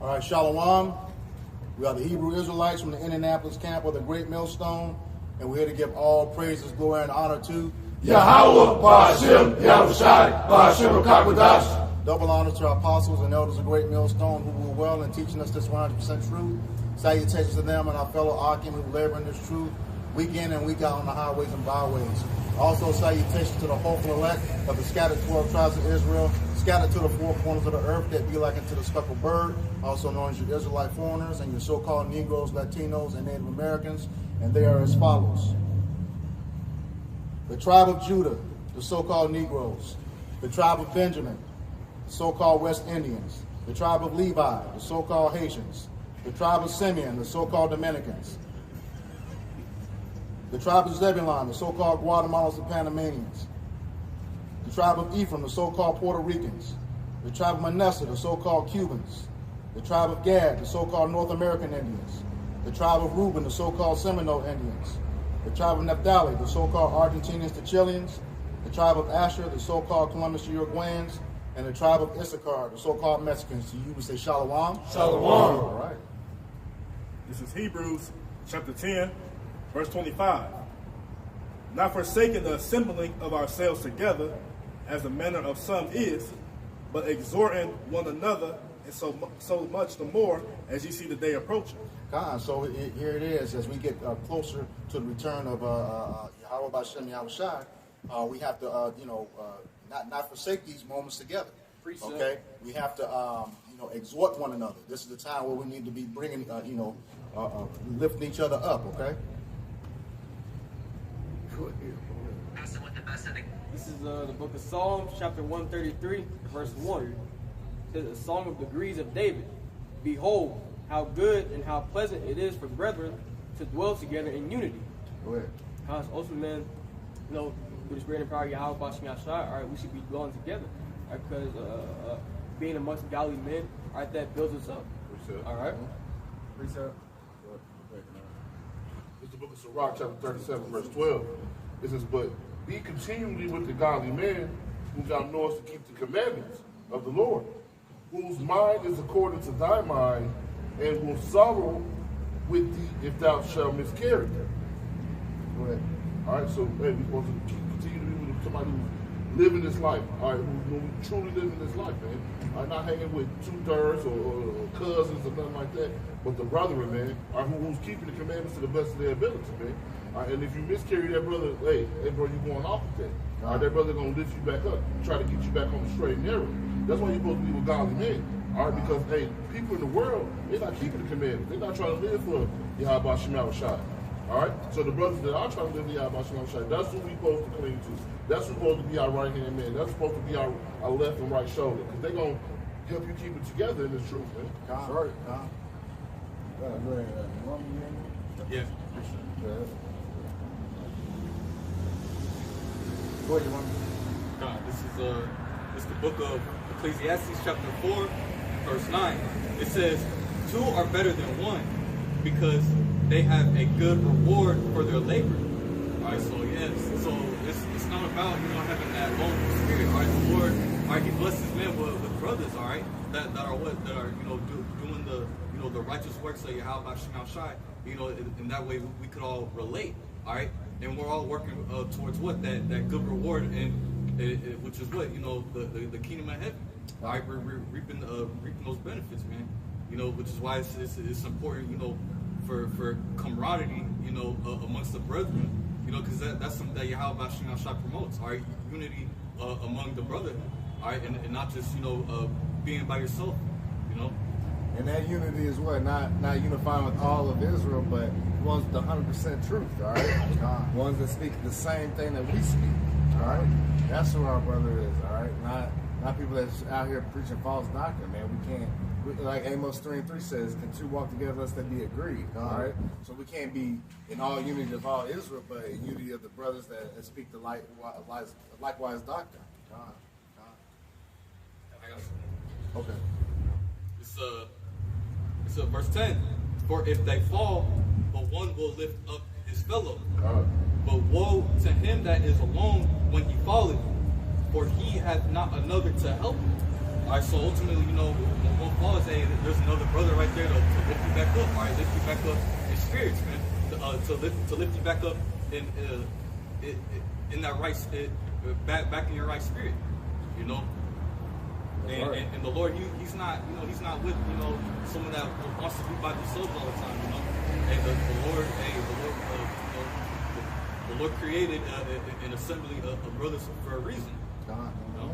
All right, Shalom. We are the Hebrew Israelites from the Indianapolis camp of the Great Millstone, and we're here to give all praises, glory, and honor to Yahweh, Ba'ashem, Yahushai, Ba'ashem, Kakwadash. Double honor to our apostles and elders of Great Millstone who were well in teaching us this 100% truth. Salutations to them and our fellow Akim who labor in this truth week in and week out on the highways and byways. Also salutations to the hopeful elect of the scattered 12 tribes of Israel, scattered to the four corners of the earth that be like unto the speckled bird, also known as your Israelite foreigners and your so-called Negroes, Latinos, and Native Americans, and they are as follows. The tribe of Judah, the so-called Negroes. The tribe of Benjamin, the so-called West Indians. The tribe of Levi, the so-called Haitians. The tribe of Simeon, the so-called Dominicans. The tribe of Zebulon, the so-called Guatemalans and Panamanians. The tribe of Ephraim, the so-called Puerto Ricans. The tribe of Manasseh, the so-called Cubans. The tribe of Gad, the so-called North American Indians. The tribe of Reuben, the so-called Seminole Indians. The tribe of Naphtali, the so-called Argentinians to Chileans. The tribe of Asher, the so-called Columbus to Uruguayans. And the tribe of Issachar, the so-called Mexicans. So you would say Shalom? Shalom. All right. This is Hebrews chapter 10, verse 25. Not forsaking the assembling of ourselves together, as the manner of some is, but exhorting one another, and so much the more as you see the day approaching. So here it is, as we get closer to the return of Yahweh B'Shem Yahushai, we have to, not forsake these moments together. Okay, we have to, exhort one another. This is the time where we need to be bringing, lifting each other up. Okay. This is the book of Psalms, chapter 133, verse 1. It says, a song of degrees of David. Behold, how good and how pleasant it is for brethren to dwell together in unity. Go ahead. Also, man, through the spirit and power of Yahweh B'Shem Yahushai, all right, we should be dwelling together, all right, because being amongst godly men, all right, that builds us up. All right. Precept. It's the book of Sirach, chapter 37, verse 12. It says, but be continually with the godly man who thou knowest to keep the commandments of the Lord, whose mind is according to thy mind, and will sorrow with thee if thou shalt miscarry. Go ahead. All right, so hey, we're supposed to continue to be with somebody who's living this life, all right, who's truly living this life, man. I'm not hanging with two-thirds or cousins or nothing like that, but the brethren, man, who's keeping the commandments to the best of their ability, man. And if you miscarry that brother, hey, bro, you're going off with that. All right, that brother gonna lift you back up, try to get you back on the straight and narrow. That's why you're supposed to be with godly men. All right, because hey, people in the world, they're not keeping the commandments. They're not trying to live for Yahweh B'Shem Yahushai. All right, so the brothers that are trying to live for Yahweh B'Shem Yahushai, that's who we're supposed to cling to. That's who's supposed to be our right hand man. That's supposed to be our left and right shoulder, because they're gonna help you keep it together in this truth, man. Sorry. Go ahead. Yeah. Go ahead, you want me? This is the book of Ecclesiastes chapter 4, verse 9. It says, two are better than one because they have a good reward for their labor. All right, so yes, so it's not about having that lone spirit. All right, the Lord, all right, He blesses men with brothers. All right, that are doing the righteous works of Yahweh B'Shem Yahushai. In that way we could all relate. All right, and we're all working towards what that good reward, and which is what the kingdom of heaven. All right, we're reaping those benefits, man. Which is why it's important, for camaraderie, amongst the brethren, because that's something that Yahweh B'Shem Yahushai promotes. All right, unity among the brotherhood. All right, and not just being by yourself. And that unity is what? Not unifying with all of Israel, but ones with the 100% truth, all right? Ones that speak the same thing that we speak, all right? That's who our brother is, all right? Not people that's out here preaching false doctrine, man. We can't, like Amos 3:3 says, can two walk together unless they be agreed, all right? So we can't be in all unity of all Israel, but in unity of the brothers that speak the likewise doctrine. Okay. It's verse 10. For if they fall, but one will lift up his fellow. But woe to him that is alone when he falleth, for he hath not another to help him. All right, so ultimately, you know, what Paul is saying, there's another brother right there to lift you back up. All right, lift you back up in spirits, man. To lift you back up in that right, back in your right spirit, you know. And the Lord, he's not, you know, he's not with, you know, someone that wants to be by themselves all the time, you know. And the Lord created an assembly of brothers for a reason. You know?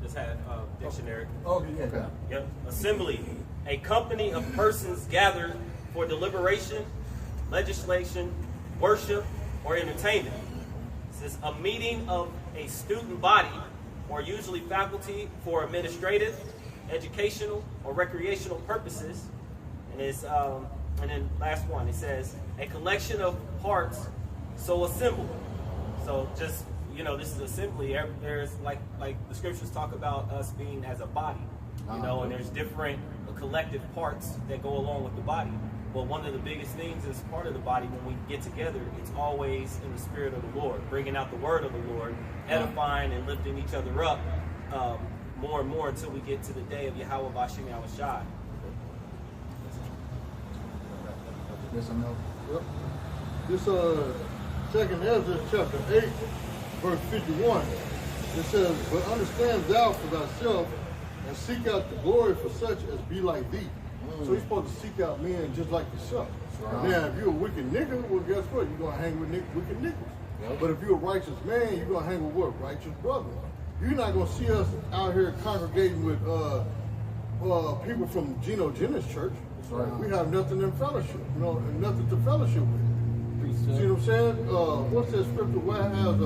Just had a dictionary. Oh, yeah. Yep. Assembly, a company of persons gathered for deliberation, legislation, worship, or entertainment. This is a meeting of a student body, or usually faculty, for administrative, educational, or recreational purposes. And it's and then last one, it says a collection of parts so assembled. So just, you know, this is assembly. There's like the scriptures talk about us being as a body, you know, and there's different collective parts that go along with the body. But one of the biggest things as part of the body when we get together, it's always in the spirit of the Lord, bringing out the word of the Lord, edifying and lifting each other up more and more until we get to the day of Yahweh Bashim Yahushai. Yes or no? Yep. This second Ezra chapter 8, verse 51. It says, "But understand thou for thyself, and seek out the glory for such as be like thee." So he's supposed to seek out men just like yourself. Right. Now, if you're a wicked nigga, well, guess what? You're going to hang with wicked niggas. Yep. But if you're a righteous man, you're going to hang with what? Righteous brothers. You're not going to see us out here congregating with people from Geno Jennings Church. Right. We have nothing in fellowship, you know, and nothing to fellowship with. See what I'm saying? What's that scripture? What has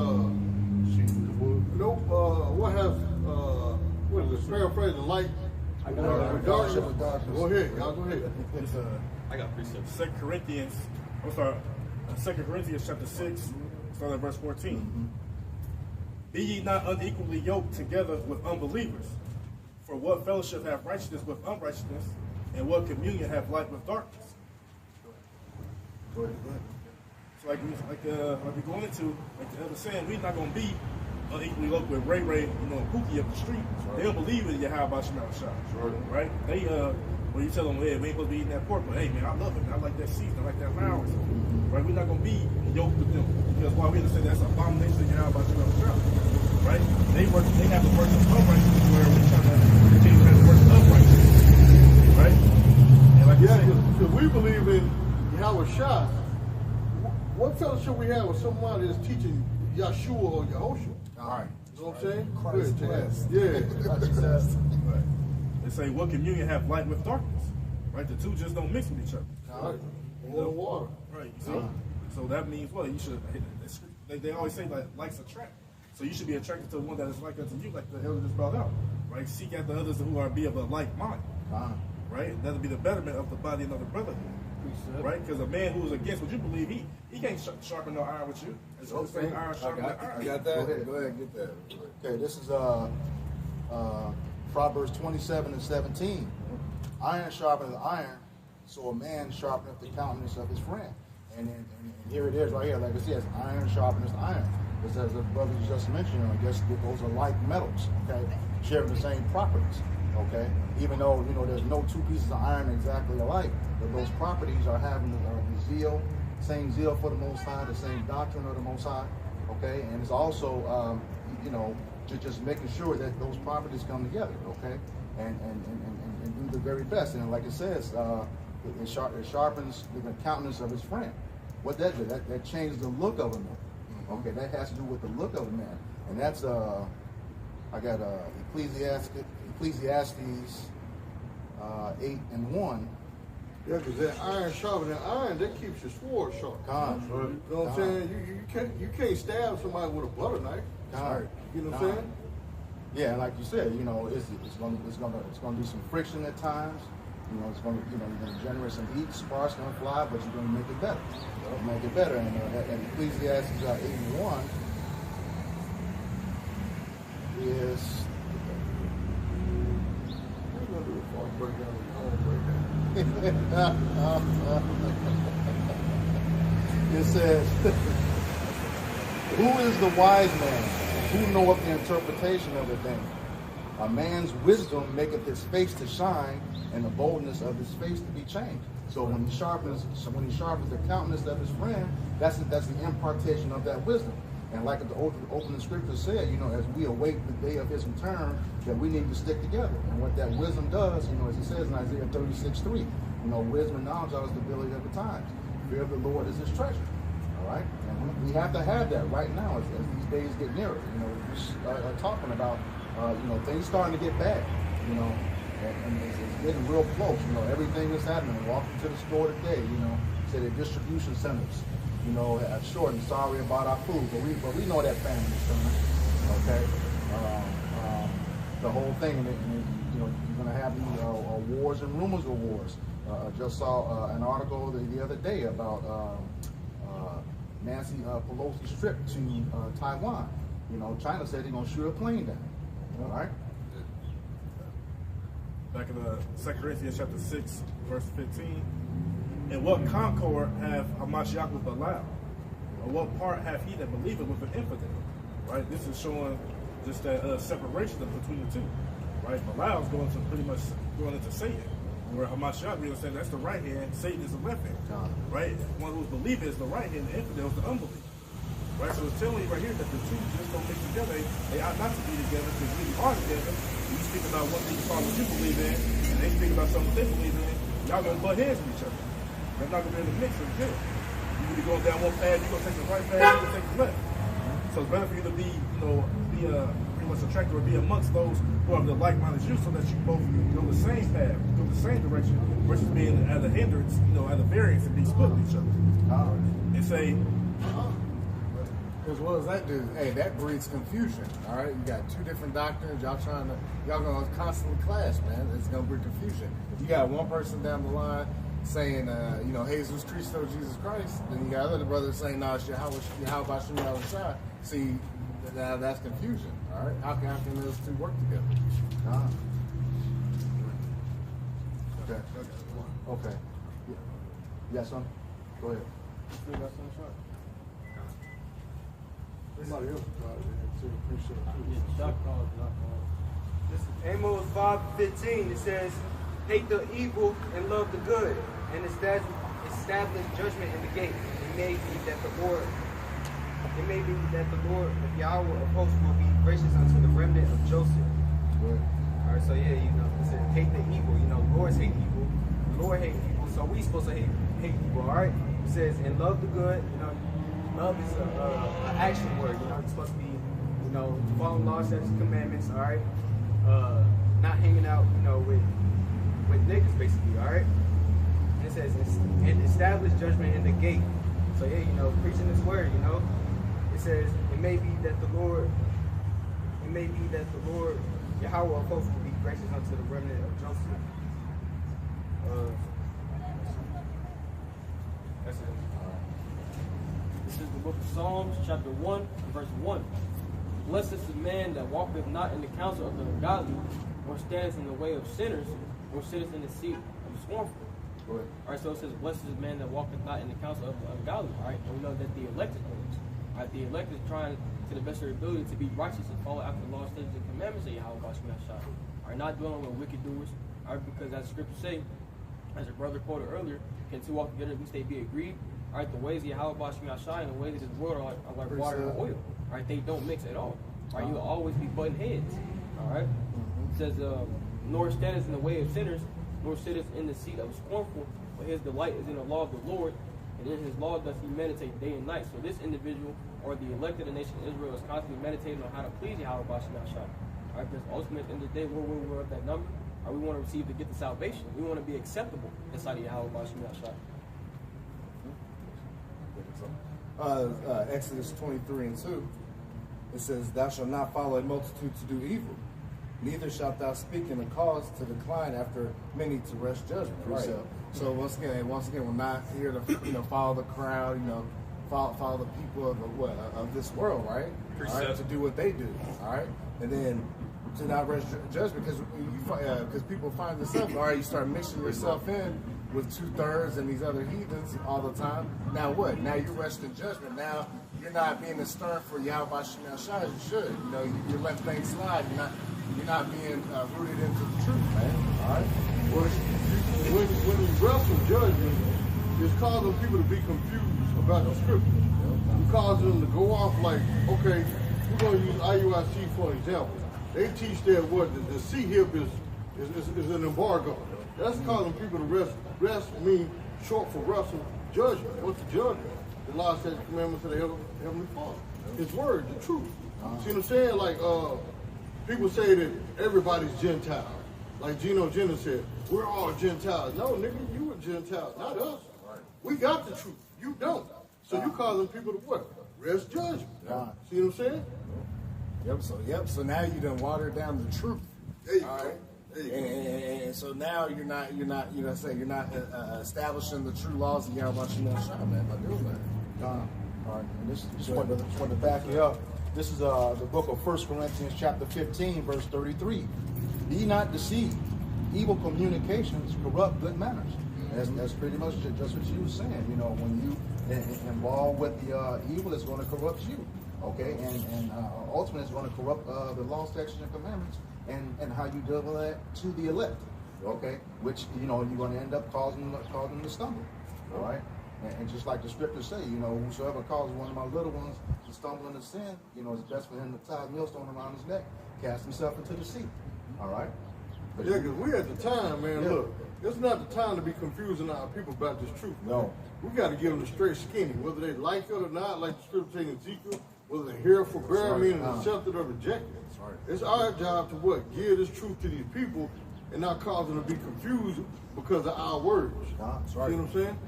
what has what is it? Paraphrase the light. Darkness. Go ahead, y'all. Go ahead. It's, I got precepts. 2 Corinthians chapter 6, starting at verse 14. Be ye not unequally yoked together with unbelievers. For what fellowship have righteousness with unrighteousness, and what communion have light with darkness? Go ahead. So like we're going into, like the other saying, we're not going to be unequally yoked with Ray, you know, Pookie up the street. Right. They don't believe in Yahweh Bashim Yahushai, right? They when you tell them, hey, we ain't supposed to be eating that pork, but hey, man, I love it, man. I like that season, I like that flour, right? We're not going to be yoked with them because why we understand that's an abomination to Yahweh Bashim Yahushai, right? They have the work of unrighteousness, where we're trying to continue to have the work of unrighteousness, right? And like because we believe in Yahweh Shai. What fellowship we have with somebody that's teaching Yahshua or Yahushua? All right. You know what I'm saying? Christ Good, blessed. yeah. Right. They say, what communion have light with darkness? Right? The two just don't mix with each other. All right. Oil and water. Right. You see? So that means what? You should. They always say like likes attract. So you should be attracted to the one that is like unto you, like the elder just brought out. Right? Seek after others who are be of a like mind. Right? That'll be the betterment of the body and of the brotherhood. Right? Because a man who is against what you believe, he can't sharpen no iron with you. It's the same iron sharpen iron. I got that. Go ahead and get that. Okay, this is Proverbs 27:17. Iron sharpeneth iron, so a man sharpeneth the countenance of his friend. And here it is right here, like it says, iron sharpeneth iron. Because as the brothers just mentioned, I guess those are like metals, okay? Sharing the same properties, okay? Even though, you know, there's no two pieces of iron exactly alike, but those properties are having the zeal, same zeal for the Most High, the same doctrine of the Most High, okay? And it's also, you know, just making sure that those properties come together, okay? And do the very best. And like it says, it sharpens the countenance of his friend. What that do? That changes the look of a man. Okay, that has to do with the look of a man. And that's, I got Ecclesiastes 8:1. Yeah, because that iron sharpening iron, that keeps your sword sharp. You know what I'm saying? You can't stab somebody with a butter knife. You know what I'm saying? Yeah, and like you said, you know, it's gonna be some friction at times. You know, you're gonna generate some heat, sparks gonna fly, but you're gonna make it better. Make it better. And Ecclesiastes 8:1 is. It says, "Who is the wise man? who knoweth the interpretation of the thing? A man's wisdom maketh his face to shine, and the boldness of his face to be changed. So when he sharpens the countenance of his friend, that's the impartation of that wisdom. And like the opening scripture said, as we await the day of his return, that we need to stick together. And what that wisdom does, as it says in Isaiah 36:3, wisdom and knowledge are the stability of the times. Fear of the Lord is his treasure. All right? And we have to have that right now as these days get nearer. We are talking about, things starting to get bad, and it's getting real close. Everything that's happening. Walking to the store today, say the distribution centers, are short and sorry about our food, but we know that famine is coming. Okay, the whole thing, and you're going to have these wars and rumors of wars. I just saw an article the other day about Nancy Pelosi's trip to Taiwan. China said they're going to shoot a plane down. All right. Back in 2 Corinthians chapter 6, verse 15. And what concord have Hamashiach with Belial? Or what part have he that believeth with an infidel? Right? This is showing just that separation between the two. Right? Belial's pretty much going into Satan. Where Hamashiach really saying that's the right hand, Satan is the left hand. Right? One who's believing is the right hand, the infidel is the unbeliever. Right, so it's telling you right here that the two just don't mix together. They ought not to be together because we are together. You speak about one thing you call what you believe in, and they speak about something they believe in. Y'all gonna butt heads with each other. They're not gonna be able to mix or good. You gonna be going down one path, you gonna take the right path, you gonna take the left. So it's better for you to be, pretty much attracted or be amongst those who are the like-minded you, so that you both go the same path, go the same direction, versus being at a hindrance, at a variance and be split with each other. And say. Because what does that do? Hey, that breeds confusion. All right, you got two different doctrines. Y'all gonna constantly clash, man. It's gonna breed confusion. You got one person down the line saying, Jesus Christo, Jesus Christ. Then you got other brothers saying, no, how about Shemi Al-Shai? See, now that's confusion. All right, how can those two work together? Okay. Yes, son. Go ahead. Somebody else got it too. Appreciate it. This is Amos 5:15. It says, "Hate the evil and love the good, and establish judgment in the gate. It may be that the Lord, of Yahweh of hosts, will be gracious unto the remnant of Joseph." Good. All right, so yeah, it says hate the evil. Lords hate evil. The Lord hate evil. So we supposed to hate evil. All right. It says, and love the good. Love is an action word. It's supposed to be, following laws, statutes, commandments. All right. Not hanging out, with niggas, basically. All right. And it says, and establish judgment in the gate. So yeah, preaching this word. It says, it may be that the Lord, Yahweh of hosts, will be gracious unto the remnant of Joseph. That's it. This is the book of Psalms, chapter 1, verse 1. Blessed is the man that walketh not in the counsel of the ungodly, nor standeth in the way of sinners, nor sitteth in the seat of the scornful. All right, so it says, blessed is the man that walketh not in the counsel of the ungodly. All right, and we know that the elect is those. All right, the elect is trying to the best of their ability to be righteous and follow after the law, statutes, and commandments of Yahweh Shemashah. All right, not dwelling with wicked doers. All right, because as the scriptures say, as your brother quoted earlier, can two walk together, at least they be agreed. All right, the ways of Yahweh Shemashah and the ways of this world are like water and oil. All right, they don't mix at all. All right, you'll always be butting heads. All right, it says, nor standeth in the way of sinners, nor sitteth in the seat of the scornful, but his delight is in the law of the Lord, and in his law doth he meditate day and night. So this individual, or the elected of the nation of Israel, is constantly meditating on how to please Yahweh Shemashah. All right, because ultimately at the end of the day, we're of that number. All right, we want to receive to get the salvation. We want to be acceptable inside of Yahweh Shemashah. Exodus 23:2, it says, "Thou shalt not follow a multitude to do evil, neither shalt thou speak in a cause to decline after many to wrest judgment." Right. So once again, we're not here to follow the crowd, follow the people of this world, right? All right, to do what they do, all right, and then to not wrest judgment because people find themselves. All right, you start mixing yourself in with 2/3 and these other heathens all the time. Now what? Now you're resting judgment. Now you're not being as stern for Yahweh Shem Shai as you should. You know, you're letting things slide. You're not being rooted into the truth, man. All right. When you wrestle judgment, it's causing people to be confused about the scripture. It causes them to go off like, okay, we're going to use IUIC for an example. They teach that what the sea hip is an embargo. That's causing people to rest mean short for wrestle judgment. What's the judgment? The law, statutes, commandments of the Heavenly Father. His word, the truth. See what I'm saying? Like people say that everybody's Gentile. Like Geno Jennings said, we're all Gentiles. No, nigga, you a Gentile, not us. We got the truth. You don't. So you causing people to what? Rest judgment. See what I'm saying? So now you done watered down the truth. There you all go. Right? There you go. And so now you're not establishing the true laws of Yahweh Shem Shai, man, by doing that. All right. And this just wanted to back you up. This is the book of 1 Corinthians chapter 15, verse 33. Be not deceived. Evil communications corrupt good manners. That's pretty much just what you were saying. You know, when you involved with the evil, it's going to corrupt you. Okay, and ultimately it's going to corrupt the law, statutes, and commandments, and how you deal with that to the elect. Okay, which you're going to end up causing them to stumble. All right, and just like the scriptures say, whosoever causes one of my little ones to stumble into sin, it's best for him to tie a millstone around his neck, cast himself into the sea. All right. But yeah, because we at the time, man, look, it's not the time to be confusing our people about this truth. No. We got to give them the straight skinny, whether they like it or not, like the scripture saying in Ezekiel, whether they hear for bear, meaning accepted or rejected. Right. It's our job to what? Give this truth to these people and not cause them to be confused because of our words. That's See right. what I'm saying?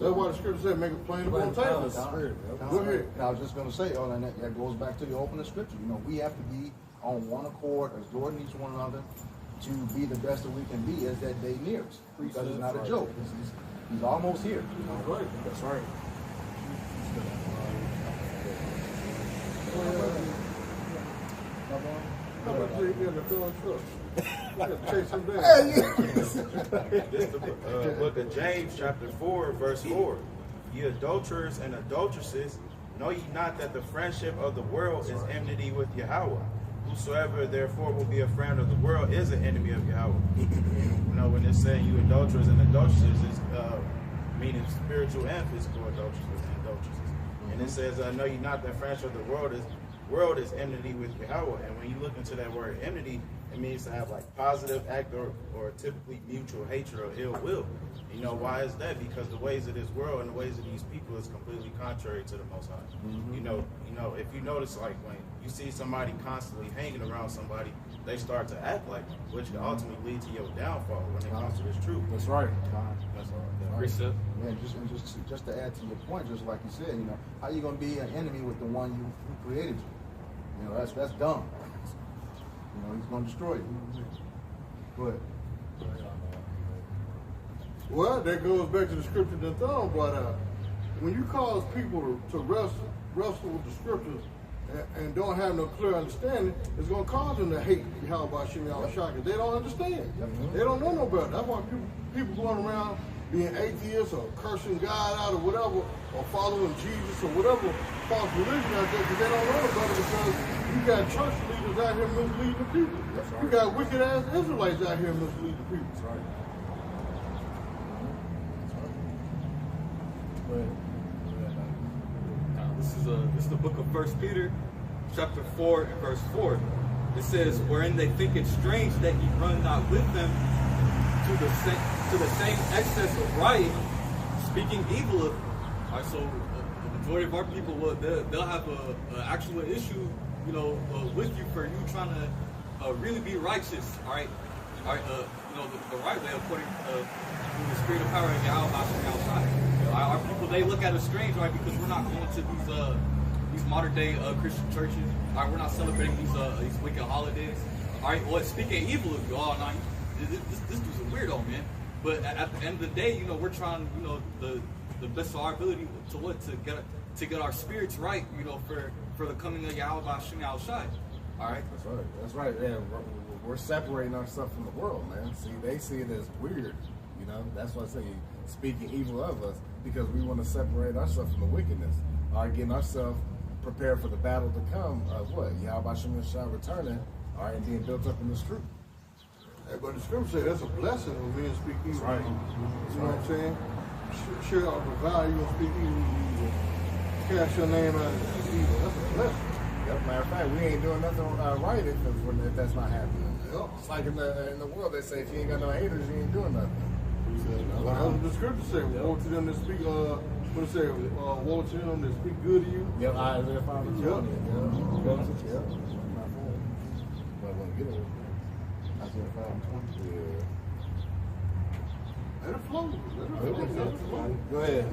That's why the scripture said, make it plain upon tables. Go ahead. I was just going to say, and that goes back to the opening scripture. We have to be on one accord, as Lord needs one another, to be the best that we can be as that day nears. Because it's not a joke. He's almost here. That's right. That's right. How about you get in the throwing truck? I got to chase him down. This is the book of James, chapter 4, verse 4. Ye adulterers and adulteresses, know ye not that the friendship of the world is enmity with Yahweh? Whosoever therefore will be a friend of the world is an enemy of Yahweh. When it's saying you adulterers and adulteresses, it's meaning spiritual and physical adulteresses and adulteresses. And it says, know ye not that friendship of the world is enmity with Yahweh. And when you look into that word enmity, it means to have like positive act or typically mutual hatred or ill will. Why is that? Because the ways of this world and the ways of these people is completely contrary to the Most High. If you notice, like when you see somebody constantly hanging around somebody, they start to act like it, which can ultimately lead to your downfall when it comes to this truth. That's right. That's all. Yeah, just to add to your point, just like you said, how you going to be an enemy with the one who created you? That's dumb. He's going to destroy you. Go ahead. Well, that goes back to the scripture that Thumb brought out. When you cause people to wrestle with the scriptures and don't have no clear understanding, it's going to cause them to hate Yahweh Shem Shai because they don't understand. They don't know no better. That's why people going around being atheists or cursing God out or whatever, or following Jesus or whatever false religion out there because they don't know no better because you got church leaders out here misleading the people. Right. You got wicked ass Israelites out here misleading the people. That's right. This is the book of 1 Peter, chapter 4 and verse 4. It says, wherein they think it strange that ye run not with them to the same excess of riot, speaking evil of them. All right, so the majority of our people, they'll have an actual issue, with you for you trying to really be righteous. All right, the right way according to the spirit of power of Yahweh. Our people, they look at us strange, right? Because we're not going to these modern day Christian churches. All right, we're not celebrating these wicked holidays. All right, well, speaking evil of you, this dude's a weirdo, man. But at the end of the day, we're trying, the best of our ability to get our spirits right, for the coming of Yahweh Shem Shai. All right, That's right. Yeah, we're separating ourselves from the world, man. See, they see it as weird. You know, that's why I say speaking evil of us, because we want to separate ourselves from the wickedness. All right, getting ourselves prepared for the battle to come of what? Yahweh Shem Shah returning, all right, and being built up in this truth. Hey, but the scripture says that's a blessing when men speak evil. Right. You know what I'm saying? Sure, out the value, you're going to speak evil. Cast your name out and speak evil. That's a blessing. Yep, matter of fact, we ain't doing nothing right if that's not happening. Yep. It's like in the world, they say if you ain't got no haters, you ain't doing nothing. Like that's what the scripture say. Woe to them that speak, what it say? Woe to them that speak good to you. Yep, Isaiah 5 and 20. Yep. Yep. But I want to get it. Isaiah 5 and 20. Yeah. Let it flow. Let it flow. Go ahead.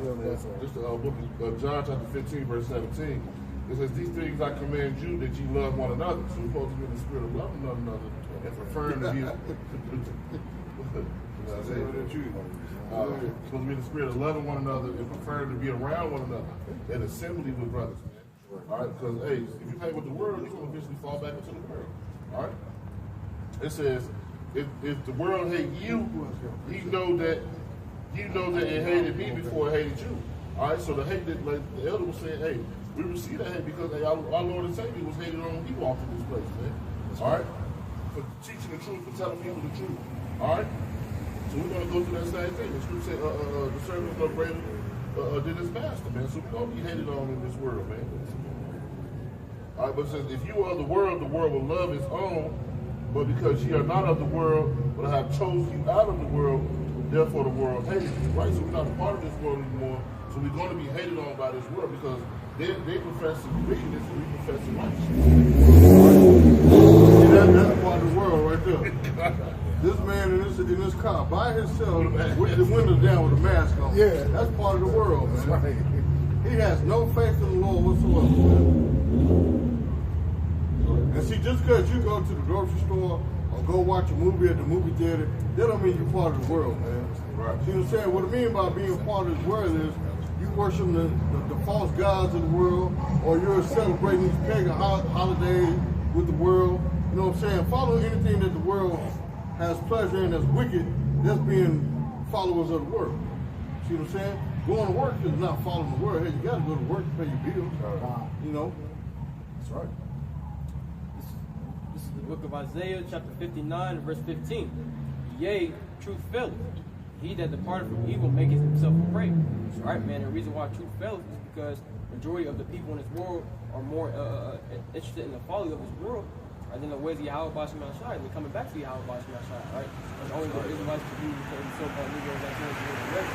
This the book of John chapter 15, verse 17. It says, these things I command you, that you love one another. So we're supposed to be in the spirit of loving one another and preferring to be supposed to be in the spirit of loving one another and preferring to be around one another and assembly with brothers, man. All right, because hey, if you hang with the world, you're going to eventually fall back into the world. All right. It says, if the world hate you, you know that it hated me before it hated you. All right, so the hate that, like the elder was saying, hey, we receive that hate because hey, our Lord and Savior was hated on when he walked in this place, man. All right, for teaching the truth, for telling people the truth. All right, so we're gonna go through that same thing. The scripture said, the servant is no greater than his master, man. So we're gonna be hated on in this world, man. All right, but it says, if you are of the world will love its own. But because ye are not of the world, but I have chosen you out of the world, therefore the world hates you. Right? So we're not a part of this world anymore. So we're going to be hated on by this world because they profess to be wickedness and we profess to righteousness. That's part of the world right there. This man in this car by himself with the windows down with a mask on. Yeah. That's part of the world, man. That's right. He has no faith in the Lord whatsoever, man. And see, just because you go to the grocery store or go watch a movie at the movie theater, that don't mean you're part of the world, man. Right. See what I'm saying? What I mean by being part of this world is you worship the false gods of the world, or you're celebrating these pagan holidays with the world. You know what I'm saying? Follow anything that the world has pleasure in that's wicked, that's being followers of the world. See what I'm saying? Going to work is not following the world. Hey, you got to go to work to pay your bills. You know? That's right. This is the book of Isaiah, chapter 59, verse 15. Yea, truth faileth. He that departed from evil maketh himself a prey. All right, man. The reason why truth faileth is because the majority of the people in this world are more interested in the folly of this world than the ways of Yahweh Bashim Shai. They're coming back to Yahweh Bashim Shai, right? That's only the Israelites to do with the so-called Negroes that's going to be right?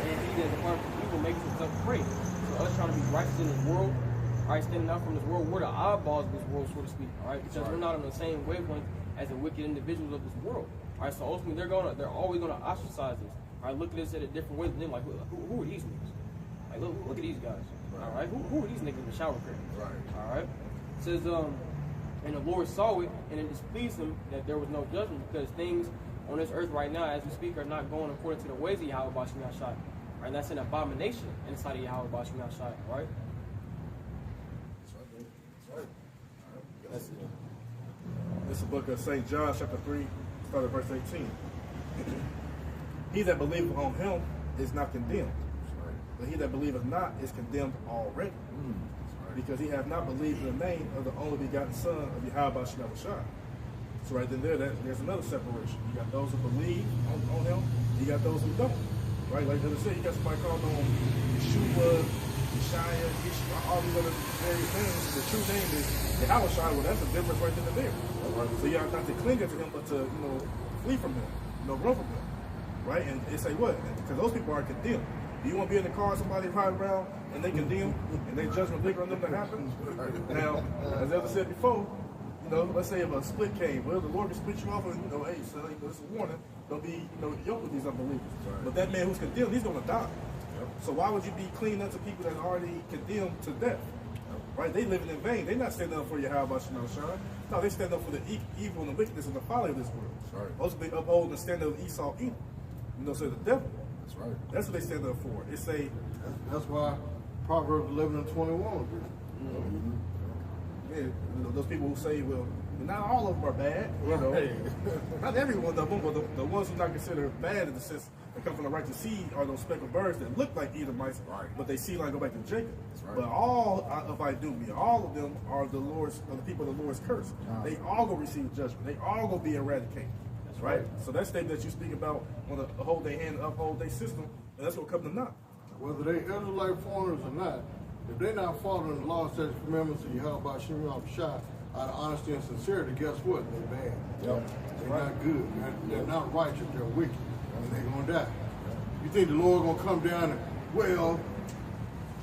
And he that departed from evil makes himself a prey. So us trying to be righteous in this world, all right, standing out from this world, we're the eyeballs of this world, so to speak, all right? Because we're not on the same wavelength as the wicked individuals of this world. All right, so ultimately they're always gonna ostracize us. All right, look at this at a different way than them. Like, who are these niggas? Like, look at these guys. All right, who are these niggas in the shower curtain? Right. All right. It says, and the Lord saw it, and it displeased him that there was no judgment, because things on this earth right now, as we speak, are not going according to the ways of Yahweh Bashim Yashai. All right, that's an abomination inside of Yahweh Bashim Yashai. All right. This is the book of St. John, chapter 3, start at verse 18. He that believeth on him is not condemned, but he that believeth not is condemned already, because he hath not believed in the name of the only begotten Son of Yahweh Shem Shah. So right then there's another separation. You got those who believe on him, you got those who don't. Right? Like the other said, you got somebody called on Yeshua, Shia, Yeshua, all these other various names. The true name is Yahweh Shai. Well, that's a difference right then and there. Right? So you have not to cling to him, but to flee from him, run from him. Right? And they say what? Because those people are condemned. Do you want to be in the car, somebody riding around, and they condemn, and they judgment linger on them to happen? Now, as the other said before, let's say if a split came, well, the Lord can split you off, and hey, so this is a warning. Don't be, yoked with these unbelievers. Right. But that man who's condemned, he's going to die. Yep. So why would you be cleaning up to people that are already condemned to death? Yep. Right? They living in vain. They're not standing up for Yahweh Shem Shah. No, they stand up for the evil and the wickedness and the folly of this world. Right. Supposed to be upholding the standard of Esau, Edom. So the devil. That's right. That's what they stand up for. It's a. That's why Proverbs 11 and 21. man, those people who say, well, not all of them are bad, you know. Not every one of them, but the ones who not considered bad in the sense that come from the righteous seed are those speckled birds that look like Edomites, but they see like go back to Jacob. But all of Idumea, all of them are the people of the Lord's curse. They all gonna receive judgment. They all gonna be eradicated. Right? So that statement that you speak about, want to hold their hand, uphold their system, and that's what comes to naught. Whether they Israelite foreigners or not, if they're not following the law, statutes, commandments of Yahweh Shimon Shah out of honesty and sincerity, guess what? They're bad. They're not good. They're not righteous. They're wicked. And they're going to die. You think the Lord going to come down and, well,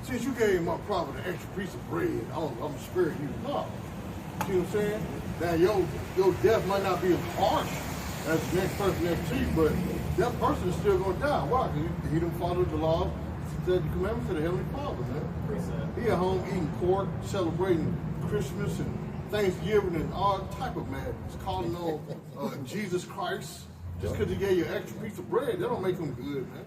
since you gave my prophet an extra piece of bread, I'm going to spare you. No. See what I'm saying? Now, your death might not be as harsh as the next person next to you, but that person is still going to die. Why? Because he didn't follow the laws, the commandments of the Heavenly Father, man. He at home eating pork, celebrating Christmas and Thanksgiving and all type of madness, calling on Jesus Christ. Just because he gave you an extra piece of bread, that don't make him good, man.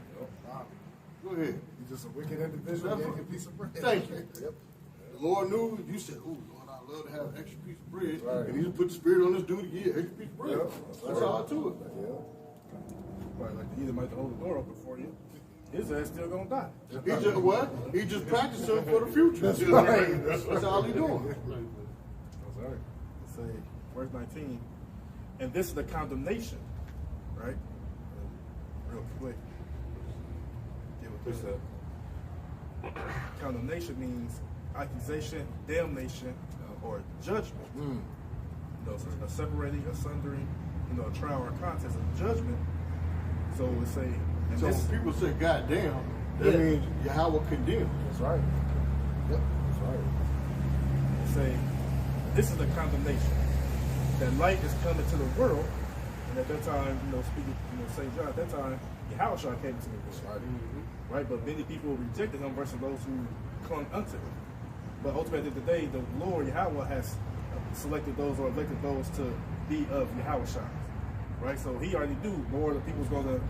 Go ahead. You're just a wicked individual gave you a piece of bread. Thank you. The Lord knew, you said, oh, Lord, I love to have an extra piece of bread. And he just put the spirit on this dude to get an extra piece of bread. That's all to it. Right, like the Edomite to hold the door open for you. His ass still gonna die. He just what? He just practicing for the future. That's right. That's all he doing. That's right. Let's say verse 19. And this is the condemnation, right? Real quick. Get with this up. Condemnation means accusation, damnation, or judgment. You know, so a separating, a sundering, you know, a trial or contest of judgment. So we say. So when people say "God damn," that means Yahweh condemned. That's right. Yep. That's right. They say this is the condemnation. That light is coming to the world, and at that time, you know, speaking, you know, St. John, at that time, Yahushua came into the world. Right? But many people rejected him versus those who clung unto him. But ultimately, at the end of the day, the Lord Yahweh has selected those or elected those to be of Yahushua. Right? So he already knew more of the people's going to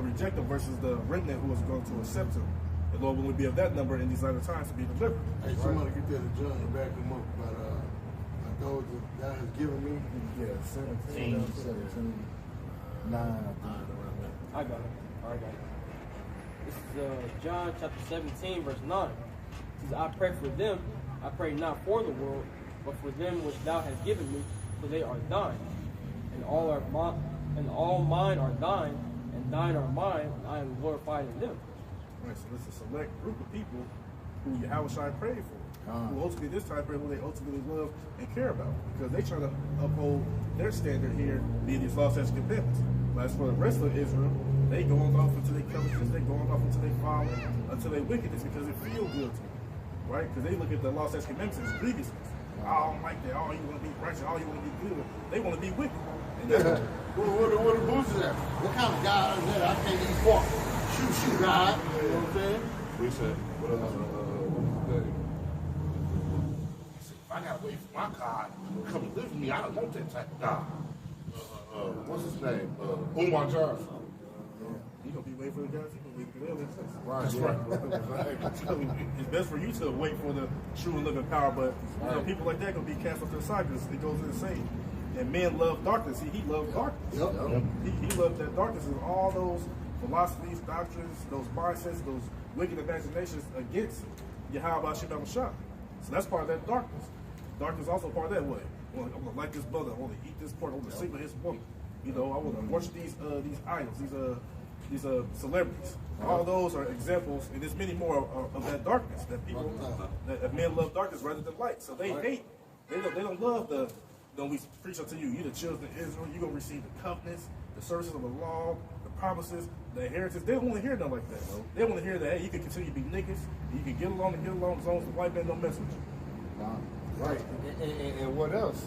reject him versus the remnant who was going to accept him. The Lord will be of that number in these latter times to be delivered. Hey, somebody get that to John and back him up. But those that God has given me, 17, 9, I think. I got it. All right, got it. This is John chapter 17, verse 9. It says, I pray for them. I pray not for the world, but for them which thou hast given me, for they are thine. And all mine are thine, and thine are mine, and I am glorified in them. Right, so it's a select group of people who Yahushua prayed for. Who ultimately this time pray who they ultimately love and care about. Because they try to uphold their standard here, being these laws, statutes, and commandments. But as for the rest of Israel, they going off until they covetousness, they going off until they follow, until they wickedness because it feels good to them. Right? Because they look at the law, statutes, and commandments as grievousness. I don't like that. Oh, you want to be righteous. Oh, you want to be good. They want to be wicked. And that's what the boots is that? What kind of God is that? I can't eat pork. Shoot, God. You know what I'm saying? We said, what else? What is if I gotta wait for my God to come live with me, I don't want that type of God. What's his name? Umar Johnson. You gonna be waiting for the guys? You gonna wait for them? Right. That's right. It's best for you to wait for the true and living power, but you know, people like that gonna be cast off to the side because it goes insane. And men love darkness. He loved darkness. He loved that darkness and all those philosophies, doctrines, those mindsets, those wicked imaginations against Yahweh Shem Shah. So that's part of that darkness. Darkness is also part of that way. I'm gonna like this brother. I want to eat this pork. I want to sleep with his woman. You know, I want to worship these idols, these celebrities. All those are examples, and there's many more of that darkness that people that men love darkness rather than light. So they hate. They don't love the. Don't we preach unto you? You the children of Israel. You gonna receive the covenants, the services of the law, the promises, the inheritance. They don't want to hear nothing like that. They want to hear that hey, you can continue to be niggas. You can get along as long as the white man don't mess with you. Right. And what else?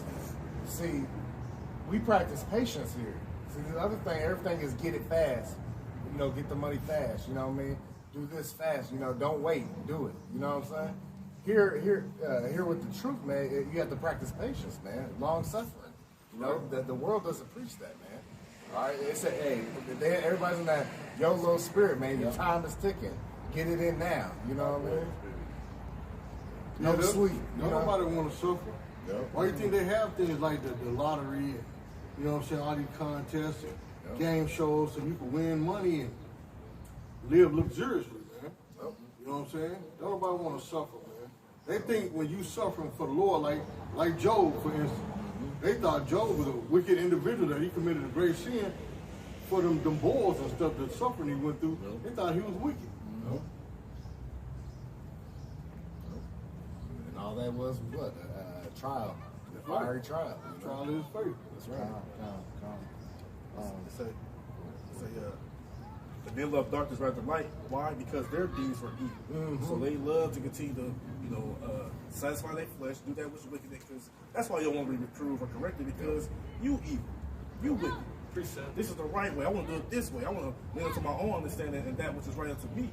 See, we practice patience here. See, the other thing, everything is get it fast. You know, get the money fast. You know what I mean? Do this fast. You know, don't wait. Do it. You know what I'm saying? Here with the truth, man, you have to practice patience, man. Long suffering. You know, the world doesn't preach that, man. All right? They say, hey, everybody's in that YOLO spirit, man. Your time is ticking. Get it in now. You know what I mean? Never sleep. Nobody want to suffer. Yep. Why you think they have things like the lottery and, you know what I'm saying, all these contests and game shows so you can win money and live luxuriously, man. Yep. You know what I'm saying? Don't nobody want to suffer, man. They think when you suffering for the Lord, like Job, for instance, they thought Job was a wicked individual, that he committed a great sin for them boils and stuff, the suffering he went through. They thought he was wicked. And all that was what? A trial. A fiery trial. Trial of his faith. That's right. But they love darkness rather than light. Why? Because their deeds were evil. So they love to continue to, satisfy their flesh, do that which is wicked. Because that's why you don't want to be reproved or corrected, because you evil, you wicked. This is the right way. I want to do it this way. I want to lean into my own understanding and that which is right unto me.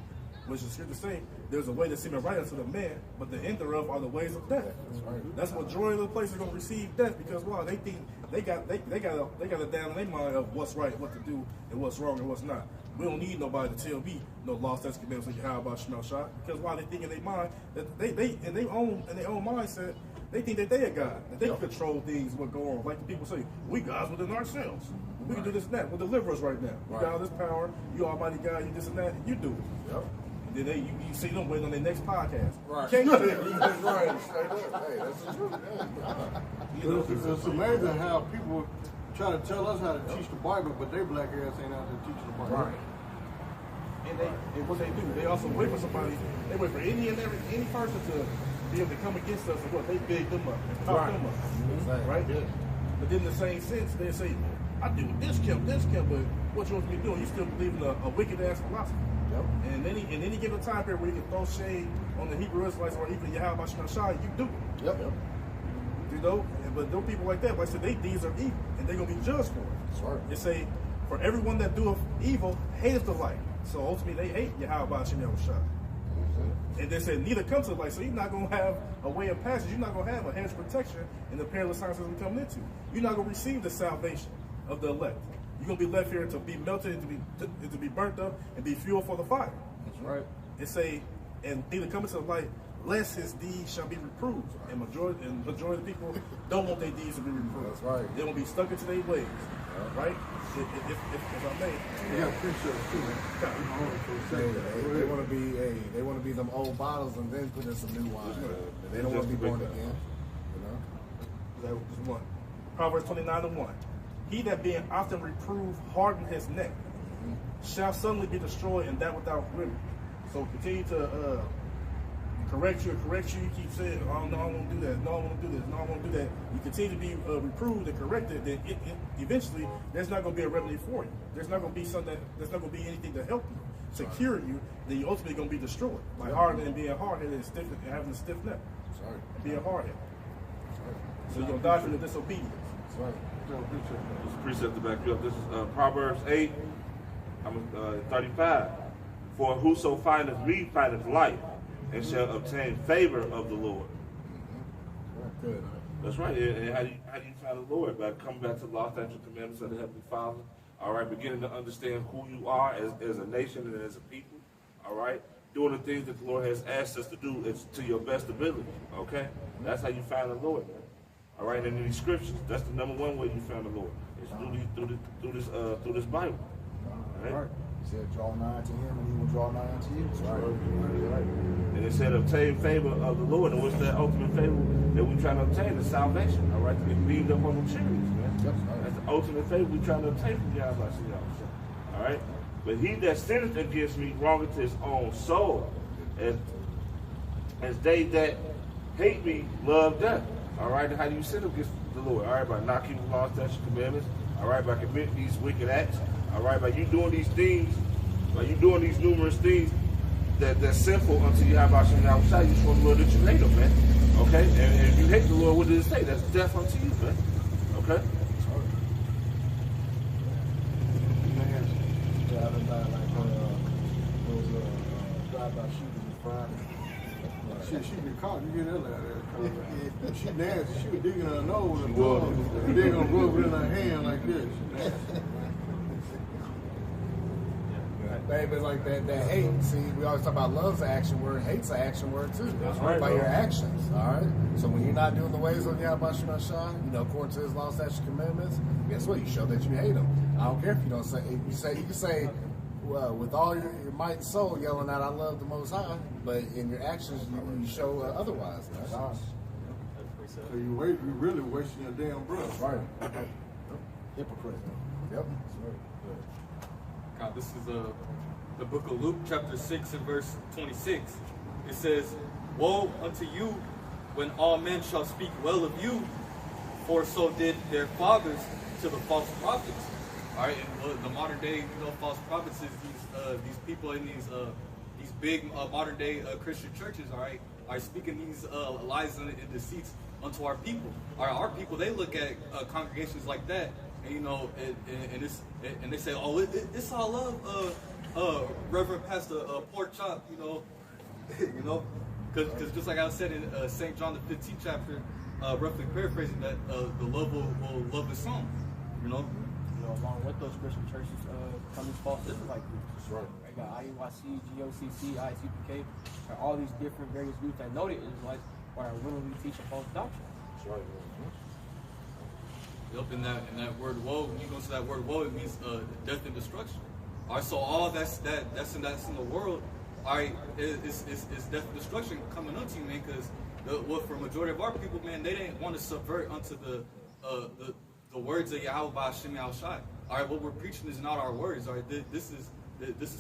Which is scripture saying, there's a way that seemeth right unto the man, but the end thereof are the ways of death. That's right. That's what majority of the places are going to receive death, because why? They think they got it down in their mind of what's right, what to do, and what's wrong and what's not. We don't need nobody to tell me no lost commandments like how about Shemel Shot, because why? They think in their mind that they in their own mindset, they think that they are God, that they can control things, what go on. Like the people say, we gods within ourselves. We can do this and that. We'll deliver us right now. You got all this power, you almighty God, you this and that, you do it. Yep. And then you see them waiting on their next podcast. Right. Can't get it. That's right. Hey, that's the truth. It's amazing how people try to tell us how to teach the Bible, but their black ass ain't out there teaching the Bible. Right. And what they do, they also wait for somebody. They wait for any person to be able to come against us, and what they big them up, and talk them up, right? Yeah. But then in the same sense, they say, I do this camp, but what you want me doing? You still believe in a wicked ass philosophy. Yep. And in any given time period where you can throw shade on the Hebrew Israelites or even Yahweh Shai, you do it. Yep. You know, but those people like that, like I said, they deeds are evil, and they're gonna be judged for it. That's right. They say, for everyone that doeth evil hateth the light. So ultimately, they hate Yahweh Shai. And they said, neither come to the light. So you're not going to have a way of passage. You're not going to have a hedge of protection in the perilous times we're coming into. You're not going to receive the salvation of the elect. You're going to be left here to be melted and to be burnt up and be fuel for the fire. That's right. They say, and neither come into the light, lest his deeds shall be reproved. And majority of people don't want their deeds to be reproved. That's right. They want to be stuck into their ways. Right? If I may. Yeah, appreciate it too, man. They want to be them old bottles and then put in some new wine. They don't want to be born again. That was one. Proverbs 29:1. He that being often reproved harden his neck shall suddenly be destroyed, and that without remedy. So continue to correct you. You keep saying, oh, no, I won't do that. No, I won't do this. No, I won't do that. You continue to be reproved and corrected, then eventually there's not going to be a remedy for you. There's not going to be there's not going to be anything to help you, to cure you. Then you're ultimately going to be destroyed. Like hardening and being hard-headed and having a stiff neck. And being hard-headed. So you're going to die for the disobedience. That's right. This precept to back you up. This is Proverbs 8, 35. For whoso findeth me findeth life, and shall obtain favor of the Lord. Good. That's right. And how do you find the Lord? By coming back to the law, statutes, and commandments of the Heavenly Father. All right, beginning to understand who you are as a nation and as a people. All right, doing the things that the Lord has asked us to do is to your best ability. Okay, that's how you find the Lord. Man. All right, and in these scriptures, that's the number one way you find the Lord. It's through this Bible. All right. He said, draw nigh to him, and he will draw nigh unto you. That's right. And it said, obtain favor of the Lord. And what's that ultimate favor that we trying to obtain? Is salvation. All right, to get beamed up on the chariots, man. That's the ultimate favor we trying to obtain from Yahweh. All right. But he that sinneth against me wrongeth his own soul, as they that hate me love death. All right. And how do you sin against the Lord? All right, by not keeping the law, statutes, commandments. All right, by committing these wicked acts. All right, by you doing these things, by you doing these numerous things that's sinful unto you, how about you now? You just want the Lord that you hate him, man. Okay? And if you hate the Lord, what does it say? That's death unto you, man. Okay? Driving by like those drive-by shooters Friday. She been caught. You get that there. She nasty. She was digging her nose and they're gonna rub it in her hand like this. She nasty. Baby, like that hate. See, we always talk about love's an action word, hate's an action word too. That's right, By bro. your actions, all right? So when you're not doing the ways of Yahweh Shemashah, according to his law, statutes, commandments, guess what? You show that you hate him. I don't care if you don't say, you can say, well, with all your might and soul, yelling out, I love the Most High, but in your actions, you show otherwise. Right? So you're really wasting your damn breath. Right. Hypocrite. Yep. God, this is the book of Luke, chapter 6 and verse 26. It says, "Woe unto you when all men shall speak well of you, for so did their fathers to the false prophets." All right, and the modern day, false prophets is these people in these big modern day Christian churches. All right, are speaking these lies and deceits unto our people. All right, our people, they look at congregations like that, and and they say, "Oh, it's all love, Reverend Pastor Pork Chop," because just like I said in St. John the 15th chapter, roughly paraphrasing that, the love will love the song, along with those Christian churches, come these false Israelite groups. That's right. I got IUIC, GOCC, ICPK, all these different various groups that know the Israelites, but are willingly teaching false doctrine. That's right. Yep, in that word woe, when you go to that word woe, it means death and destruction. All right, so all that's in the world, all right, is death and destruction coming unto you, man, because for a majority of our people, man, they didn't want to subvert unto the words of Yahweh Ba'Shem Yahushai. All right, what we're preaching is not our words. All right, this is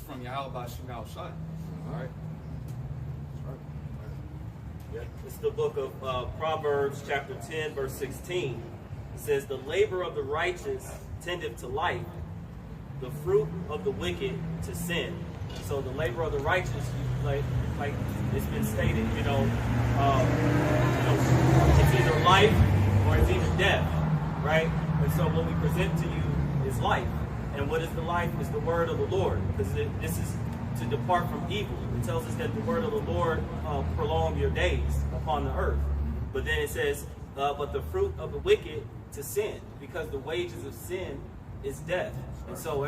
from Yahweh Ba'Shem Yahushai. All right. Yeah. It's the book of Proverbs, chapter 10, verse 16. It says, "The labor of the righteous tendeth to life, the fruit of the wicked to sin." So the labor of the righteous, like it's been stated, it's either life or it's either death, right? And so what we present to you is life. And what is the life? Is the word of the Lord. Because this is to depart from evil. It tells us that the word of the Lord prolong your days upon the earth. But then it says, but the fruit of the wicked to sin, because the wages of sin is death. And so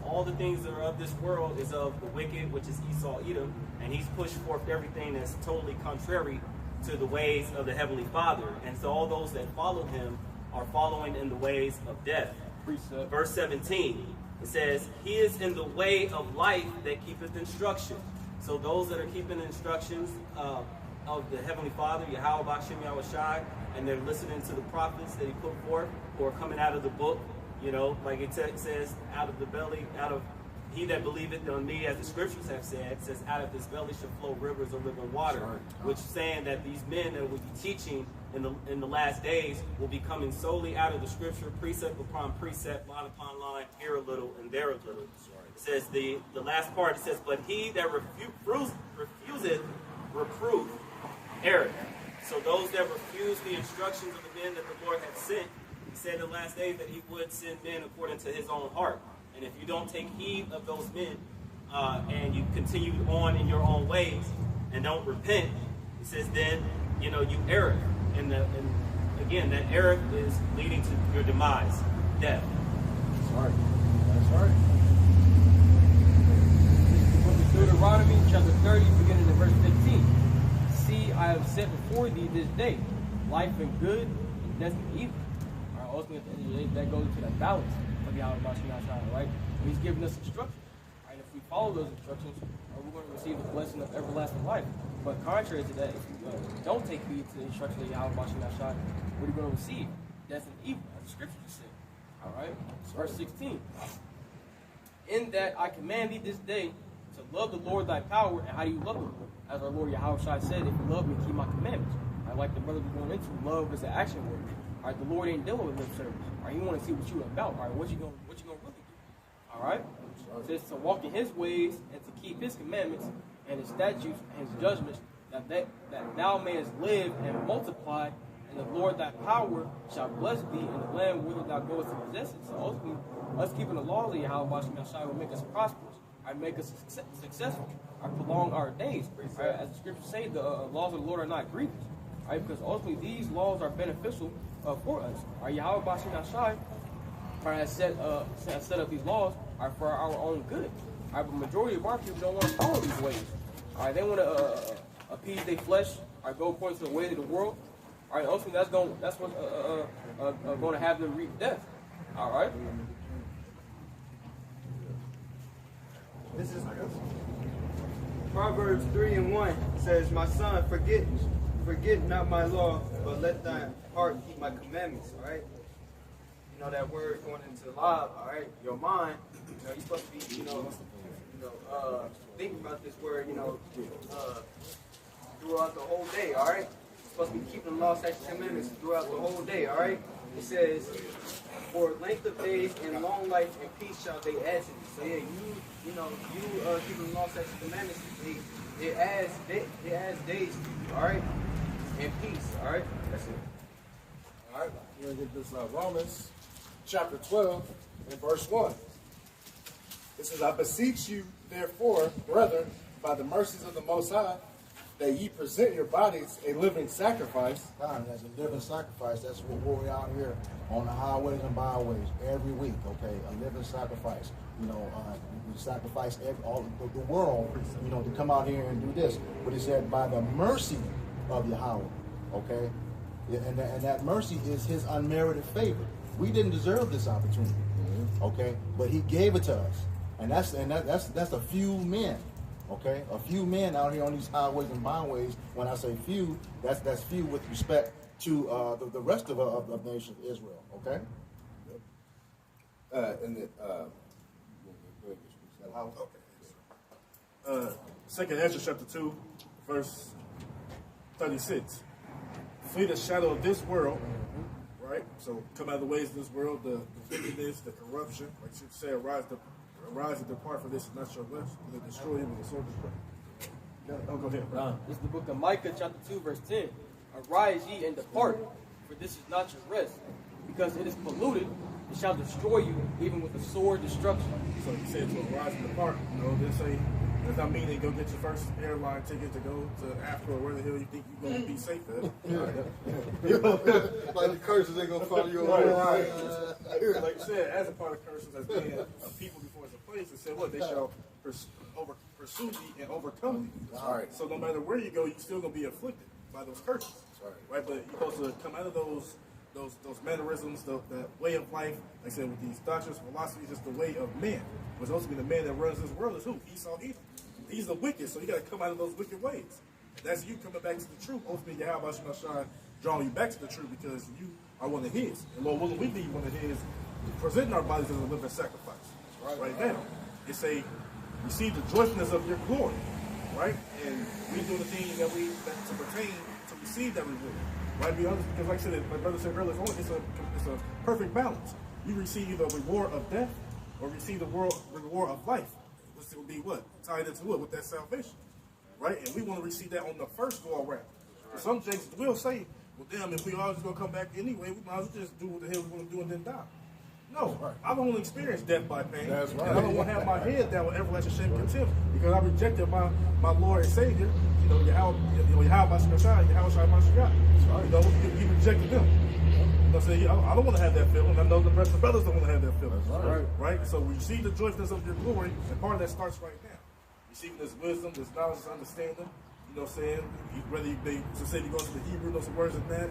all the things that are of this world is of the wicked, which is Esau, Edom, and he's pushed forth everything that's totally contrary to the ways of the Heavenly Father. And so all those that follow him are following in the ways of death. Precept. Verse 17, it says, "He is in the way of life that keepeth instruction." So those that are keeping the instructions of the Heavenly Father, Yahweh Ba'Shem Yahushai, and they're listening to the prophets that he put forth, who are coming out of the book, like it says, out of the belly, out of he that believeth on me, as the scriptures have said, it says, out of his belly shall flow rivers of living water, which saying that these men that will be teaching in the last days will be coming solely out of the scripture, precept upon precept, line upon line, here a little and there a little. It says the last part, it says, "But he that refuseth reproof error." So those that refuse the instructions of the men that the Lord hath sent, he said in the last days that he would send men according to his own heart. And if you don't take heed of those men, and you continue on in your own ways and don't repent, he says then, you err. And again, that error is leading to your demise, death. That's right. That's right. Book of Deuteronomy, chapter 30, beginning in verse 15. "See, I have set before thee this day life and good, and death and evil." All right, ultimately, at the end of the day, that goes into that balance of Yahweh Ba'Shem, right? And he's giving us instructions. Right? If we follow those instructions, we're going to receive the blessing of everlasting life. But contrary to that, if you don't take heed to the instructions of Yahweh Ba'Shem, what are you going to receive? Death and evil, as the scriptures say. All right? Verse 16. "In that I command thee this day to love the Lord thy power." And how do you love the Lord? As our Lord Yahweh said, "If you love me, keep my commandments." Like the brother was going into, love is an action word. All right, the Lord ain't dealing with lip service. All right, he want to see what you about. All right, what you gonna really do? All right, it says to walk in his ways and to keep his commandments and his statutes and his judgments, that thou mayest live and multiply, and the Lord thy power shall bless thee in the land whither thou goest to possess it. So ultimately, us keeping the laws of Yahweh Ba'Shem will make us prosperous. Make us successful. Prolong our days. As the scriptures say, the laws of the Lord are not grievous. Because ultimately these laws are beneficial for us. Yahweh Ba'Shem has set up these laws for our own good. All right, but majority of our people don't want to follow these ways. All right, they want to appease their flesh. All right, go according to the way of the world. All right, ultimately that's what's going to have them reap death. All right. This is Proverbs 3:1 says, "My son, forget not my law, but let thy heart keep my commandments." All right. You know that word going into law. All right. Your mind. You know, you're supposed to be. Think about this word. Throughout the whole day. All right. You're supposed to be keeping the law, statutes, and commandments throughout the whole day. All right. It says, "For length of days and long life and peace shall they add to thee." So yeah, you keeping the law, statutes, and commandments, it adds days to you, all right, and peace, all right. That's it. All right, we're going to get this Romans chapter 12 and verse 1. It says, "I beseech you, therefore, brethren, by the mercies of the Most High, that ye present your bodies a living sacrifice." God, as a living sacrifice, that's what we're out here on the highways and byways every week, okay? A living sacrifice. We sacrifice all the world, to come out here and do this. But he said, by the mercy of Yahweh, okay? And that mercy is his unmerited favor. We didn't deserve this opportunity, okay? But he gave it to us. And that's a few men. Okay, a few men out here on these highways and byways. When I say few, that's few with respect to the rest of the nation of Israel. Okay. Second Ezra chapter 2, verse 36. Flee the shadow of this world, right? So come out of the ways of this world, the wickedness, the corruption. Like you said, arise and depart from this, not your rest. They destroy him with the sword of prayer. Go ahead, bro. This is the book of Micah, chapter 2, verse 10. "Arise ye and depart, for this is not your rest, because it is polluted. It shall destroy you, even with the sword destruction." So he said to arise and depart. Does not mean they go get your first airline ticket to go to Africa or where the hell you think you're going to be safe at. Like the curses ain't gonna follow you Right. around. Like you said, as a part of curses, as being a people before it's a place, it said what? They shall pursue thee and overcome thee. Right. So no matter where you go, you're still going to be afflicted by those curses. Right? But you're supposed to come out of those mannerisms, that way of life, like I said, with these doctrines, philosophies, just the way of man. Which also be the man that runs this world is who? Esau, Edom. He's the wicked, so you got to come out of those wicked ways. And that's you coming back to the truth. Ultimately, Yahweh Shai drawing you back to the truth because you are one of his. And Lord willing, we be one of his, presenting our bodies as a living sacrifice. Right now. It say, receive the joyfulness of your glory. Right? And we do the things that to pertain to receive that reward. Right? Because like I said, my brother said earlier, it's a perfect balance. You receive the reward of death or receive the reward of life. Which will be what? Tied into what? With that salvation. Right? And we want to receive that on the first go around. Some James will say, well, damn, if we all just going to come back anyway, we might as well just do what the hell we want to do and then die. No, I don't want to experience death by pain. That's right. And I don't want to have my head down with everlasting shame and contempt because I rejected my Lord and Savior, Yahweh Shai Mashiach. He rejected them. I don't want to have that feeling. I know the rest of the brothers don't want to have that feeling. Right? So we receive the joyfulness of your glory, and part of that starts right now. Receiving this wisdom, this knowledge, this understanding. You know what I'm saying? Whether they say you go to the Hebrew, know some words in that,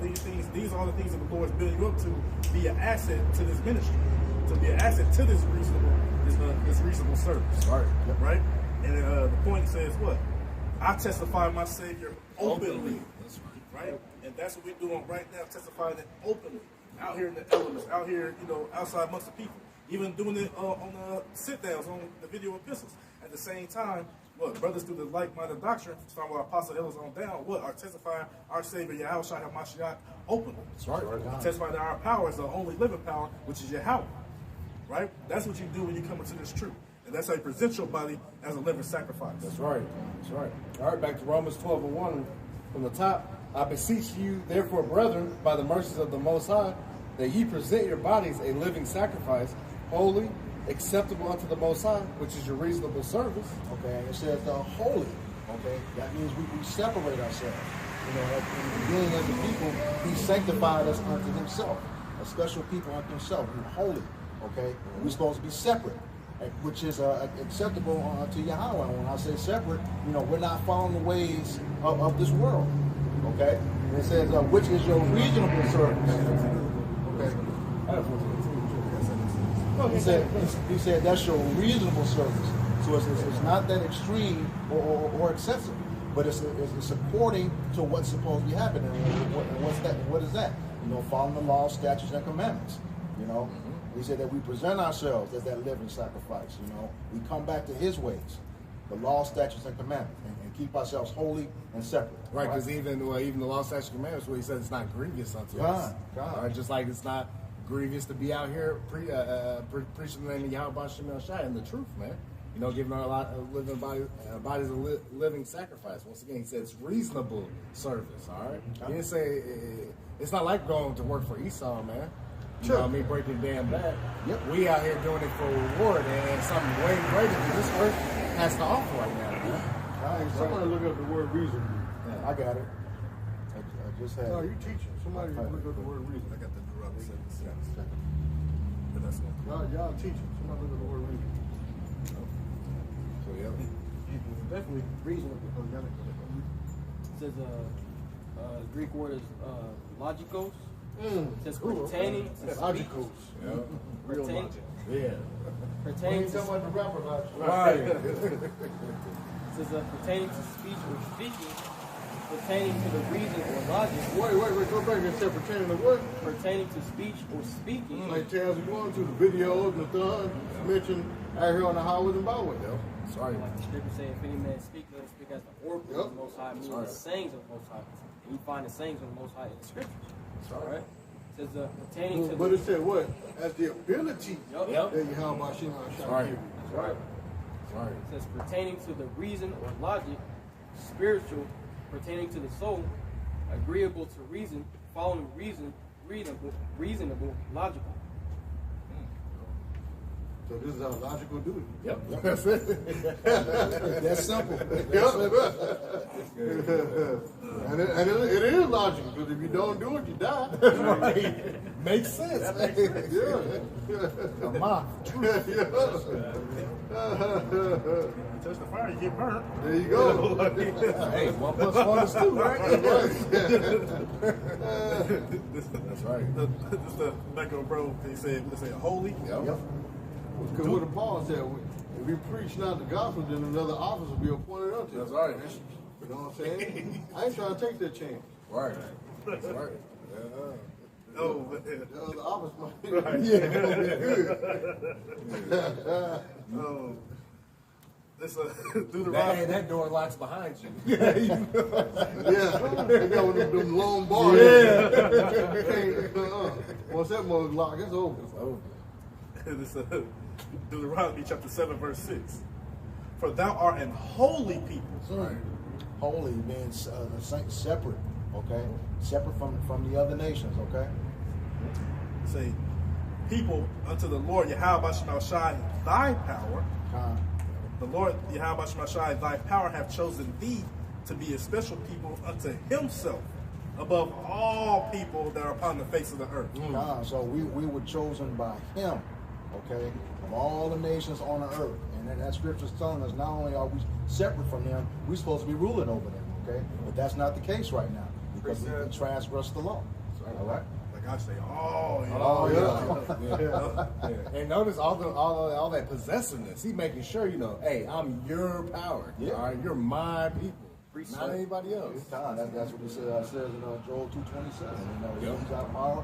these things, these are the things that the Lord is building you up to be an asset to this ministry, to be an asset to this reasonable service. Right? And the point says what? I testify my Savior openly. Right? And that's what we're doing right now, testifying it openly. Out here in the elements, out here, outside amongst the people. Even doing it on the sit-downs, on the video epistles. At the same time, brothers through the like-minded doctrine, starting with Apostle Ellis on down, are testifying our Savior, Yahweh Shai HaMashiach, openly. That's right. Testifying that our power is the only living power, which is Yahweh. Right? That's what you do when you come into this truth. And that's how you present your body as a living sacrifice. That's right. All right, back to Romans 12:1 from the top. "I beseech you, therefore, brethren, by the mercies of the Most High, that ye present your bodies a living sacrifice, holy, acceptable unto the Most High, which is your reasonable service." Okay, and it says the holy. Okay, that means we separate ourselves. In the beginning of the people, he sanctified us unto himself, a special people unto himself. We're holy. Okay, we're supposed to be separate. which is acceptable to Yahweh. And when I say separate, we're not following the ways of this world. Okay? And it says, which is your reasonable service. Okay. He said that's your reasonable service. So it's not that extreme or excessive, but it's according to what's supposed to be happening. And what's that? What is that? Following the law, statutes, and commandments. He said that we present ourselves as that living sacrifice. We come back to His ways, the law, statutes, and commandments, and keep ourselves holy and separate. Right, because even the law, statutes, and commandments, where He says it's not grievous unto us. All right, just like it's not grievous to be out here preaching the name of Yahweh Shem Shai and the truth, man. Giving our living bodies a living sacrifice. Once again, He said it's reasonable service. All right, He didn't say it's not like going to work for Esau, man. Me breaking damn back. Yep. We out here doing it for a reward and something way greater than this earth has to offer right now, man. Somebody look up the word reason. Yeah, I got it. I just had. No, you teaching. Somebody look up the word reason. I got the Deuteronomy 7:6. Y'all teaching. Somebody look at the word reason. So yeah. Definitely reasonable. It says Greek word is logikos. It says pertaining to Logicals. Yeah. Real logic. Yeah. pertaining You to talking about the rapper logic. Right. it says pertaining to speech or speaking, pertaining to the reason or logic. Wait. Go back and say pertaining to what? Pertaining to speech or speaking. Like Taz is going to the videos and the thun mentioned out here on the highways and byways. Sorry. Like the scripture say, if any man speak, let him speak as the oracle of the Most High, meaning the sayings of the Most High. And you find the sayings of the Most High in the scriptures. All right. It says pertaining to. But it said what? As the ability Yep. that you have by Shema Right. That's right. Right. It says pertaining to the reason or logic, spiritual, pertaining to the soul, agreeable to reason, following reason, reasonable, logical. So this is our logical duty. Yep. That's it. That's simple. And it is logical because if you don't do it, you die. Right. Makes sense. Yeah. Come on. Touch the fire, you get burnt. There you go. Hey, 1 + 1 is 2, right? That's right. This is the back of bro. They said holy. Yep. Because what Paul said, if we preach not the gospel, then another office will be appointed unto us. That's right. You know what I'm saying? I ain't trying to take that chance. Right. That's right. Oh, The other office might be good. oh. This Hey, that door locks behind you. Yeah, they got one of them long bars. Once that mug lock, it's over. This Deuteronomy chapter 7 verse 6. For thou art an holy people. Right. Holy means separate, okay? Separate from the other nations, okay? Say, people unto the Lord Yahweh Shem Shai, thy power. The Lord Yahweh Shem Shai, thy power hath chosen thee to be a special people unto himself above all people that are upon the face of the earth. So we were chosen by him, okay? Of all the nations on the earth. And that scripture's telling us not only are we separate from them, we're supposed to be ruling over them, okay? But that's not the case right now because we transgress the law. All right? Like I say, And notice all that possessiveness. He making sure, hey, I'm your power. Yeah. All right, you're my people. Not anybody else. That's what it says in Joel 2:27. He's our power,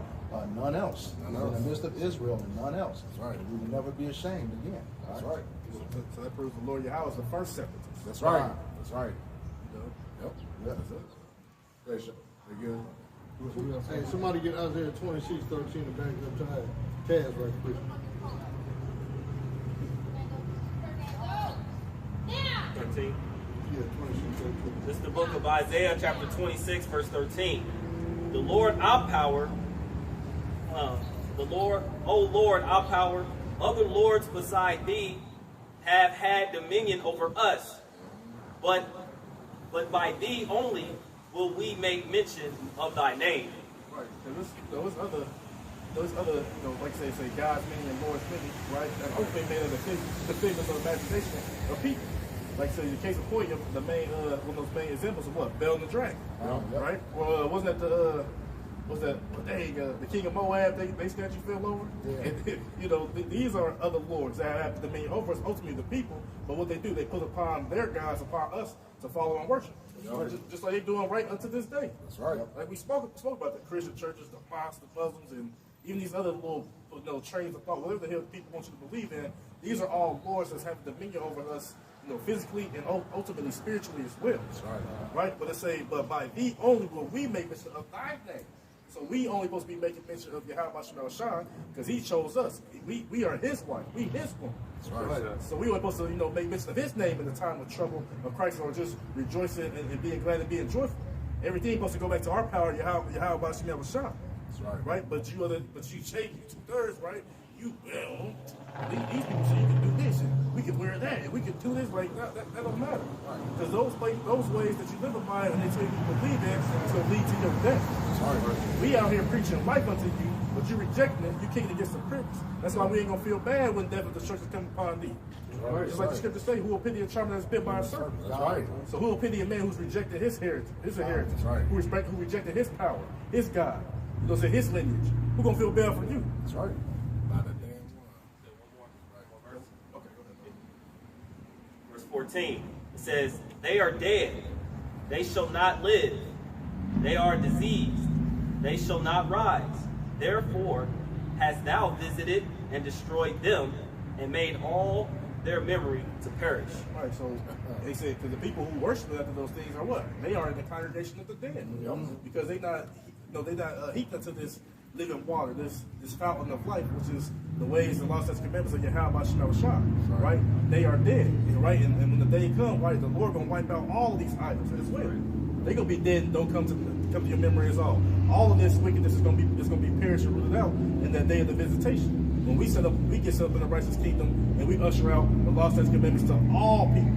none else. In the midst of Israel, and none else. That's right. We will never be ashamed again. That's right. So that proves the Lord Yahweh is the first separatist. That's right. That's right. Yep. Yep. That's it. Very good. Hey, somebody get Isaiah 26:13 and back it up to Taz right quick. 13. Yeah, 26:13. This is the book of Isaiah, chapter 26, verse 13. The Lord, our power, O Lord, our power, other lords beside thee have had dominion over us, but by thee only will we make mention of thy name. Right. And those other those other, like say God's many and Lord's many, right? That ultimately made of the figments of imagination of people. Like so, in the case of Koya, the main one of those main examples of what? Bel and the Dragon, right? Well, wasn't that the king of Moab? They snatched you fell over. Yeah. And, these are other lords that have the dominion over us, ultimately the people. But what they do, they put upon their gods upon us to follow and worship. Right? Just like they're doing right unto this day. That's right. Like we spoke about the Christian churches, the mosques, the Muslims, and even these other little trains of thought, whatever the hell people want you to believe in. These are all lords that have dominion over us, physically and ultimately spiritually as well. That's right. But it say, but by thee only will we make mention of thy name. So we only supposed to be making mention of Yahweh Shah because he chose us. We are his wife. We his woman. That's right. So we were supposed to, make mention of his name in the time of trouble of Christ, or just rejoicing and being glad and being joyful. Everything supposed to go back to our power, Yahweh Shah. That's right. But you change 2/3, right? These people say you can do this and we can wear that and we can do this, like that don't matter. Because those ways that you live by and they tell you to believe in, it's going to lead to your death. We out here preaching life unto you, but you rejecting it, you kicking against the pricks. That's why we ain't going to feel bad when death and destruction come upon thee. Just like the scripture say, who will pity a child that is bit by a serpent? So who will pity a man who's rejected his heritage, who rejected his power, his God, his lineage? Who going to feel bad for you? That's right. Verse 14, it says, they are dead, they shall not live. They are diseased, they shall not rise. Therefore hast thou visited and destroyed them, and made all their memory to perish. Right, so they say, because the people who worship after those things are what? They are in the congregation of the dead. Because they not heaped into this living water, this fountain of life, which is the ways, the law, statutes, commandments of Yahweh Shah, right? They are dead, right? And when the day comes, right, the Lord gonna wipe out all of these idols as well. They gonna be dead and don't come to your memory at all. All of this wickedness is gonna be perished and rooted out in that day of the visitation. When we get set up in the righteous kingdom and we usher out the law, statutes, commandments to all people.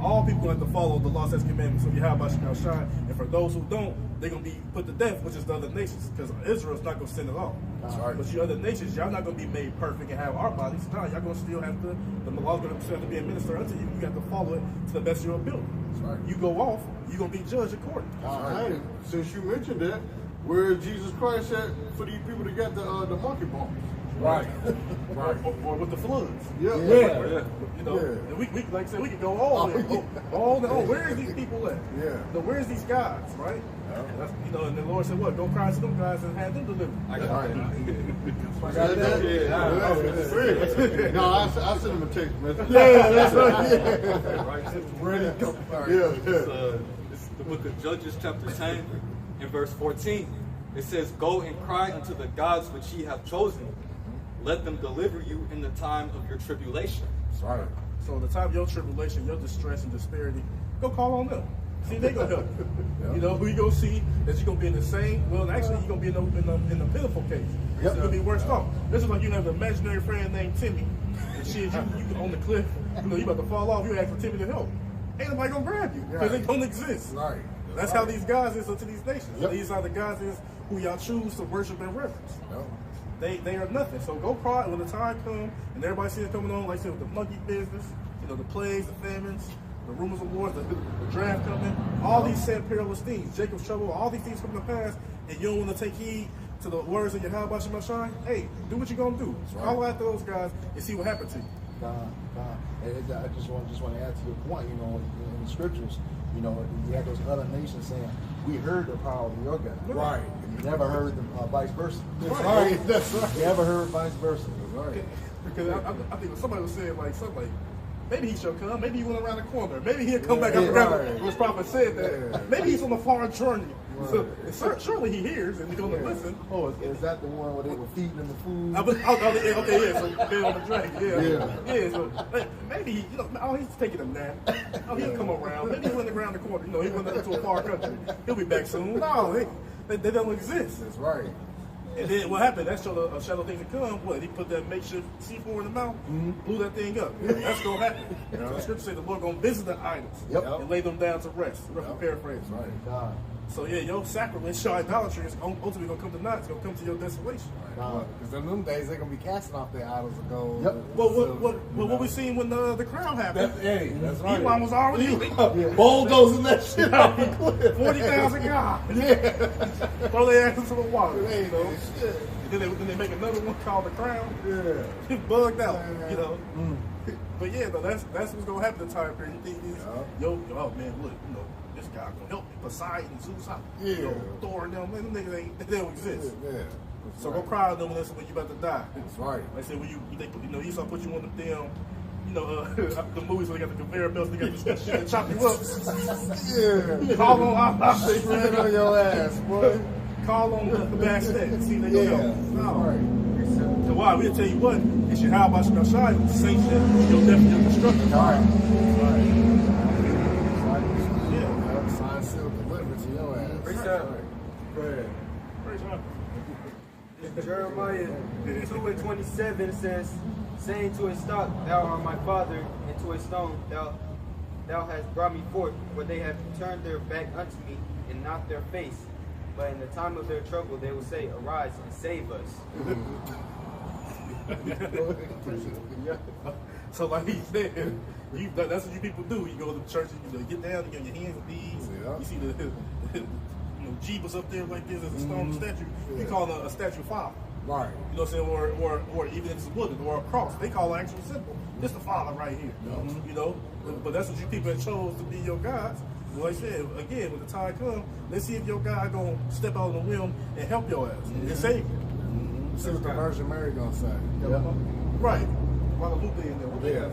All people have to follow the law, statutes, commandments of Yahweh Shah. And for those who don't, they're going to be put to death, which is the other nations, because Israel's not going to sin at all. That's right. But you other nations, y'all not going to be made perfect and have our bodies. No, y'all going to still have to, the law's going to still have to be administered unto you. You have to follow it to the best of your ability. That's right. You go off, you're going to be judged accordingly. All right. Since you mentioned that, where Jesus Christ at for these people to get the monkey bars? Right. Right. Or with the floods. Yeah. And we like I said, we can go all the way. Where is these people at? Yeah. Where's these guys, right? Yeah. And the Lord said, what? Go cry to them guys and have them delivered. No, I sent him a text message. Yeah, that's right. Ready to go. It's the book of Judges, chapter 10, and verse 14. It says, go and cry unto the gods which ye have chosen. Let them deliver you in the time of your tribulation. That's right. So in the time of your tribulation, your distress and disparity, go call on them. See, they gonna help you. Who you gonna see that you're gonna be in the same. Well, actually, you're gonna be in the pitiful case. It's gonna be worse off. This is like you have an imaginary friend named Timmy, and shit, you on the cliff. You about to fall off. You ask for Timmy to help. Ain't nobody gonna grab you because they don't exist. Right. That's how these guys is to these nations. These are the guys is who y'all choose to worship and reverence. They are nothing. So go cry when the time comes and everybody sees it coming on, like I said, with the monkey business, the plagues, the famines, the rumors of wars, the draft coming, all these sad perilous things, Jacob's trouble, all these things coming to pass, and you don't want to take heed to the words of Yahweh Shah. Hey, do what you're gonna do. Call after those guys and see what happened to you. I just want to add to your point. In the scriptures, you had those other nations saying, "We heard the power of your God." Right. You never heard the vice versa. That's right. That's right. You never heard vice versa. That's right. Because I think somebody was saying something like, maybe he shall come. Maybe he went around the corner. Maybe he'll come back. I forgot what his prophet said that. Yeah. Maybe he's on a far journey. Right. So surely he hears and he's going to listen. Oh, is that the one where they were feeding him the food? Okay, yeah. So they're on the dragon. Yeah. So maybe he's taking a nap. He'll come around. Maybe he went around the corner. He went into a far country. He'll be back soon. No, they don't exist. That's right. And then what happened? That showed a shadow thing to come. What? He put that makeshift C4 in the mouth, blew that thing up. That's going to happen. So the scripture says the Lord going to visit the idols and lay them down to rest. Rough paraphrase. Right. God. So yeah, your sacrilege, your idolatry is ultimately gonna come to naught. It's gonna come to your desolation. Because in them days, they're going to be casting off their idols of gold. Yep. Well, what we seen when the crown happened? That's right. Elon was already bulldozing that shit off the cliff. 40,000 guys. Yeah. Throw their ass into the water. Hey, You know? man, shit. Then they make another one called the crown. Yeah. Bugged out. You know. But yeah, though, that's what's gonna happen the time period. You think these, oh man, look, you know, this guy gonna help me. Poseidon, Zeus, you know, Thor, and them niggas they don't exist. Yeah. So go cry on them when you about to die. That's right. Like I said, when you Esau put you on the damn, the movies where they got the conveyor belts, they got this shit and chop you up. Yeah. Call on Allah. Spread on your ass, boy. Call on the basket. See, they go help. No. Right. So why? We'll tell you what, it's your how about your shine, the same shit, your death and your destruction. Right. Yeah. Sign, seal, delivered to your ass. Praise God. Go ahead. Praise God. Jeremiah 2:27 says, saying to a stock, thou art my father, and to a stone, thou hast brought me forth, for they have turned their back unto me, and not their face. But in the time of their trouble, they will say, arise and save us. So like he said, that's what you people do. You go to church, and you get down, you get your hands and knees. Yeah. You see the Jeebus up there like this as a stone statue. You call it a statue father. Right. You know what I'm saying? Or even if it's wooden or a cross, they call it actual symbol. This the father right here. You know? But that's what you people have chose to be your gods. Well, like I said, again, when the time comes, let's see if your God gonna step out on the whim and help your ass and save you. See what the Virgin Mary gonna say. Right. Guadalupe in there. Yeah,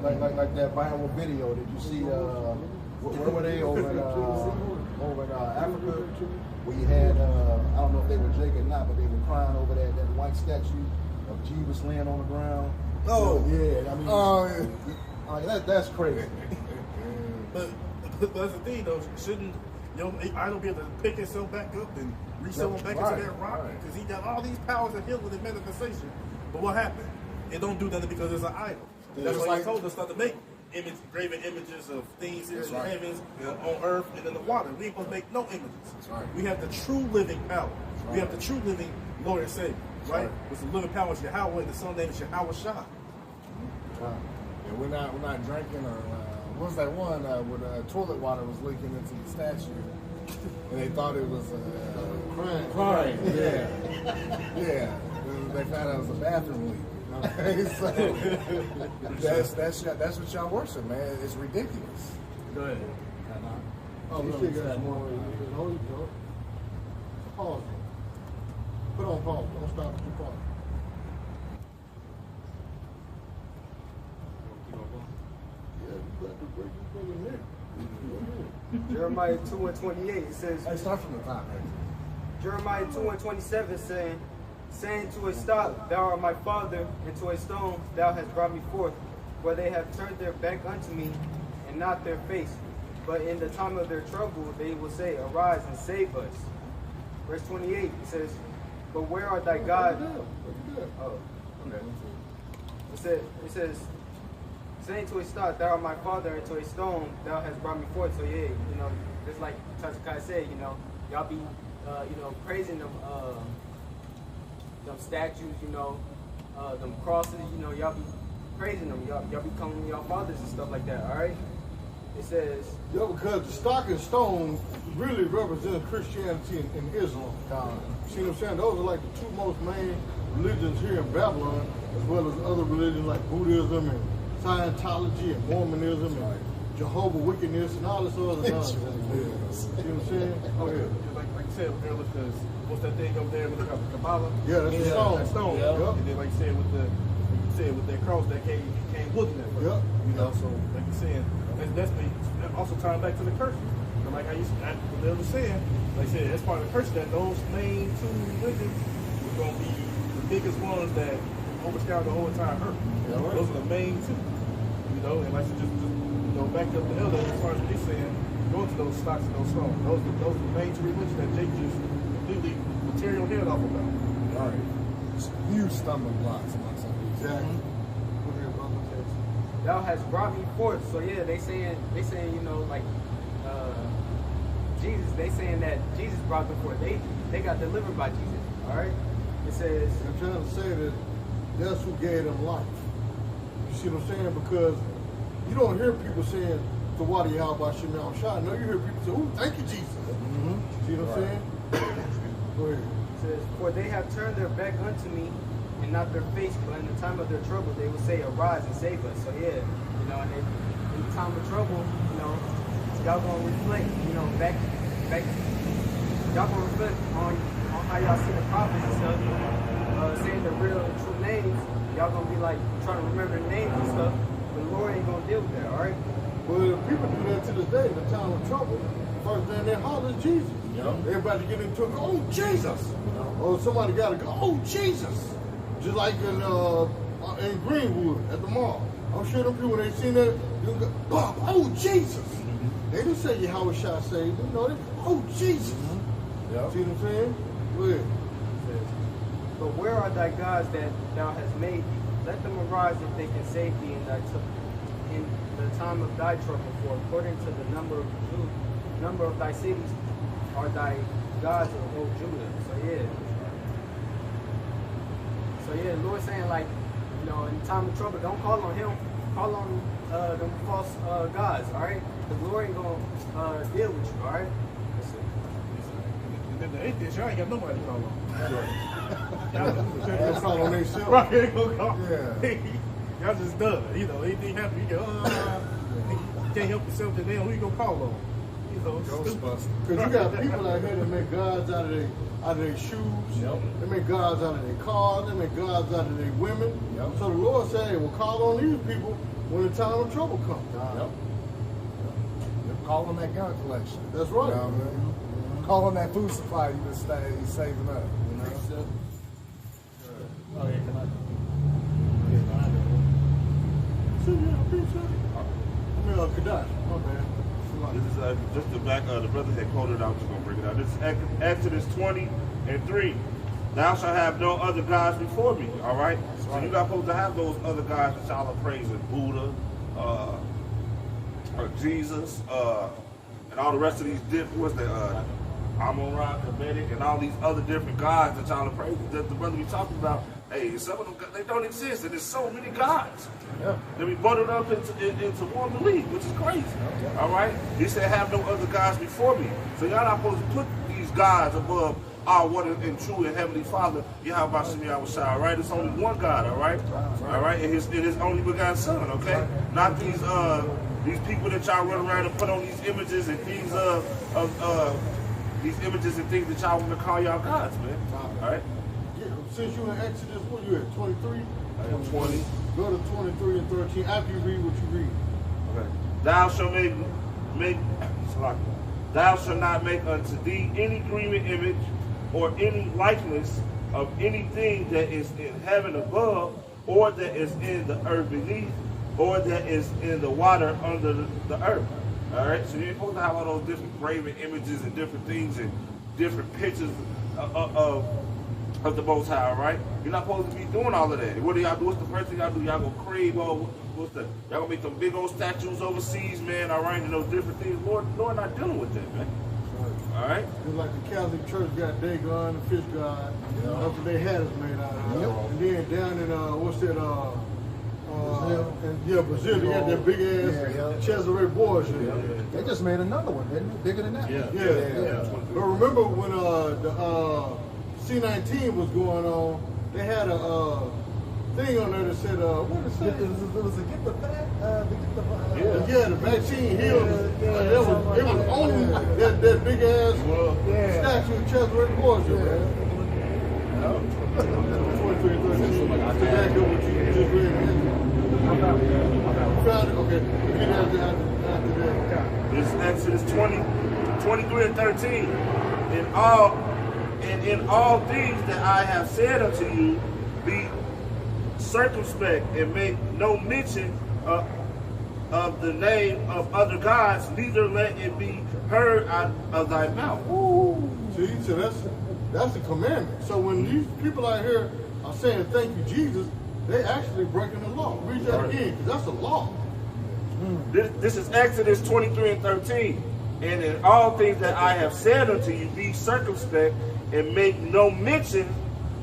like that viral video. Did you see? Where were they over in Africa? Where you had I don't know if they were Jake or not, but they were crying over that white statue of Jesus laying on the ground. Oh yeah, I mean, that's crazy. But that's the thing, though. Shouldn't your idol be able to pick itself back up and resettle back into that rock? Because he got all these powers of healing and manifestation. But what happened? It don't do nothing because it's an idol. That's why he told us not to make graven images of things here in the heavens, on earth, and in the water. We ain't supposed to make no images. We have the true living power. We have the true living Lord and Savior, right? Which the living power is Yahweh, and the Son name is Yahweh Shah. Yeah, we're not drinking or what was that one where the toilet water was leaking into the statue, and they thought it was crying. Yeah. They found out it was a bathroom leak. So that's what y'all worship, man. It's ridiculous. Go ahead. Oh, no, you got more. Pause. Put on pause. Don't stop. Keep pause. Jeremiah 2:28, it says, Hey, start from the top, man. Jeremiah 2:27 saying to a stock, thou art my father, and to a stone, thou hast brought me forth, for they have turned their back unto me, and not their face. But in the time of their trouble, they will say, arise and save us. Verse 28, it says, but where are thy God? Oh, okay. It says, saying to a stock, thou art my father, and to a stone, thou hast brought me forth. So yeah, just like Tazakai said, y'all be, praising them statues, them crosses, y'all be praising them. Y'all be calling y'all fathers and stuff like that, all right? It says... Yeah, because the stock and stone really represent Christianity and Islam. See what I'm saying? Those are like the two most main religions here in Babylon, as well as other religions like Buddhism and Scientology and Mormonism and Jehovah's Wickedness and all this other nonsense. See what I'm saying? Oh, yeah. Like you said earlier, because what's that thing over there with the Kabbalah? Yeah, that's the stone. That stone. Yep. And then like you said with that cross that came wooden at first. Yep. So like you said, that's also tying back to the curse. And like they were saying, like I said, that's part of the curse that those main two religions were going to be the biggest ones that overshadow the whole entire earth. Those are the main two. And like just back up the elder as far as what he's saying, go into those stocks and those stones. Those are the main two religions that Jake just completely tear your head off about. All right. Huge stumbling blocks amongst some of these. Exactly. Thou hast brought me forth. So yeah, they saying, Jesus, they saying that Jesus brought them forth. They got delivered by Jesus. All right. It says. I'm trying to say that that's who gave them life. You see what I'm saying? Because you don't hear people saying the water Yahweh Shem Shai. No, you hear people say, "Oh, thank you, Jesus." See what I'm saying? Go ahead. It says, "For they have turned their back unto me, and not their face, but in the time of their trouble they will say, Arise and save us." So yeah, you know, and in the time of trouble, you know, y'all gonna reflect, you know, back, y'all gonna reflect on how y'all see the prophets and stuff, saying the real and true names. Y'all gonna be like trying to remember the names and stuff, but the Lord ain't gonna deal with that, all right? Well, people do that to this day in the time of trouble. First thing they holler is Jesus. Everybody get into it, oh, Jesus. Or somebody got to go, oh, Jesus. Just like in Greenwood at the mall. I'm sure them people, when they seen that, they go, oh, Jesus. They didn't say Yahweh Shai saved them. No, they oh, Jesus. See what I'm saying? Go ahead. But where are thy gods that thou hast made thee? Let them arise if they can save thee in the time of thy trouble. For according to the number of thy cities are thy gods of old Judah. So yeah, the Lord saying, like, you know, in time of trouble, don't call on him. Call on them false gods. All right, the Lord ain't gonna deal with you. All right. And then the atheist, y'all ain't got nobody to call on. Y'all call on themselves. Right, ain't gonna call. Yeah. Y'all just done. You know, anything happen, you go, you can't help yourself, then who you gonna call on? You know, Ghostbusters. Because you got people out here that make gods out of their shoes. They make gods out of their cars. They make gods out of their women. So the Lord said, hey, well, call on these people when the time of trouble comes. Call on that gun collection. That's right. You know what I mean? Call on that food supply you just saving up. You know? Oh, yeah, can I? Kadash. My bad. This is just the back. The brother had quoted. I was just gonna bring it out. This is Exodus 20:3. Thou shalt have no other gods before me. All right. So you're not supposed to have those other gods that y'all are praising, Buddha, or Jesus, and all the rest of these different. What's the Amon-Ra, Kemetic, and all these other different gods that y'all are praising. That the brother we talking about. Hey, some of them they don't exist, and there's so many gods. They be bundled up into one belief, which is crazy. All right? He said, have no other gods before me. So y'all not supposed to put these gods above our one and true and heavenly Father, Yahweh Shem Shai, all right? It's only one God, all right? All right? And his only begotten Son, okay? Not these people that y'all run around and put on these images and things these images and things that y'all want to call y'all gods, man. All right? Since you in Exodus, what you at, 23? I am 20. Go to 23 and 13 after you read what you read. Okay. Thou shalt thou shalt not make unto thee any graven image or any likeness of anything that is in heaven above, or that is in the earth beneath, or that is in the water under the earth. All right. So you're supposed to have all those different graven images and different things and different pictures of the Most High, right? You're not supposed to be doing all of that. What do y'all do? What's the first thing y'all do? Y'all gonna crave all, y'all gonna make them big old statues overseas, man, all right, and those different things. Lord not dealing with that, man. All right? Just like the Catholic Church got Dagon, the fish god. That's what they had us made out of. And then down in, Brazil, they got that big ass Cesare Borgia. They just made another one, didn't they? Bigger than that. Yeah. But remember when the C-19 was going on, they had a thing on there that said, what did it say? It was a get the the vaccine healed. It was on that big ass statue of Cesare Borgia, man. This is Exodus 23 and 13. In all things that I have said unto you, be circumspect and make no mention of the name of other gods, neither let it be heard out of thy mouth. Ooh. See, so that's the commandment. So when these people out here are saying thank you, Jesus, they actually breaking the law. Read that again, because that's a law. This is Exodus 23 and 13. And in all things that I have said unto you, be circumspect, and make no mention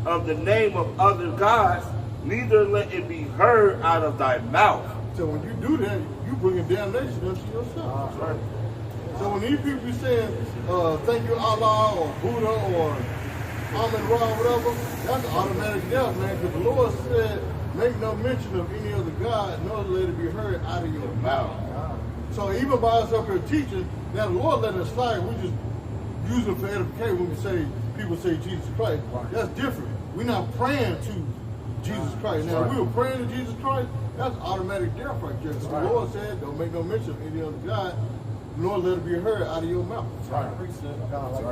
of the name of other gods, neither let it be heard out of thy mouth. So when you do that, you bringing damnation unto yourself. That's right. So when these people be saying, thank you Allah or Buddha or Amen Ra or whatever, that's automatic death, man. Because the Lord said, make no mention of any other God, nor let it be heard out of your mouth. So even by us up here teaching, now the Lord let us slide, we just use it for edification when we say, people say Jesus Christ. That's different. We're not praying to Jesus Christ. Now, if we were praying to Jesus Christ, that's automatic death right there. Because the Lord said, don't make no mention of any other God, nor let it be heard out of your mouth. Right. Like you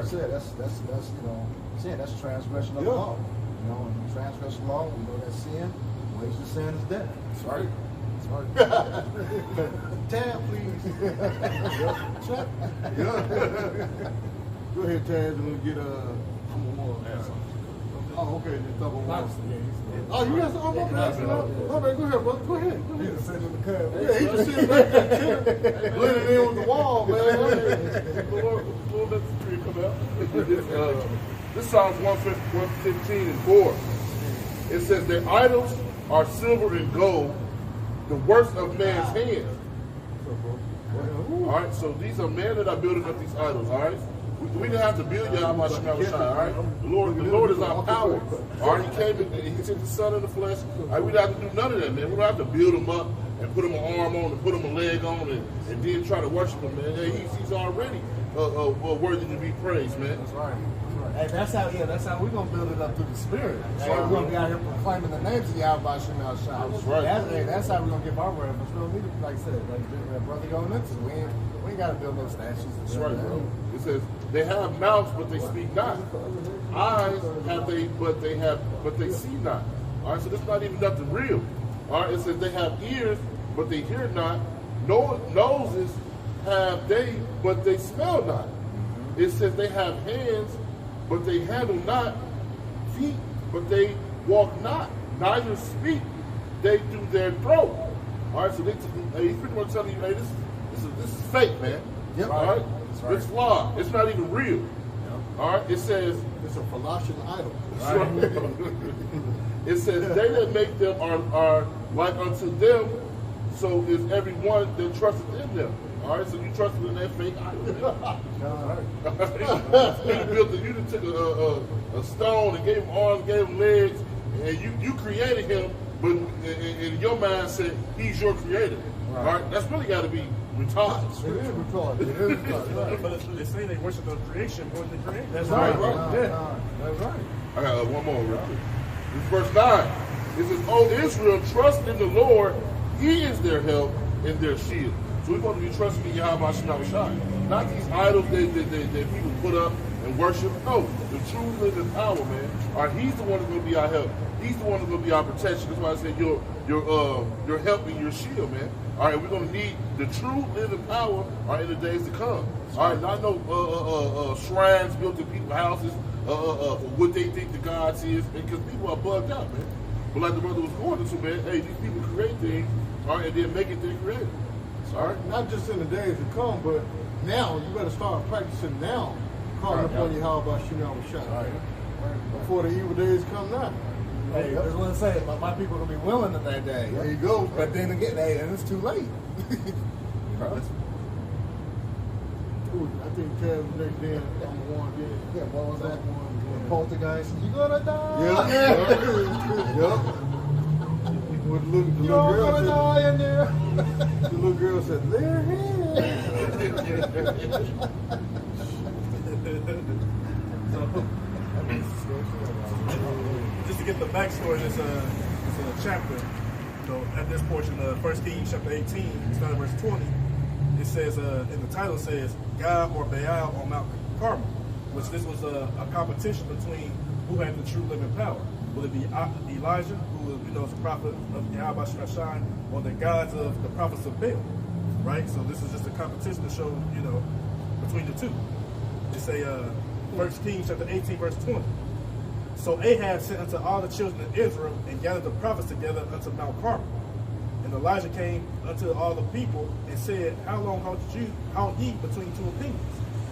said, that's you know, sin. That's transgression of the law. You know, when you transgress the law, we know that sin. Wages of sin is death. That's right. That's right. Tab, please. Go ahead, Taz, and we'll get some more. Oh, okay. Oh, you got some more? All right, go ahead, brother. Go ahead. He's just sitting in the cut. Yeah, he just sitting back there, blending in with the wall, man. We'll let the tree come out. This Psalms 115 and 4. It says, their idols are silver and gold, the worst of man's hands. All right, so these are men that are building up these idols, all right? We didn't have to build Yahweh Shemel Shai, all right? The Lord is our power. All right, he came and he took the son of the flesh. All right, we don't have to do none of that, man. We don't have to build him up and put him an arm on and put him a leg on and then try to worship him, man. He's already worthy to be praised, man. That's right. Hey, that's how we're gonna build it up through the spirit. Hey, we're gonna be out here proclaiming the names of Yahweh Shemel Shai. That's right. That's how we're gonna give our reverence. We don't need to, like I said, like brother going into. We ain't gotta build no statues. That's right, bro. It says they have mouths, but they speak not. Eyes have they, but they see not. All right, so that's not even nothing real. All right, it says they have ears, but they hear not. Noses have they, but they smell not. It says they have hands, but they handle not. Feet, but they walk not. Neither speak they through their throat. All right, so he's pretty much telling you, hey, this is fake, man. Yep. All right, right. It's flawed. It's not even real. Yep. All right, it says it's a Philosophian idol. It says they that make them are like unto them, so is everyone that trusteth in them. All right, so you trusted in that fake idol. You just took a stone and gave him arms, gave him legs, and you created him, but in your mind said he's your creator. Right. All right, that's really got to be retarded. It is retarded. Right. But it's saying they worship the creation more than the creator. That's right. That's right. I got one more real quick. This is verse 9. It says, "O Israel, trust in the Lord. He is their help and their shield." So we're supposed to be trusting in Yahweh Shemel Shai. Not these idols that people put up and worship. No, the true living power, man. All right, he's the one that's going to be our help. He's the one that's going to be our protection. That's why I said your help and your shield, man. All right, we're going to need the true living power in the days to come. All right, not no shrines built in people's houses for what they think the gods is, because people are bugged out, man. But like the brother was going into, man, hey, these people create things, all right, and then make it their creator. All right, not just in the days to come, but now you better start practicing now, calling upon Yahweh Shemel Shai, before the evil days come now. Hey, I just want to say, my people are going to be willing in that day. There you go. But then again, hey, and it's too late. Ooh, I think Taz was next day on the one again. Yeah, what was that one? Poltergeist. You gonna die? Yep. The little girl said, die in there. The little girl said, "They're here." Just to get the backstory, it's a chapter. At this portion of 1 Kings chapter 18, starting verse 20, it says, in the title says, God or Baal on Mount Carmel, which this was a competition between who had the true living power. Will it be Elijah, who is a prophet of Yahweh Shemel, or the gods of the prophets of Baal? Right? So this is just a competition to show, between the two. It say 1 Kings chapter 18, verse 20. So Ahab sent unto all the children of Israel and gathered the prophets together unto Mount Carmel. And And Elijah came unto all the people and said, how long halt ye between two opinions?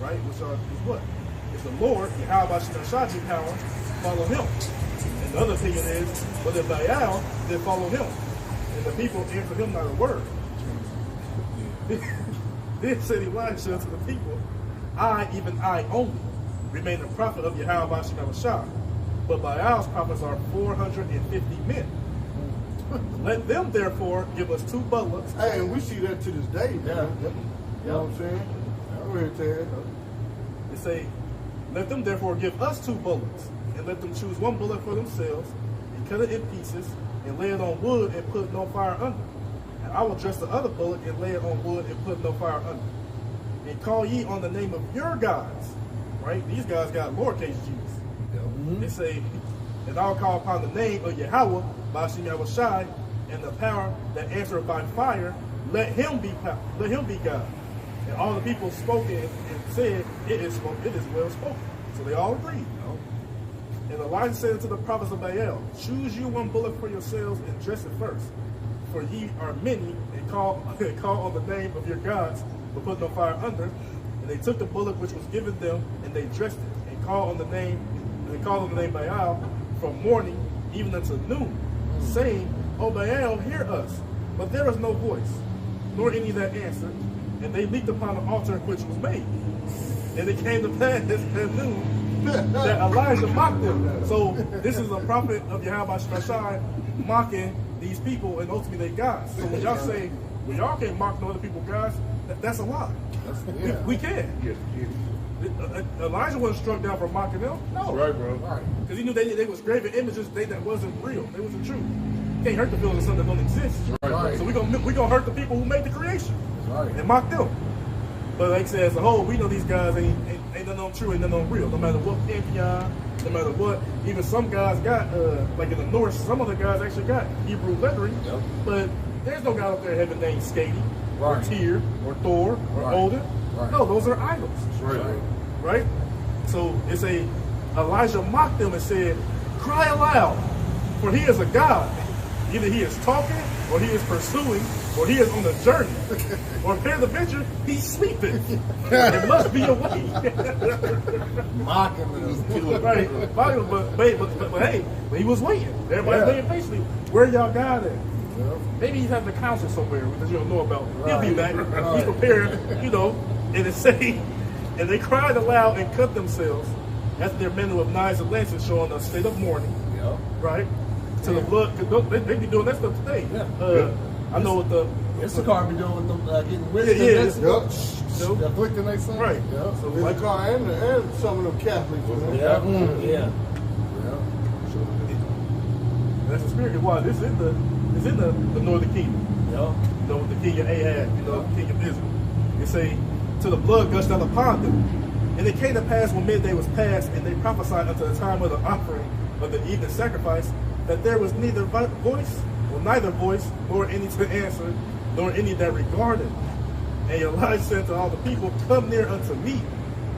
Right? Which is what? It's the Lord, and how about Shemashah power, follow him. And the other opinion is, but if Baal, then follow him. And the people answered him not a word. Then said Elijah unto the people, I, even I only, remain a prophet of Yahweh Shemashah. But Baal's prophets are 450 men. Let them therefore give us 2 bullocks. Hey, and we see that to this day, man. You know what I'm saying? Go ahead, Ted. They say, let them therefore give us 2 bullocks, and let them choose 1 bullock for themselves, and cut it in pieces, and lay it on wood, and put no fire under. And I will dress the other bullock, and lay it on wood, and put no fire under. And call ye on the name of your gods. Right? These guys got lowercase g's. They say, and I'll call upon the name of Yahweh, Bashim Yahushai, and the power that answereth by fire, let him be God. And all the people spoke and said, it is well spoken. So they all agreed. And Elijah said to the prophets of Baal, choose you 1 bullock for yourselves and dress it first. For ye are many, and call on the name of your gods, but put no fire under. And they took the bullock which was given them, and they dressed it, and called on the name Baal from morning even until noon, saying, O Baal, hear us. But there was no voice, nor any that answered. And they leaped upon the altar which was made. And it came to pass at noon that Elijah mocked them. So this is a prophet of Yahweh Shemashah mocking these people and ultimately their gods. So when y'all say, well, y'all can't mock no other people's gods, that's a lie. We can. Elijah wasn't struck down for mocking them. No. Right, bro. Right. Because he knew they was graven images that wasn't real. They wasn't true. Can't hurt the feelings of something that don't exist. Right. So we gonna hurt the people who made the creation. Right. And mock them. But like I said, as a whole, we know these guys ain't none of them true, ain't none of them real. No matter what pantheon, no matter what. Even some guys got, like in the North, some of the guys actually got Hebrew lettering. Yep. But there's no guy out there having named Skady, or Tyr, or Thor, or Odin. Right. No, those are idols. Right? So it's Elijah mocked them and said, cry aloud, for he is a God. Either he is talking, or he is pursuing, or he is on a journey. Or peradventure, he's sleeping. It must be awake. Mocking them. Right. But hey, he was waiting. Everybody's waiting patiently. Where y'all God at? Maybe he's having a council somewhere that you don't know about. He'll be back. He's prepared, and it say, and they cried aloud and cut themselves after their manner of knives and lances, showing a state of mourning. Right? To the blood, they be doing that stuff today. I know what the Issachar be doing with them getting wisdom. Afflicting their son. Right. So Issachar and some of them Catholics. That's the spirit. Why this is in the northern kingdom. The king of Ahab, the king of Israel. They say, till the blood gushed out upon them. And it came to pass when midday was past, and they prophesied unto the time of the offering of the evening sacrifice, that there was neither voice, nor any to answer, nor any that regarded. And Elijah said to all the people, come near unto me.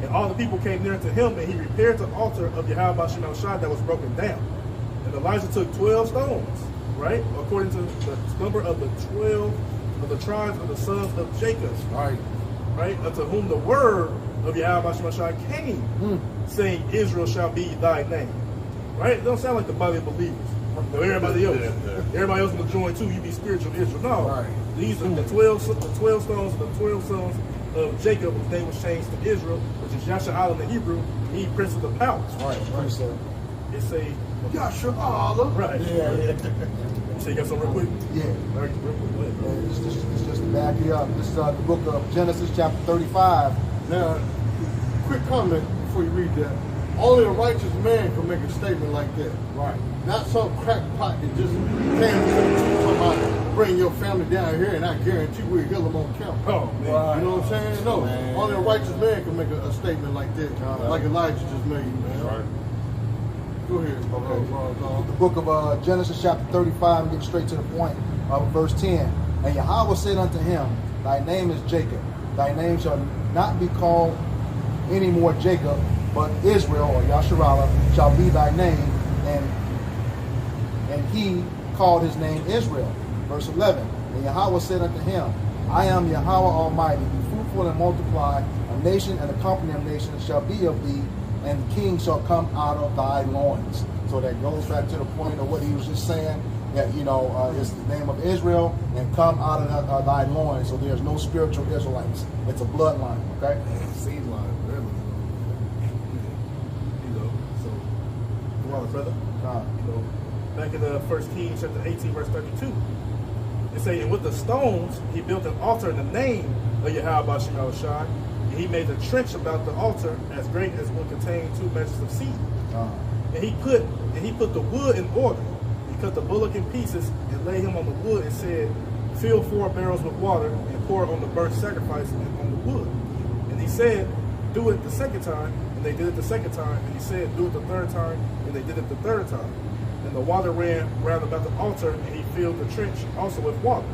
And all the people came near unto him, and he repaired the altar of Yahweh Shemashah that was broken down. And Elijah took 12 stones, right, according to the number of the 12 of the tribes of the sons of Jacob, right, unto whom the word of Yahweh Shemashah came, saying, Israel shall be thy name. Right? It don't sound like the body of believers. No, everybody else will join too. You be spiritual Israel. No, these are the 12 stones of the 12 sons of Jacob, whose name was changed to Israel, which is Yasha'al in the Hebrew. He prince of the palace. Right. So it's a Yasha'al. Right. So you got something real quick? Yeah. Real quick. It's just to back you up. This is the book of Genesis, chapter 35. Now, quick comment before you read that. Only a righteous man can make a statement like that. Right. Not some crackpot that just came to somebody, bring your family down here, and I guarantee we'll heal them on camera. Oh, man. You know what I'm saying? No. Man. Only a righteous man can make a statement like that, like Elijah just made, man. Right. Go ahead. Okay. The book of Genesis, chapter 35, and get straight to the point, verse 10. And Yahweh said unto him, thy name is Jacob. Thy name shall not be called any more Jacob, but Israel, or Yasharallah, shall be thy name, and he called his name Israel. Verse 11. And Yahweh said unto him, I am Yahweh Almighty. Be fruitful and multiply. A nation and a company of nations shall be of thee, and kings shall come out of thy loins. So that goes back to the point of what he was just saying, that, you know, it's the name of Israel, and come out of thy loins. So there's no spiritual Israelites. It's a bloodline, okay? Seed line, really. You know, so, come on, brother. You know, back in the 1 Kings chapter 18, verse 32, it say, and with the stones he built an altar in the name of Yahweh Shemel Shai, and he made a trench about the altar as great as would contain 2 measures of seed. And he put the wood in order. He cut the bullock in pieces and laid him on the wood and said, fill 4 barrels with water and pour it on the burnt sacrifice and on the wood. And he said, do it the second time. And they did it the second time. And he said, do it the third time. And they did it the third time. And the water ran round about the altar, and he filled the trench also with water.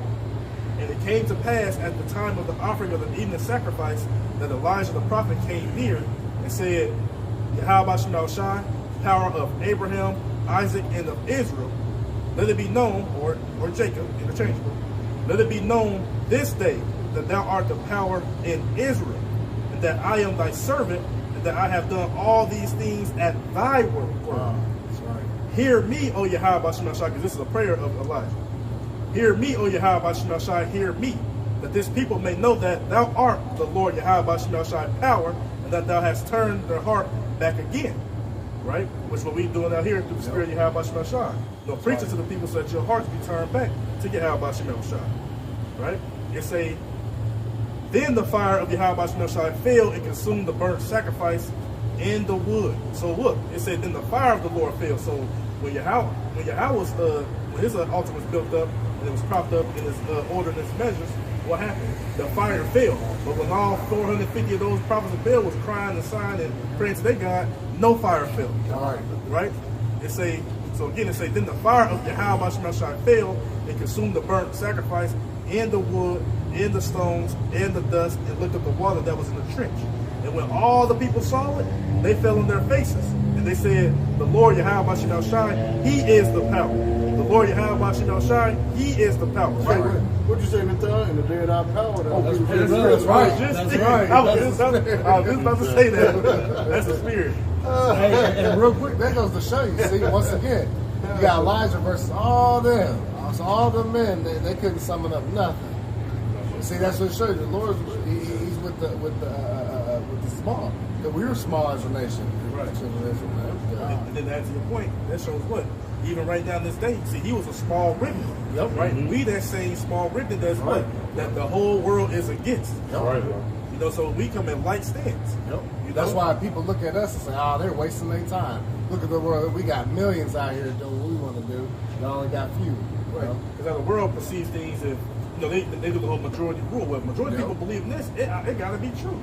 And it came to pass at the time of the offering of the evening sacrifice that Elijah the prophet came near and said, Yahweh Shemel Shai, power of Abraham, Isaac, and of Israel, let it be known, or Jacob, interchangeable, let it be known this day that thou art the power in Israel, and that I am thy servant, and that I have done all these things at thy word. That's right. Hear me, O Yahweh Shemel Shai, because this is a prayer of Elijah. Hear me, O Yahweh Shemel Shai, hear me, that this people may know that thou art the Lord Yahweh Shemel Shai power, and that thou hast turned their heart back again. Right? Which what we doing out here through the Spirit of Yahweh Shemel Shai. No, preaching to the people so that your hearts be turned back to Yahweh Shemel Shai. Right? It say, then the fire of Yahweh Shemel Shai fell and consumed the burnt sacrifice and the wood. So look, it said, then the fire of the Lord fell. So when when his altar was built up and it was propped up in his order and his measures, what happened? The fire fell. But when all 450 of those prophets of Baal was crying and sighing and praying to their God, no fire fell. All right. Right? It say, so again, it say, then the fire of Yahweh Shemel Shai fell and consumed the burnt sacrifice and the wood and the stones and the dust and licked up the water that was in the trench. And when all the people saw it, they fell on their faces. And they said, the Lord Yahweh Shemel Shai, he is the power. The Lord Yahweh Shemel Shai, he is the power. Right. What'd you say, Nathan? In the day of our power? That's right. That's right. I was just about to say that. That's the Spirit. And real quick, that goes to show you. See, once again, you got Elijah versus all them. So all the men, they couldn't summon up nothing. See, that's what it shows you. The Lord, he's with the small. We were small as a nation. Right. And then that's your point. That shows what? Even right down this day, see, he was a small remnant. Yep. Right? We that same small remnant that's what? That the whole world is against. Yep. Right. You know, so we come in light stands. Yep. You That's know? why people look at us and say, oh, they're wasting their time. Look at the world. We got millions out here doing what we want to do. We only got few. Right. Because how the world perceives things, if you know, they do the whole majority rule. Well, majority of people believe in this, it got to be true.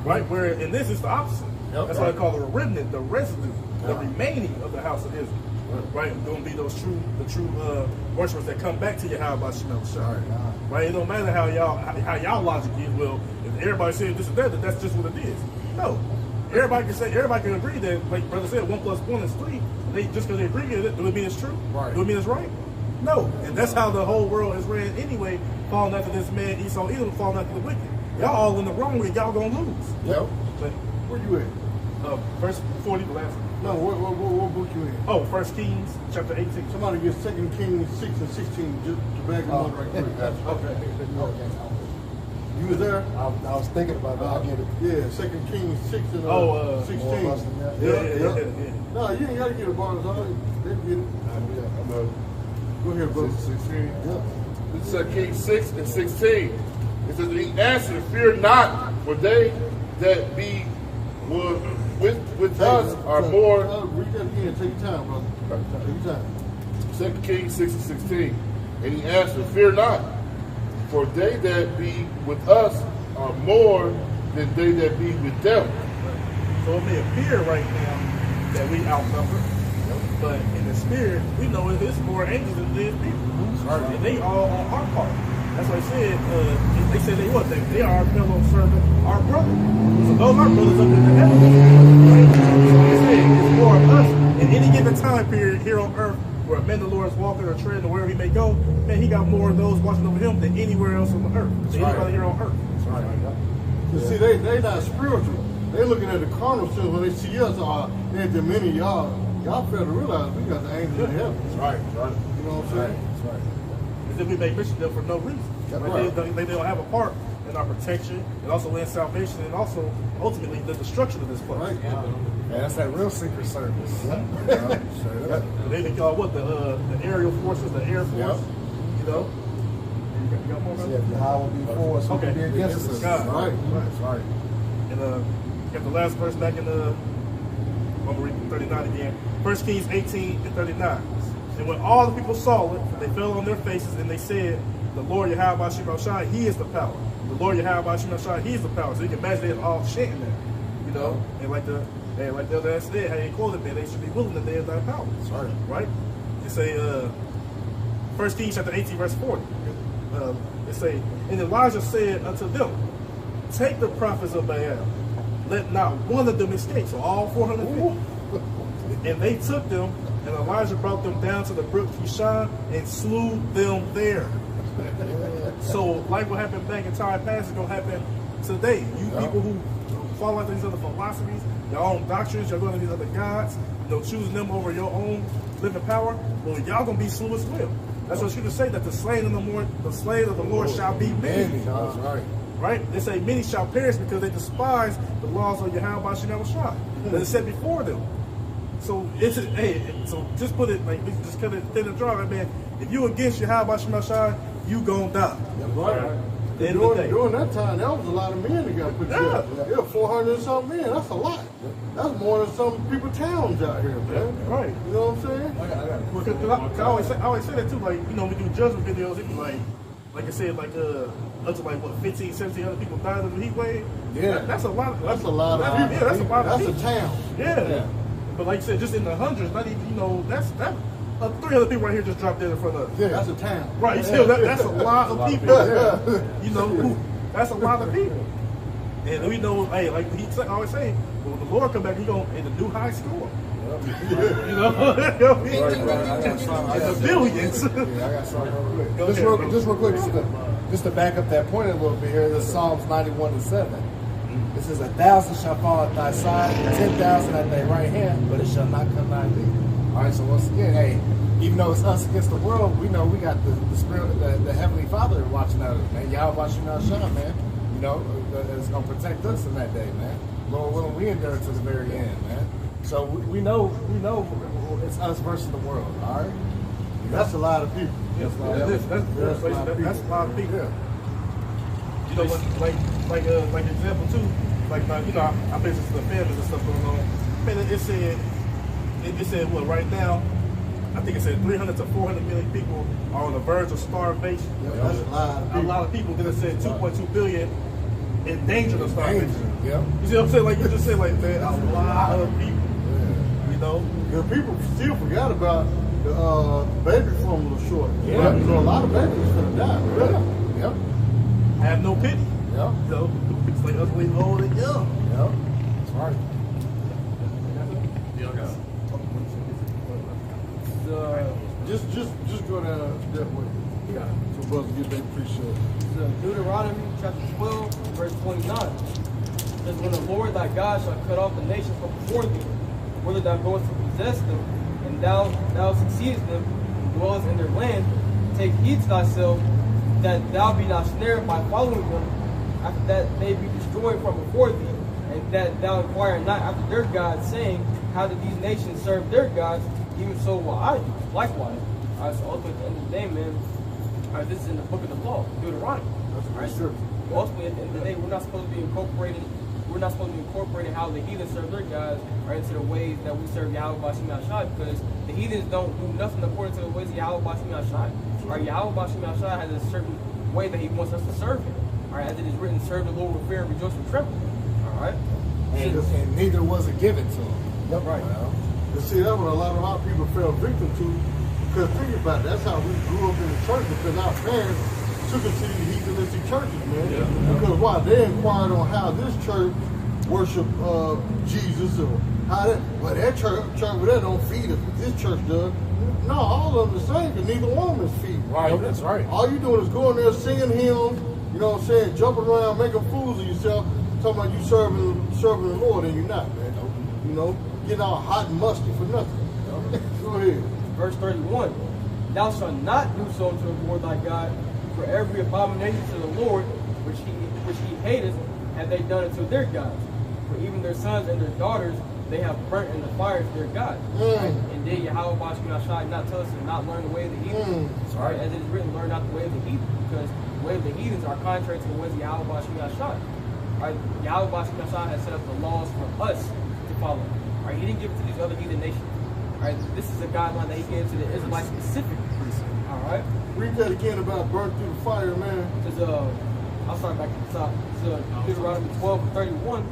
Right? Where in this is the opposite. Yep. That's why they call it a remnant, the residue, the remaining of the house of Israel. Right? Going to be those true worshipers that come back to Yahweh Shemel Shai. Right? It don't matter how y'all logic is. Well, if everybody says this is that, that's just what it is. No. Everybody can agree that, like brother said, 1 + 1 is 3. Just because they agree with it, do it mean it's true? Right. Do it mean it's right? No. And that's how the whole world is ran anyway, falling after this man Esau, Edom, falling after the wicked. Y'all all in the wrong way, y'all gonna lose. Yep. But Where you at? verse 40, the last one. No, what book you in? Oh, 1 Kings chapter 18. Somebody get 2 Kings 6 and 16 just to back them up right quick. Okay. You was there? I was thinking about that. I get it. Yeah, 2 Kings 6 and 16. Yeah. No, you ain't got to get a bonus on it. They get it. Go ahead, brother. 16. This is Kings 6 and 16. It says, he answered, fear not, for they that be with us are more. Read that again. Take your time, brother. Take your time. 2 Kings 6 and 16. And he answered, fear not, for they that be with us are more than they that be with them. So it may appear right now that we outnumber, but in the spirit, we know it is more angels than it is people. And they all on our part. That's why I said, they said they are our fellow servant, our brother. So those are brothers up in the heavens. Right? So they say it's more of us in any given time period here on earth where a man the Lord is walking or treading or wherever he may go, man, he got more of those watching over him than anywhere else on the earth. Than anybody here on earth. That's right. You see, they not spiritual. They looking at the carnal sense when they see us. There's the many y'all fail to realize we got the angels in heaven. That's right. That's right. You know what I'm saying? That's right. And then we make mention of them for no reason. That's Like right. they don't have a part in our protection and also in salvation and also ultimately the destruction of this place. Right. Yeah, that's that real secret service. Straight up. They even call what the aerial forces, the air force. Yep. You know. You got more, See, man? if Yahweh be for us, who Okay. can be against us? God. Right. That's right. And got the last verse back in the. I'm gonna read 39 again. 1 Kings 18 and 39. And when all the people saw it, they fell on their faces and they said, "The Lord Yahweh Shai, He is the power. The Lord Yahweh Shai, He is the power." So you can imagine they all chanting that, you know. And like the other said, how they quoted that they should be willing that they have that power. That's right. Right? They say 1 Kings chapter 18 verse 40. They say, and Elijah said unto them, "Take the prophets of Baal, let not one of them escape." So all 450. And they took them, and Elijah brought them down to the brook Kishon and slew them there. So like what happened back in time past is gonna happen today. You people who follow these other philosophies, your own doctrines, you're going to these other gods, you know, choosing them over your own living power, well, y'all gonna be slew as well. That's what Scripture say, that the slain of the Lord shall be many. That's right. Right? They say many shall perish because they despise the laws of Yahweh Shai that is set before them. So so just put it like we can just cut it thin and dry, right, man. If you against Yahweh Shai, you gonna die. That's right. During that time, that was a lot of men that got put together. Yeah, 400 and something men. That's a lot. That's more than some people towns out here, man. Right. You know what I'm saying? Because I always say that too. Like, you know, we do judgment videos. It was like I said, like up to like what 15, 17 other people died in the heat wave. Yeah, that's a lot. That's a lot of people. Yeah, that's a lot. That's of a town. Yeah. But like you said, just in the hundreds, not even, you know, that's 300 people right here just dropped dead in front of us. Yeah, that's a town. Right, still, that's a lot of people. You know, that's a lot of people. And we know, hey, like he always say, when the Lord come back, he going in the new high score. You know, the billions. Yeah, I got something real quick. Just real quick, just to back up that point a little bit here, this Psalms 91 and 7. It says, 1,000 shall fall at thy side, 10,000 at thy right hand, but it shall not come nigh thee. All right, so once again, hey, even though it's us against the world, we know we got the spirit, the Heavenly Father watching out of us, man. Y'all watching our shine, man. You know, it's going to protect us in that day, man. Lord willing, we endure to the very end, man. So we know it's us versus the world, all right? That's a lot of people. That's a lot of people. Yeah. You know what, like example too, like you know, I mentioned the families and stuff going on. Man, it said what right now, I think it said 300 to 400 million people are on the verge of starvation. Yeah, that's a lot of people. Then it said 2.2 billion in danger of starvation. Yeah. You see what I'm saying? Like you just said, like man, a lot of people. You know, people still forgot about the baby formula shortage. Yeah. So a lot of babies gonna die. Really? Yep. Have no pity. Yep. You know, it's like us being old and young. Yep. That's right. Just go down that way. Yeah. So brothers get their appreciation. So Deuteronomy chapter 12, verse 29. It says, when the Lord thy God shall cut off the nations from before thee, whether thou goest to possess them, and thou succeedest them, and dwellest in their land, take heed to thyself, that thou be not snared by following them, after that they be destroyed from before thee, and that thou inquire not after their gods, saying, how did these nations serve their gods? Even so will I do, likewise. All right, so ultimately at the end of the day, man, all right, this is in the book of the law, Deuteronomy. All right, so ultimately at the end of the day, we're not supposed to be incorporating how the heathens serve their gods, right, into the ways that we serve Yahweh Bashim Yashai, because the heathens don't do nothing according to the ways of Yahweh Bashim Yashai. Right, Yahweh Bashim Yashai has a certain way that he wants us to serve him. All right, as it is written, serve the Lord with fear and rejoice with trembling. All right, and neither was it given to him. Yep. Right. You see, that's what a lot of our people fell victim to. Because think about it, that's how we grew up in the church, because our parents took us to these heathenistic churches, man. Yeah. Because why? They inquired on how this church worship Jesus or how that, well, that church over there don't feed us, but this church does. No, all of them the same, because neither one of them is feeding. Right, that's right. All you doing is going there singing hymns, you know what I'm saying, jumping around, making fools of yourself, talking about you serving the Lord, and you're not, man. You know, getting all hot and musty for nothing. Go ahead. Verse 31. Thou shalt not do so unto the Lord thy God, for every abomination to the Lord which he hateth have they done unto their gods. For even their sons and their daughters they have burnt in the fire to their God. And did Yahweh not tell us to not learn the way of the heathen? Right? As it is written, learn not the way of the heathen, because the way of the heathens are contrary to the ways of Yahweh Shai. Right? Yahweh Shai has set up the laws for us to follow. Right? He didn't give it to these other heathen nations. Right? This is a guideline that he gave to the Israelites specifically. All right? Read that again about burnt through the fire, man. Because I'll start back at the top. So Deuteronomy 12:31.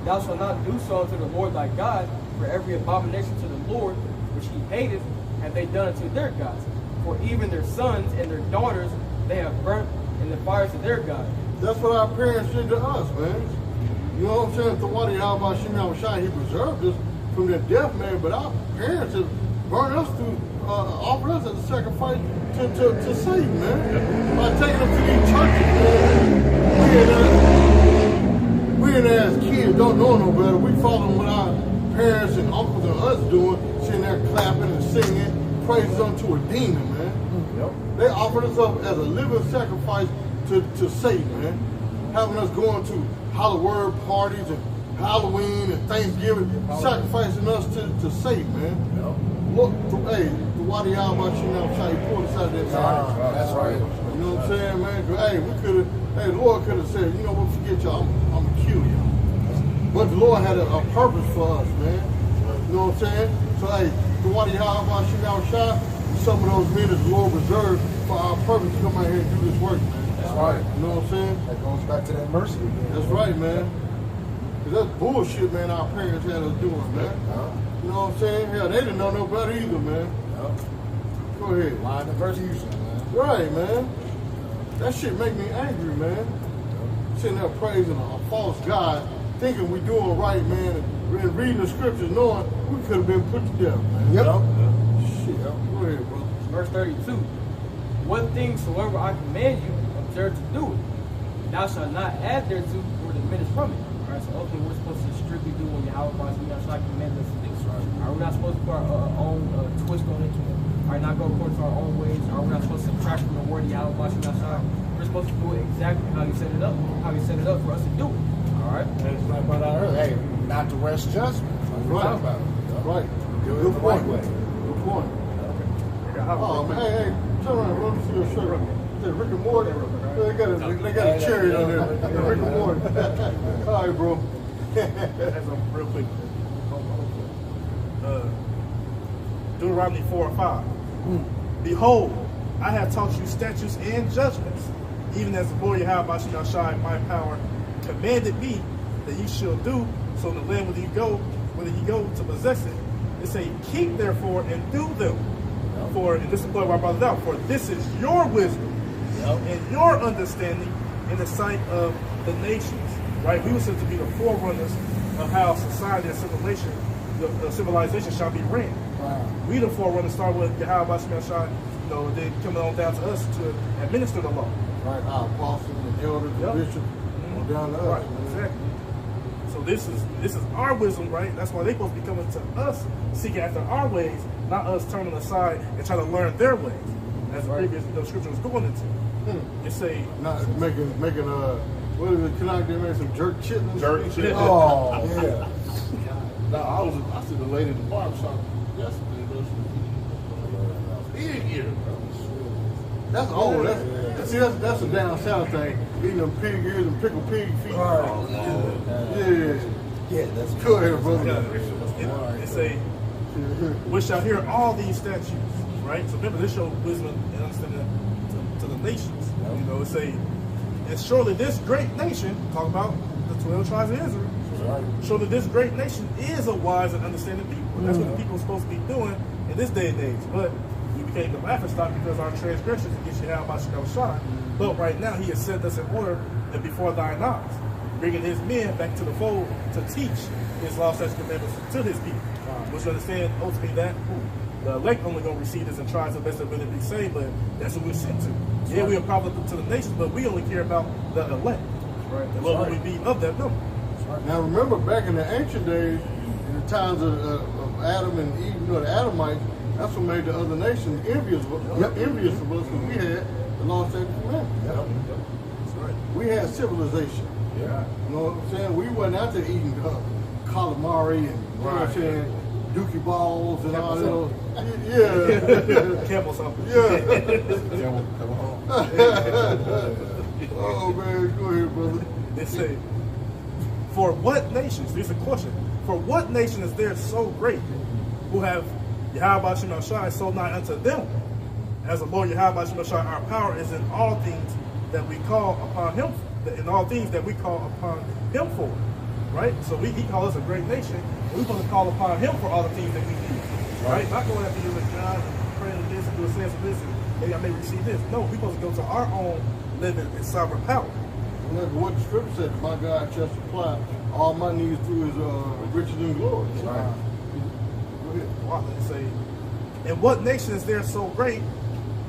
Thou shalt not do so unto the Lord thy God, for every abomination to the Lord which he hateth have they done unto their gods. For even their sons and their daughters they have burnt in the fires of their God. That's what our parents did to us, man. You know what I'm saying? The one Yahweh Shai, he preserved us from their death, man. But our parents have burned us through, offered us as a sacrifice to Satan, man. By taking them to these churches, man. We as kids don't know no better. We follow what our parents and uncles and us doing, sitting there clapping and singing praises unto a demon, man. They offered us up as a living sacrifice to Satan, man. Having us going to Halloween parties and Halloween and Thanksgiving, sacrificing us to Satan, man. Look, hey, the Wadi Yahweh Shai pulled us out of that marriage. That's right. You know what I'm saying, man? Hey, the Lord could have said, you know what, forget y'all, I'm gonna kill you. But the Lord had a purpose for us, man. You know what I'm saying? So, hey, the Wadi Yahweh Shai, some of those men that the Lord reserved for our purpose to come out here and do this work, man. That's right. You know what I'm saying? That goes back to that mercy again. That's right, man. Because that's bullshit, man, our parents had us doing, man. You know what I'm saying? Hell, they didn't know no better either, man. Go ahead. Lying to persecution, man. Right, man. That shit make me angry, man. Sitting there praising a false God, thinking we doing right, man, and reading the scriptures knowing we could have been put to death, man. Shit. Go ahead, bro. Verse 32. What things soever I command you, observe to do it. Thou shalt not add thereto or diminish from it. Alright, so ultimately we're supposed to strictly do what Yahweh Shai commanded us to do. We're not supposed to put our own twist on it. Not go according to our own ways. We're not supposed to subtract from the word of Yahweh Shai. We're supposed to do it exactly how he set it up. How he set it up for us to do it. Alright? And it's like about our earlier, hey, not to rest judgment. Right. About it. Right. Do it Good the point. right way. Good point. Oh, man, hey, turn around, let me see your shirt. Is it Rick and Morty? They got a cherry on there. Rick and Morty. All right, bro. That's real quick. Deuteronomy 4:5. Behold, I have taught you statutes and judgments, even as the Lord Yahweh Shai, my power, commanded me that you shall do, so in the land whether you go to possess it. It say, keep therefore and do them. For, and this is what I brought it out, for this is your wisdom and your understanding in the sight of the nations. Right? We were said to be the forerunners of how society and civilization shall be ran. We the forerunners start with Yahweh Shai, then coming on down to us to administer the law. Right, our apostles, the elders, the bishops, on down to us. Right, exactly. So this is our wisdom, right? That's why they're supposed to be coming to us, seeking after our ways, not us turning aside and trying to learn their ways, as the previous scripture was going into. It say not making what is it? Can I make some jerk chitlins? Jerk chitlins. Oh, yeah. No, I see the lady in the barbershop yesterday. Big ear, bro. That's old. That's a down south thing. Eating them pig ears and pickled pig feet. Yeah, that's Go ahead, brother. It say, we shall hear all these statutes, right? So remember, this shows wisdom and understanding to the nations. It say, and surely this great nation, talk about the 12 tribes of Israel, surely this great nation is a wise and understanding people. That's what the people are supposed to be doing in this day and age. But we became the laughingstock because our transgressions against Yahweh Shai. But right now, he has set us in order and before thine eyes. bringing his men back to the fold to teach his law, statutes, and commandments to his people. Which you understand ultimately that the elect only going to receive this and try to best ability to be saved, but that's what we're sent to. Yeah, we are prophet to the nations, but we only care about the elect. And what will we be of that number? Now remember, back in the ancient days, in the times of Adam and Eve, you know, the Adamites, that's what made the other nations envious of us, because we had the law, statutes, and commandments. We had civilization. You know what I'm saying? We wasn't out there eating calamari and, you know what I'm saying, dookie balls and all that. Camel something. Oh man, go ahead, brother. They say, for what nations, this is a question, for what nation is there so great who have Yahweh Shem Shai so nigh unto them? As the Lord Yahweh Shem Shai, our power is in all things that we call upon him, in all things that we call upon him for. Right? So he calls us a great nation, and we're supposed to call upon him for all the things that we need. Right? Not going after you with God and praying to this and do a sense of this and maybe I may receive this. No, we're supposed to go to our own living and sovereign power. Look what the scripture said, my God shall supply all my needs through his riches and glory. Right. Go ahead. Wow, they say, and what nation is there so great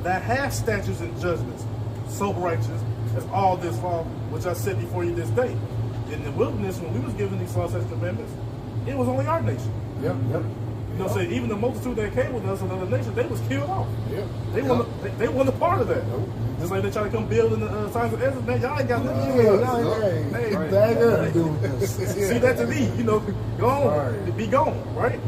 that has statutes and judgments so righteous as all this law which I set before you this day? In the wilderness, when we was given these laws and commandments, it was only our nation. You know, say even the multitude that came with us in other nations, they was killed off. They wasn't a part of that. Just like they try to come build in the signs of Ezra, man, y'all ain't got nothing. See that to me, you know, go on, be gone, right?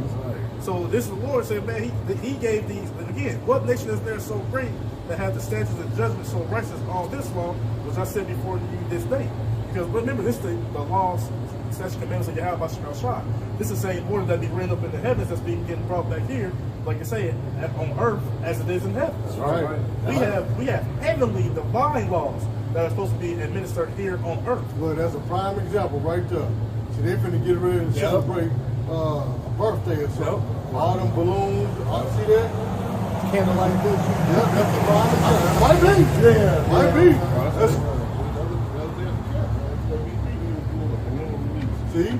So this is the Lord saying, man, he gave these, and again, what nation is there so great that have the statutes and judgments so righteous as all this law, which I said before you this day? Because remember, this is the laws, statutes, commandments of Yahweh Shem Shai. This is the same order that be written up in the heavens that's being getting brought back here, like you say, on earth as it is in heaven. We have heavenly, divine laws that are supposed to be administered here on earth. Well, that's a prime example right there. See, they're finna get ready to celebrate a birthday or something. All them balloons, see that? Candlelight vision. That's a prime example. Might be. Might be. See?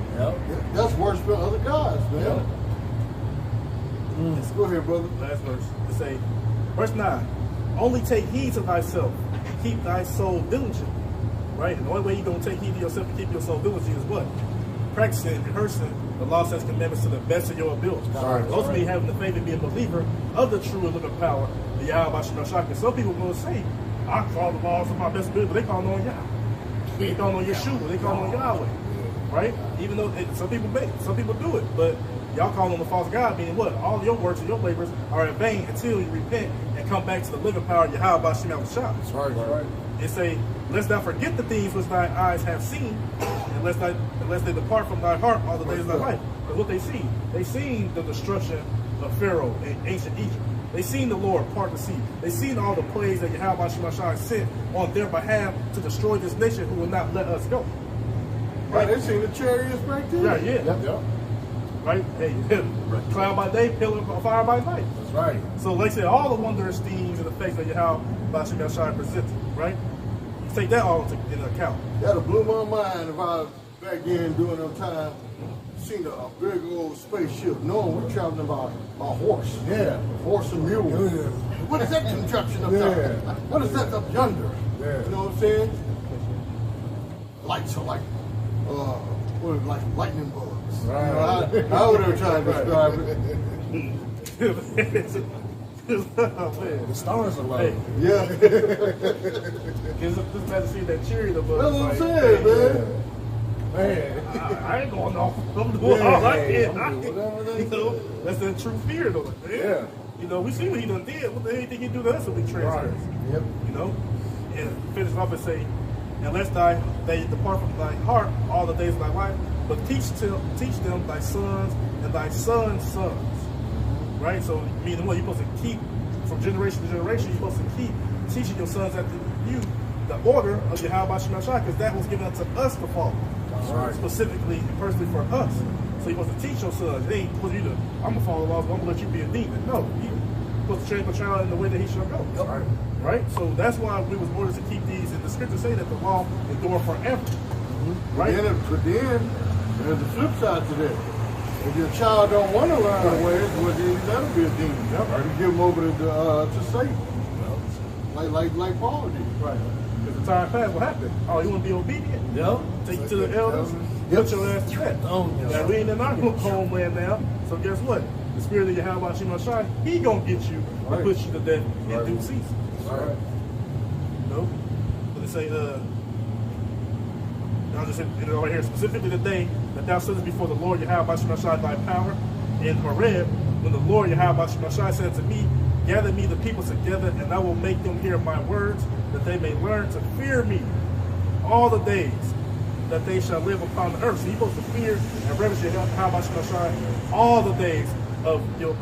That's worshiping other gods, man. Let's go ahead, brother. Last verse. It say, verse 9, only take heed to thyself and keep thy soul diligent. Right? And the only way you're going to take heed to yourself and keep your soul diligent is what? Practicing and rehearsing the law, statutes, commandments to the best of your ability. Ultimately, having the faith and be a believer of the true and living power, the Yahweh Shem Shai. Some people will say, I follow the laws of my best ability, but they call on Yah. They call on Yeshua. They call on Yahweh. Right? Even though some people do it, but y'all call on the false God, meaning what? All your works and your labors are in vain until you repent and come back to the living power of Yahweh Shem Shai. That's right. It say, lest thou forget the things which thy eyes have seen, and lest they depart from thy heart all the days of thy life. Because what they seen the destruction of Pharaoh in ancient Egypt. They seen the Lord part the sea. They seen all the plagues that Yahweh Shem Shai sent on their behalf to destroy this nation who will not let us go. Right, they seen the chariots right there. Right? Hey, cloud by day, pillar of fire by night. That's right. So like I said, all the wondrous things and the face that Yahweh Shem Shai presented, right? Take that all into account. That'll blew my mind if I was back in during them time, seen a big old spaceship, knowing we're traveling by a horse. Horse and mule. What is that contraption up there? What is that up yonder? You know what I'm saying? Lights are like lightning bugs. Right. I would have tried to describe it. The stars are low. Yeah. Just glad to see that chariot above. That's what I'm saying, man. I ain't going off. I'm doing all I can. You know, that's the true fear, though. Man. You know, we see what he done did. What the hell you think he do to us if we transgress? Yep. You know? And finish off and say, unless they depart from thy heart all the days of thy life, but teach them thy sons and thy sons' sons. Right? So, meaning what? You're supposed to keep, from generation to generation, you're supposed to keep teaching your sons after you the order of Yahweh Shem Shai, because that was given unto us to follow. Right. Specifically and personally for us. So you're supposed to teach your sons. It ain't for you to, I'm going to follow the laws, but I'm going to let you be a demon. No. You're supposed to train the child in the way that he should go. Right? So that's why we was ordered to keep these, and the scriptures say that the law endure forever. Right? But then there's the flip side to that. If your child don't want to learn the ways, well, then that'll be a demon. Yep. You give them over to Satan. Like Paul did. Right. Because the time passed, what happened? Oh, you want to be obedient? Yep. Take you to the elders, put your ass to death. Now, we ain't in our homeland now, so guess what? The spirit of Yahweh Shemashai, he gonna get you and put you to death in due season. Right. No? But they say, I'll just hit it over here. Specifically the day that thou stoodest before the Lord Yahweh Shemashai thy power in Horeb, when the Lord Yahweh Shemashai said to me, gather me the people together, and I will make them hear my words, that they may learn to fear me all the days that they shall live upon the earth. So you're supposed to fear and reverence Yahweh Shemashai all the days of your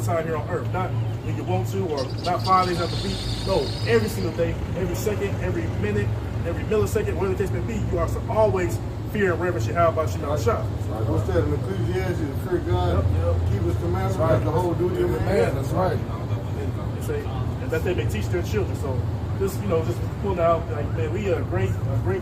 time here on earth. Not when you want to, or not 5 days after the week. No, every single day, every second, every minute, every millisecond, whatever the case may be, you are to always fear and reverence Yahweh Shemashai. What's that in Ecclesiastes? Fear God, keep His commandments, that's the whole duty of man. That's right. And that they may teach their children. So just pulling out, like, man, we are a great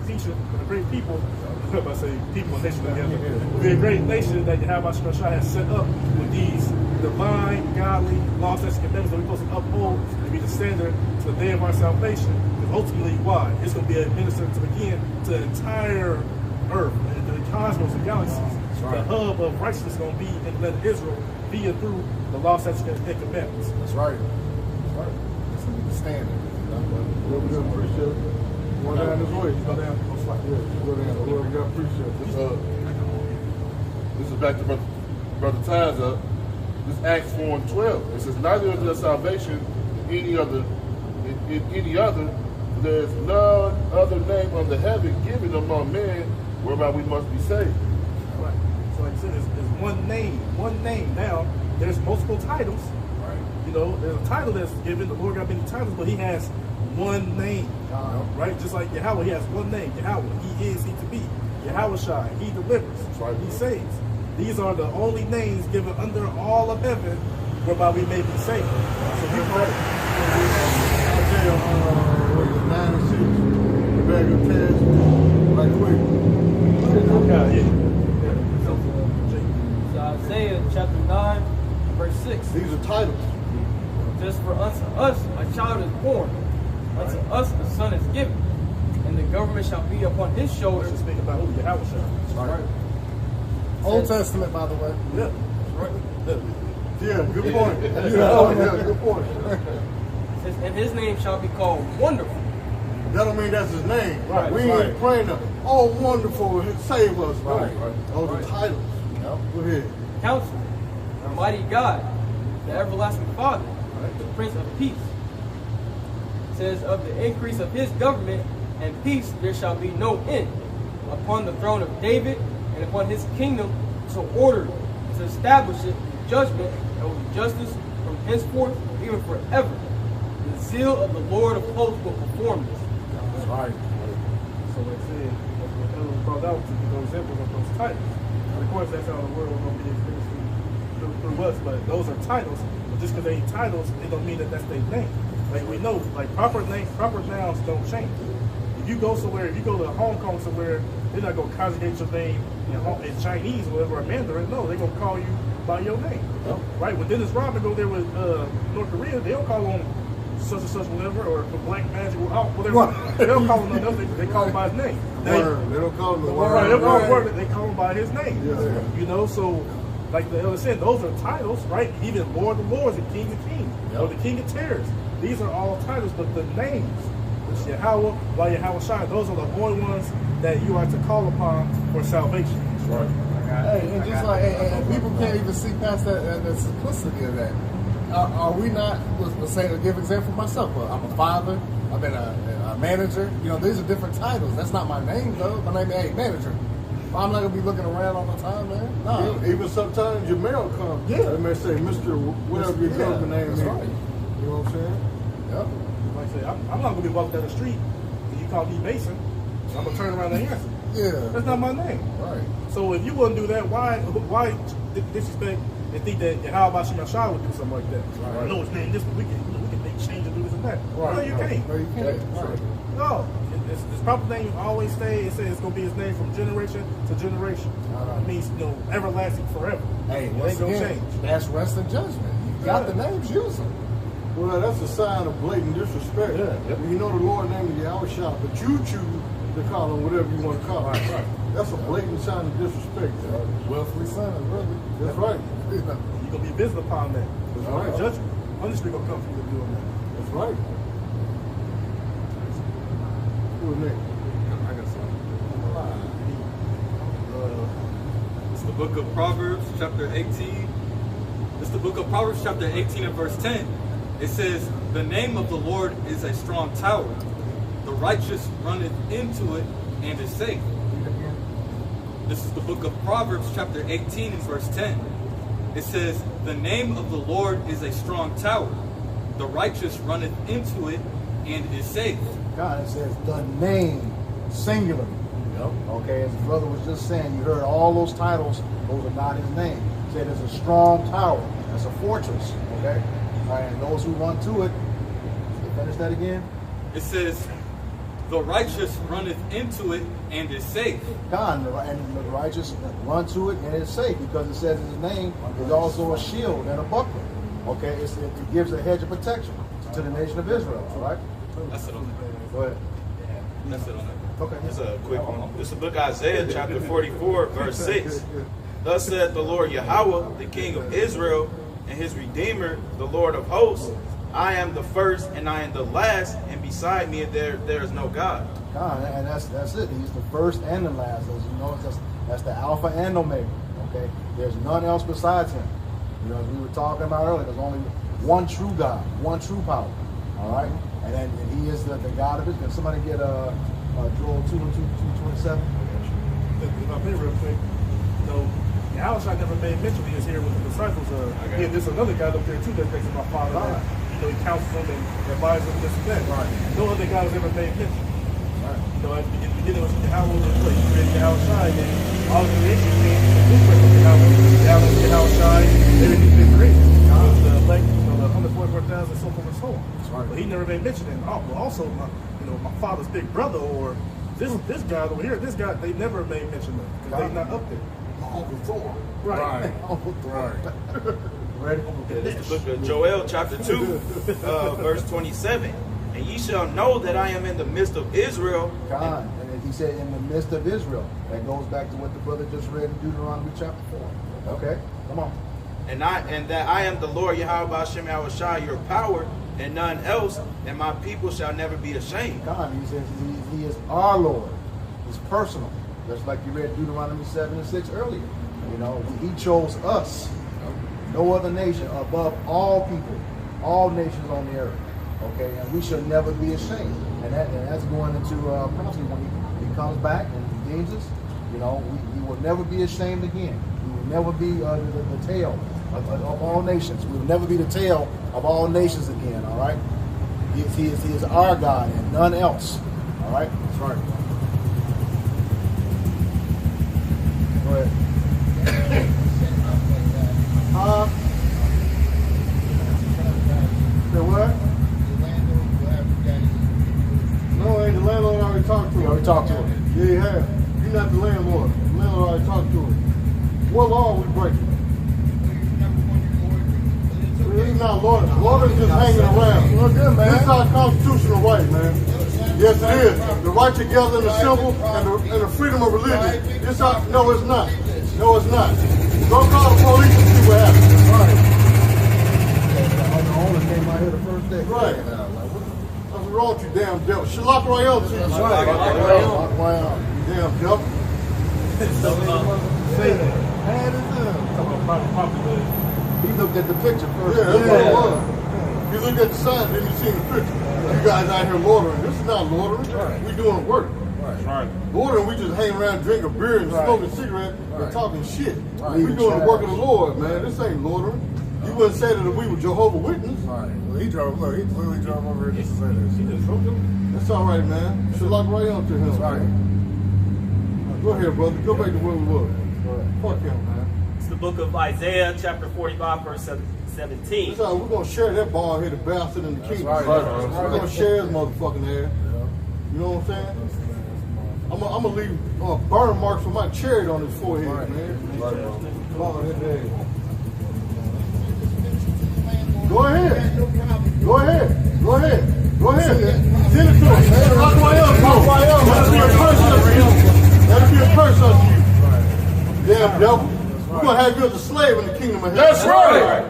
teacher and a great people. I say people and nation together. We're a great nation that Yahweh Shemashai has set up with these divine, godly laws, statutes, and commandments that we're supposed to uphold and be the standard to the day of our salvation. Because ultimately, why? It's going to be administered to begin to the entire earth, the cosmos, the galaxies. The hub of righteousness is going to be in the land of Israel via through the law, statutes, and commandments. That's right. That's right. It's going to be the standard. We're going to appreciate it. Go down this way. Go down. Go down. Whoever got appreciate it. This is back to Brother Ty's this Acts 4:12. It says, neither is there salvation in any other, there is none other name under heaven given among men whereby we must be saved. Right. So like I said, there's one name. Now, there's multiple titles. Right. You know, there's a title that's given. The Lord got many titles, but He has one name. Right? Just like Yahweh, He has one name. Yahweh, He is, He to be. Yahweh Shai, He delivers. Right. He saves. These are the only names given under all of heaven whereby we may be saved. So we pray. What is it, 9 and 6? The bag of cash, right quick. So Isaiah chapter 9, verse 6. These are titles. Just for unto us a child is born, unto us a son is given, and the government shall be upon His shoulders. Let's speak about who Yahweh Shai. Right. Old Testament, by the way. Yeah. Right. Yeah, good point. Good point. And His name shall be called Wonderful. That don't mean that's His name. Right. We ain't praying to, oh, wonderful, save us. Right. Those are titles. Go ahead. Counselor, the mighty God, the everlasting Father, the Prince of Peace. It says, of the increase of His government and peace there shall be no end, upon the throne of David and upon His kingdom, to order, to establish it with judgment and with justice from henceforth even forever. The zeal of the Lord of hosts will perform this. That's right. So like I said, it was brought out to those examples of those titles. And of course, that's how the world will be experienced through us, but those are titles. But just because they ain't titles, it don't mean that that's their name. Like we know, like proper nouns don't change. If you go somewhere, if you go to Hong Kong somewhere, they're not gonna conjugate your name in Chinese or whatever, or Mandarin. No, they're gonna call you by your name. Right? When Dennis Rodman go there with North Korea, they don't call him such and such whatever, or the Black Magic, whatever. They don't call him nothing else. They call him by his name. They don't call him the word. Right, they don't call him word. They call him by his name. Yeah. You know, so like the elder said, those are titles, right? Even Lord of Lords and King of Kings, or the King of Terrors. These are all titles, but the names, which Yahweh, by Yahweh Shai, those are the only ones that you are to call upon for salvation. Right. Hey, and just like, and people can't even see past that, the simplicity of that. Are we not, let's say, to give an example for myself, I'm a father, I've been a manager, you know, these are different titles. That's not my name, though. My name is, hey, manager. I'm not going to be looking around all the time, man. No. Even sometimes your mail comes. Yeah. They may say, Mr. whatever your government name is. Right. You know what I'm saying? Yep. Like I say, I'm not going to be walking down the street and you call me Mason, I'm going to turn around and answer. Yeah. That's not my name. Right. So if you wouldn't do that, why disrespect and think that Yahweh Shemashai would do something like that? Right. I know his name this, but we can make change and do this and that. Right. No, you can't. No, you can't. Right. No. His proper name always stay. It says it's gonna be his name from generation to generation. It means everlasting forever. Hey, it once ain't gonna again, change. that's rest and judgment. You got the names, use them. Well, that's a sign of blatant disrespect. When you know the Lord's name is Yahushua, but you choose to call him whatever you want to call him. Right. That's a blatant sign of disrespect. Willfully son, brother. That's right. You're gonna be visited upon that. That's right. Judgment. Punishment gonna come from you doing that. That's right. Who's next? I got something. It's the book of Proverbs, chapter 18. It's the book of Proverbs, chapter 18 and verse 10. It says, the name of the Lord is a strong tower. The righteous runneth into it and is safe. This is the book of Proverbs, chapter 18 and verse 10. It says, the name of the Lord is a strong tower. The righteous runneth into it and is safe. God, it says the name, singular. Okay, as the brother was just saying, you heard all those titles, those are not his name. It said it's a strong tower. That's a fortress. Okay? All right, and those who run to it, finish that again? It says, the righteous runneth into it and is safe. God, and the righteous run to it and it's safe because it says his name is also a shield and a buckler. Okay, it gives a hedge of protection to the nation of Israel. All right? That's it on that. Go ahead. That's it on that. Okay. It's a quick one. This is the book of Isaiah, chapter 44, verse 6. Thus saith the Lord Yahweh, the King of Israel, and his Redeemer, the Lord of hosts. I am the first and I am the last, and beside me there is no God. God, and that's it. He's the first and the last. As you know, that's the Alpha and Omega. Okay, there's none else besides him. You know, as we were talking about earlier, there's only one true God, one true power. All right, and he is the God of it. Can somebody get Joel 2:27? If I pay real quick, Yahushua never made mention he was here with the disciples. There's another guy up there too that thinks about Father. Right. He counsels them and advises them this and that. Right. No other guy was ever made mention. Right. At the beginning was Yahweh was the place. He created Yahushua, and then all the creation came from the blueprint of Yahushua, everything's been created. The elect, the 144,000, so forth and so on. Right. But he never made mention. And also, my father's big brother or this guy over here, this guy, they never made mention of because they're not up there. Uncle Thor. Right. Uncle Thor. Ready? This is the book of Joel, chapter 2, verse 27. And ye shall know that I am in the midst of Israel. God, and he said in the midst of Israel. That goes back to what the brother just read in Deuteronomy chapter 4. Okay, come on. And that I am the Lord Yahweh Hashem Yahushua, your power, and none else, and my people shall never be ashamed. God, he says he is our Lord. He's personal. Just like you read Deuteronomy 7 and 6 earlier. You know, he chose us. No other nation above all people, all nations on the earth. Okay, and we shall never be ashamed. And that's going into prophecy when he comes back and redeems us. You know, we will never be ashamed again. We will never be the tail of all nations. We will never be the tail of all nations again. All right, he is our God and none else. All right, that's right. Go ahead. Say what? No, ain't the landlord already talked to him. already talked to him. Yeah, he has. You're not the landlord. The landlord already talked to him. What law are we breaking? This is not law. Law is just hanging around. Well, good, man. This is our constitutional right, man. Yes, it is. The right to gather and assemble and the freedom of religion. No, it's not. No, it's not. Go call the police and see what happens. Right. The owner came out here the first day. Right. What's wrong with you, damn devil? Shalak Royale to you. Right. Damn devil. Say that. Man, it's he looked at the picture first. Yeah, that's what it was. You looked at the sign, then you seen the picture. You guys out here loitering. This is not loitering. Right. We doing work. Right. Loitering, we just hang around drinking beer and smoking cigarettes and talking shit. Right. We doing the work of the Lord, man. This ain't loitering. You wouldn't say that if we were Jehovah's Witness. Right. Well, he clearly drove over here just to say this. He just wrote them. That's all right, man. Shalak right on to him. That's right. Go ahead, brother. Go back to where we were. Fuck him, man. It's the book of Isaiah, chapter 45, verse 17. So we're gonna share that bald headed bastard in the kingdom. right. We're gonna share his motherfucking ass. You know what I'm saying? I'm gonna leave burn marks for my chariot on his forehead, man. Come on, hey. Go ahead. Go ahead. Go ahead. Go ahead. Send it to him. Rock my elbow. That'll be a curse unto you. That'll be a curse unto you. Damn devil. We're gonna have you as a slave in the kingdom of heaven. That's right.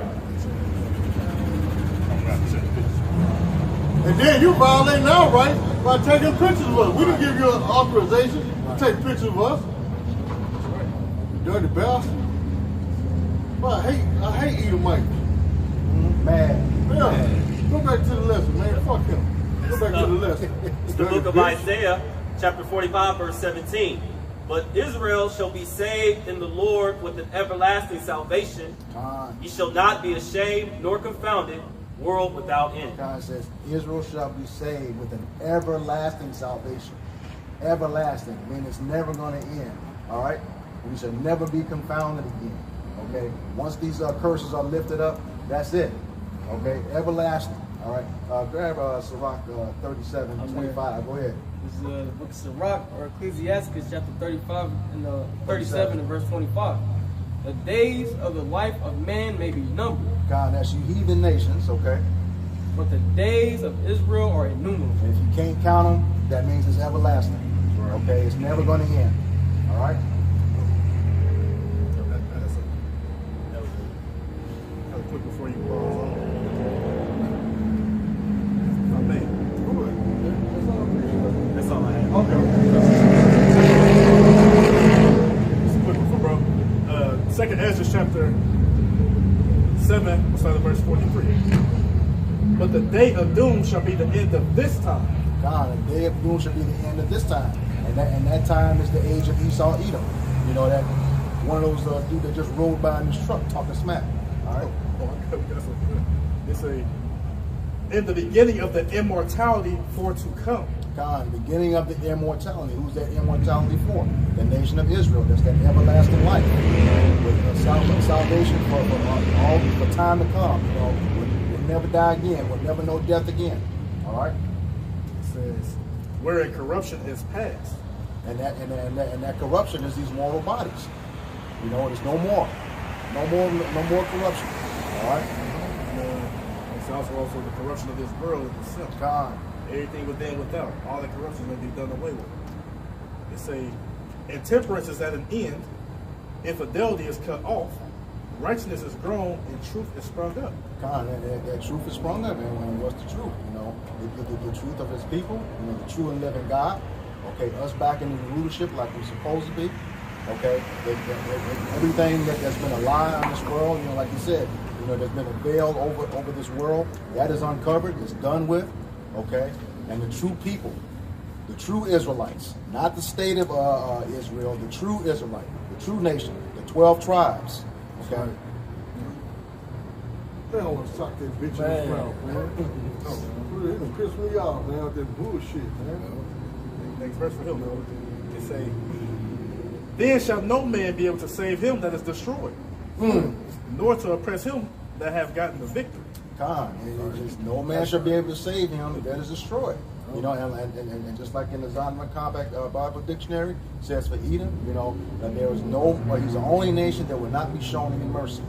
And then you violate our rights by taking pictures of us. We didn't give you an authorization to take pictures of us. You dirty bastard. Well, I hate Edomite. Man. Yeah. Go back to the lesson, man. Fuck him. Go back to the lesson. It's the book of Isaiah, chapter 45, verse 17. But Israel shall be saved in the Lord with an everlasting salvation. Ye shall not be ashamed nor confounded, world without end. God says, Israel shall be saved with an everlasting salvation. Everlasting, I mean, it's never going to end. All right? We shall never be confounded again. Okay? Once these curses are lifted up, that's it. Okay? Everlasting. All right? Grab Sirach 37:25. Go ahead. This is the book of Sirach, or Ecclesiastes, chapter 35 and 37 and verse 25. The days of the life of man may be numbered. God, that's you heathen nations, okay? But the days of Israel are innumerable. And if you can't count them, that means it's everlasting. Okay? It's never going to end. All right? That was quick before you pause on. Oh, man. That's all I have. It's a quick one, bro. Second Ezra chapter 7, we'll start at verse 43. But the day of doom shall be the end of this time. God, the day of doom shall be the end of this time. And that time is the age of Esau, Edom. You know, that one of those dudes that just rolled by in his truck talking smack. All right? It's in the beginning of the immortality for to come. God, the beginning of the immortality. Who's that immortality for? The nation of Israel. That's that everlasting life. With salvation for time to come. You know, we'll never die again. We'll never know death again. All right? It says, wherein corruption is past. And that corruption is these mortal bodies. You know, there's no more. No more corruption. All right? It's also the corruption of this world itself. God. Everything within and without. All the corruption may be done away with. It's and temperance is at an end. Infidelity is cut off. Righteousness is grown and truth is sprung up. God, that truth is sprung up, man. What's the truth? You know, the truth of his people, you know, the true and living God. Okay, us back in the rulership like we're supposed to be. Okay, everything that's been a lie on this world, you know, like you said, you know, there's been a veil over this world. That is uncovered. It's done with. Okay, and the true people, the true Israelites, not the state of Israel, the true Israelite, the true nation, the 12 tribes. Okay. They don't want to suck that bitch in his mouth, man. It piss me off, man, with that bullshit, man. Next verse for him, though. It say, then shall no man be able to save him that is destroyed, nor to oppress him that have gotten the victory. God, no man shall be able to save him that is destroyed. You know, and just like in the Zondervan Compact Bible Dictionary, it says for Edom, you know, that there is he's the only nation that will not be shown any mercy.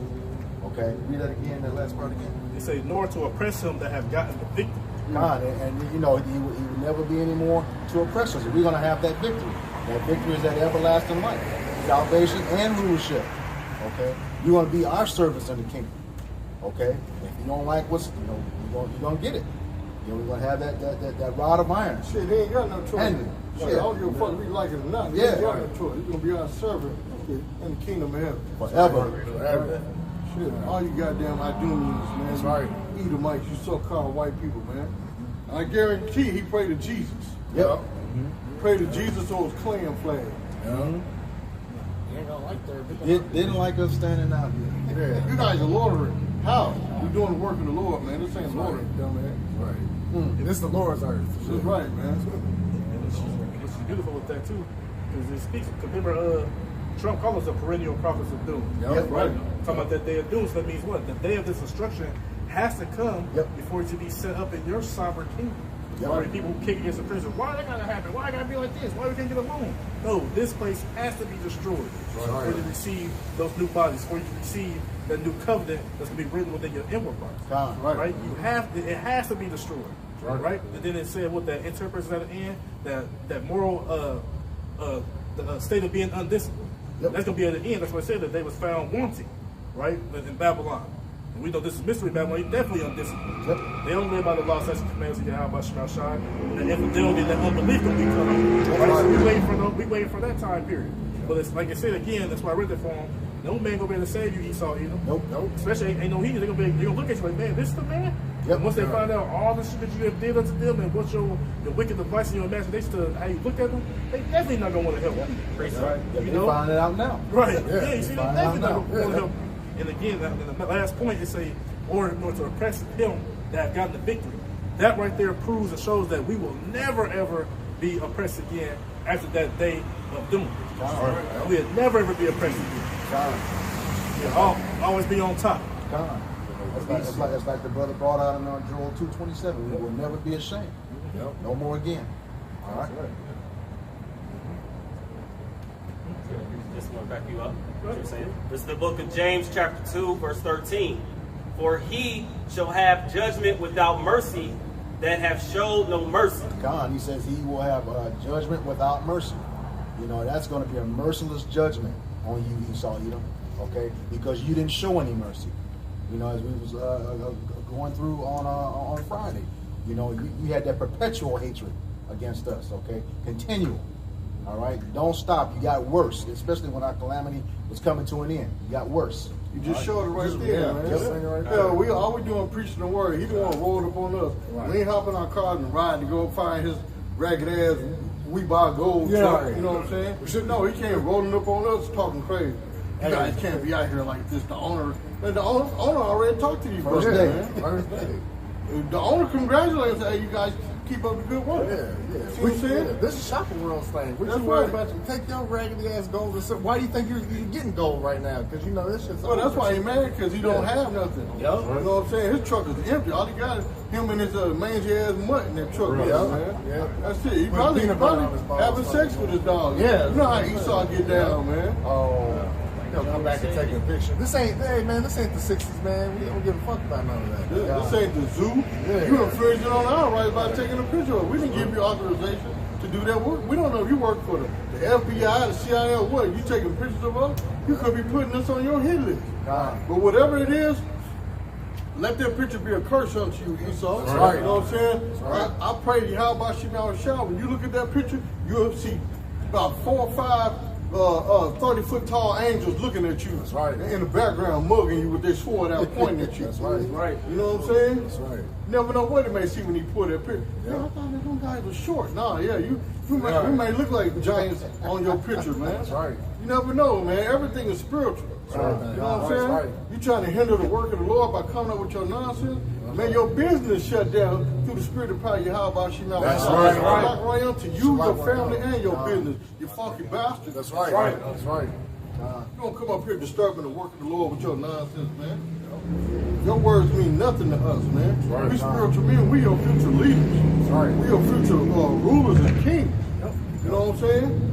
Okay, read that again, that last part again. They say, nor to oppress him that have gotten the victory. God, and you know, he will never be any more to oppress us. We're going to have that victory. That victory is that everlasting life, salvation and rulership. Okay, you're going to be our servants in the kingdom. Okay, if you don't like what's, you know, you're going to get it. You know, we're going to have that rod of iron. Shit, he ain't got no choice. Shit, I don't give a fuck if he like it or not. He ain't got no choice. He's going to be our servant in the kingdom of heaven. Forever. Shit, all you goddamn Idumeans, man. That's right. Edomites, you so-called white people, man. I guarantee he prayed to Jesus. Yep. He prayed to Jesus or his clan flag. Didn't like us standing out here. Yeah. You guys are loitering. How? We're doing the work of the Lord, man. This ain't loitering, dumbass. Right. This is the Lord's earth. That's right, man. What's beautiful with that too is it speaks. Remember, Trump calls us the perennial prophets of doom. Yep, right. Talking about that day of doom, so that means what? The day of this destruction has to come before it to be set up in your sovereign kingdom. Right? People who kick against the prison. Why that gotta happen? Why it gotta be like this? Why we can't get along? No, this place has to be destroyed for you to receive those new bodies, for you to receive that new covenant that's gonna be written within your inward parts. Right? You have it has to be destroyed. Right? And then it said what that interprets at the end, that moral the state of being undisciplined. That's gonna be at the end. That's why I said that they was found wanting, right, in Babylon. And we know this is mystery Babylon. He's definitely undisciplined. They don't live by the law, statutes, and commandments of Yahweh Shema Shai. And infidelity, that unbelief gonna be coming. Right? So we waiting for that time period. But it's like I said again. That's why I read that for him. No man gonna be able to save you, Esau, either. Nope. Especially ain't no heathen. They're gonna look at you like, man, this is the man. Once they find out all the shit that you have did unto them and what your wicked device and your imagination to how you looked at them, they definitely not gonna want to help you. You know? Find it out now. Right. Yeah, you see, they definitely not gonna want to help you. And again, the last point is say, or nor to oppress him that have gotten the victory. That right there proves and shows that we will never ever be oppressed again after that day of doom. We'll never ever be oppressed again. We'll always be on top. It's like the brother brought out in Joel 2:27. We will never be ashamed. No more again. All right. Just want to back you up. What you're saying? This is the book of James, chapter 2, verse 13. For he shall have judgment without mercy that have showed no mercy. God, he says he will have judgment without mercy. You know, that's going to be a merciless judgment on you, Esau, Edom. Okay, because you didn't show any mercy. You know, as we was going through on Friday, you know, you had that perpetual hatred against us. Okay, continual. All right, don't stop. You got worse, especially when our calamity was coming to an end. You got worse. You just showed it right there, man. All we doing preaching the word. He the one rolled up on us. We ain't hopping our cars and riding to go find his ragged ass. We buy gold truck. You know what I'm saying? No, he came rolling up on us talking crazy. You guys can't be out here like this. The owner already talked to you first day, man. The owner congratulates us. Hey, you guys keep up the good work. See what I'm saying? This is shopping world thing. What you worried about? You take your raggedy ass gold and why do you think you're getting gold right now? Because you know this shit's. Well, that's why he mad, because he don't have nothing. You know what I'm saying? His truck is empty. All he got is him and his mangy ass mutt in that truck, man. That's it. He probably having sex with his dog. You know how Esau get down, man. He'll come back and take a picture. This ain't the 60s, man. We don't give a fuck about none of that. This ain't the zoo. You infringing on our rights by taking a picture of it. We didn't give you authorization to do that work. We don't know if you work for the FBI, the CIA, or what. You taking pictures of us, you could be putting us on your hit list. But whatever it is, let that picture be a curse unto you, Esau. You know what I'm saying? I pray to you, how about Shema? When you look at that picture, you'll see about 4 or 5 30-foot tall angels looking at you. That's right. In the background, mugging you with their sword out pointing at you. That's right. You know what I'm saying? That's right. Never know what they may see when he pull that picture. I thought that them guys were short. Nah, you may look like giants on your picture, man. That's right. You never know, man. Everything is spiritual. You know what I'm saying? Right. You trying to hinder the work of the Lord by coming up with your nonsense? Man, your business shut down through the spirit of power. Yahweh Shema. That's right. Right onto you, your family, and your business. You funky bastard. That's right. That's right. You don't come up here disturbing the work of the Lord with your nonsense, man. Your words mean nothing to us, man. We spiritual men. We your future leaders. We your future rulers and kings. You know what I'm saying?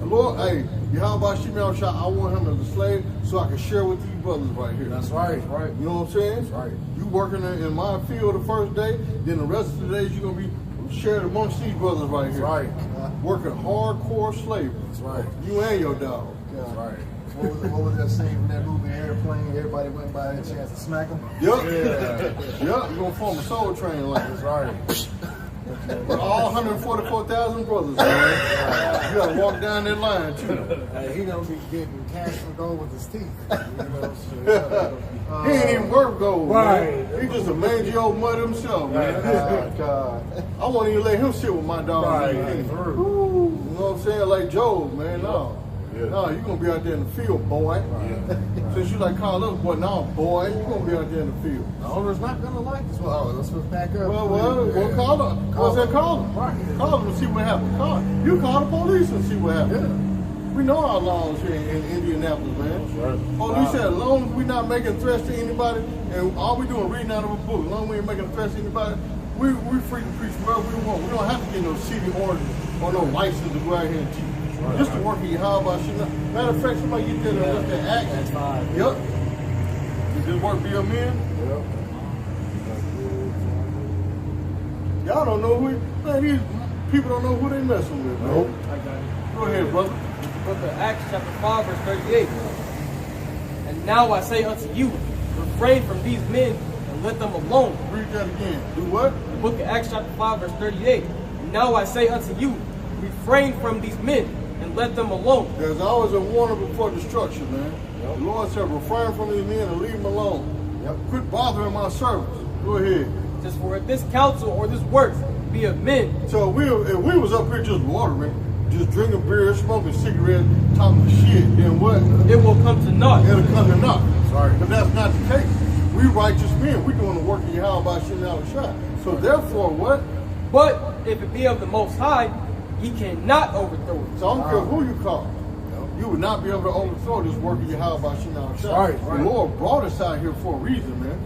Lord, hey, Yahweh Shema, I want him as a slave so I can share with these brothers right here. That's right. You know what I'm saying? That's right. You working in my field the first day, then the rest of the days you're going to be shared amongst these brothers right here. That's right. Working hardcore slavery. That's right. You and your dog. That's right. What was that scene from that movie Airplane? Everybody went by and had a chance to smack him. Yep. You're going to form a soul train like this. Right. But all 144,000 brothers, man. You gotta walk down that line too. Hey, he gonna be getting cash for gold with his teeth. He ain't even worth gold, man. He just a mangy old mud himself, man. I won't even let him sit with my dog. You know what I'm saying? Like Job, man. No, you're going to be out there in the field, boy. Since you like call us boy, now boy, you're going to be out there in the field. The owner's not going to like this. Well, let's back up. Well, call them. Call them. Right. Call them and see what happens. You call the police and see what happens. We know our laws here in Indianapolis, man. Police said, as long as we're not making threats to anybody, and all we doing reading out of a book, as long as we ain't making threats to anybody, We free to preach wherever we want. We don't have to get no city orders or no license to go out here and teach. Just to work in Yahweh. Matter of fact, somebody get there and look at Acts. That's fine. Yep. Did this work be a man? Yep. Y'all don't know who, man, these people don't know who they messing with, man. Nope. I got it. Go ahead, brother. Book of Acts chapter 5 verse 38. And now I say unto you, refrain from these men and let them alone. Read that again. Do what? The book of Acts chapter 5 verse 38. And now I say unto you, refrain from these men and let them alone. There's always a warning before destruction, man. Yep. The Lord said, refrain from these men and leave them alone. Yep. Quit bothering my servants. Go ahead. Just for if this counsel or this work be of men. So if we was up here just watering, just drinking beer, smoking cigarettes, talking shit, then what? It will come to naught. It'll come to naught. Sorry. But that's not the case. We righteous men. We doing the work of Yahweh by shooting out a shot. So therefore, what? But if it be of the Most High, ye cannot overthrow it. So I don't care who you call. You would not be able to overthrow this work of Yahweh by shooting out a shot. Right. The Lord brought us out here for a reason, man.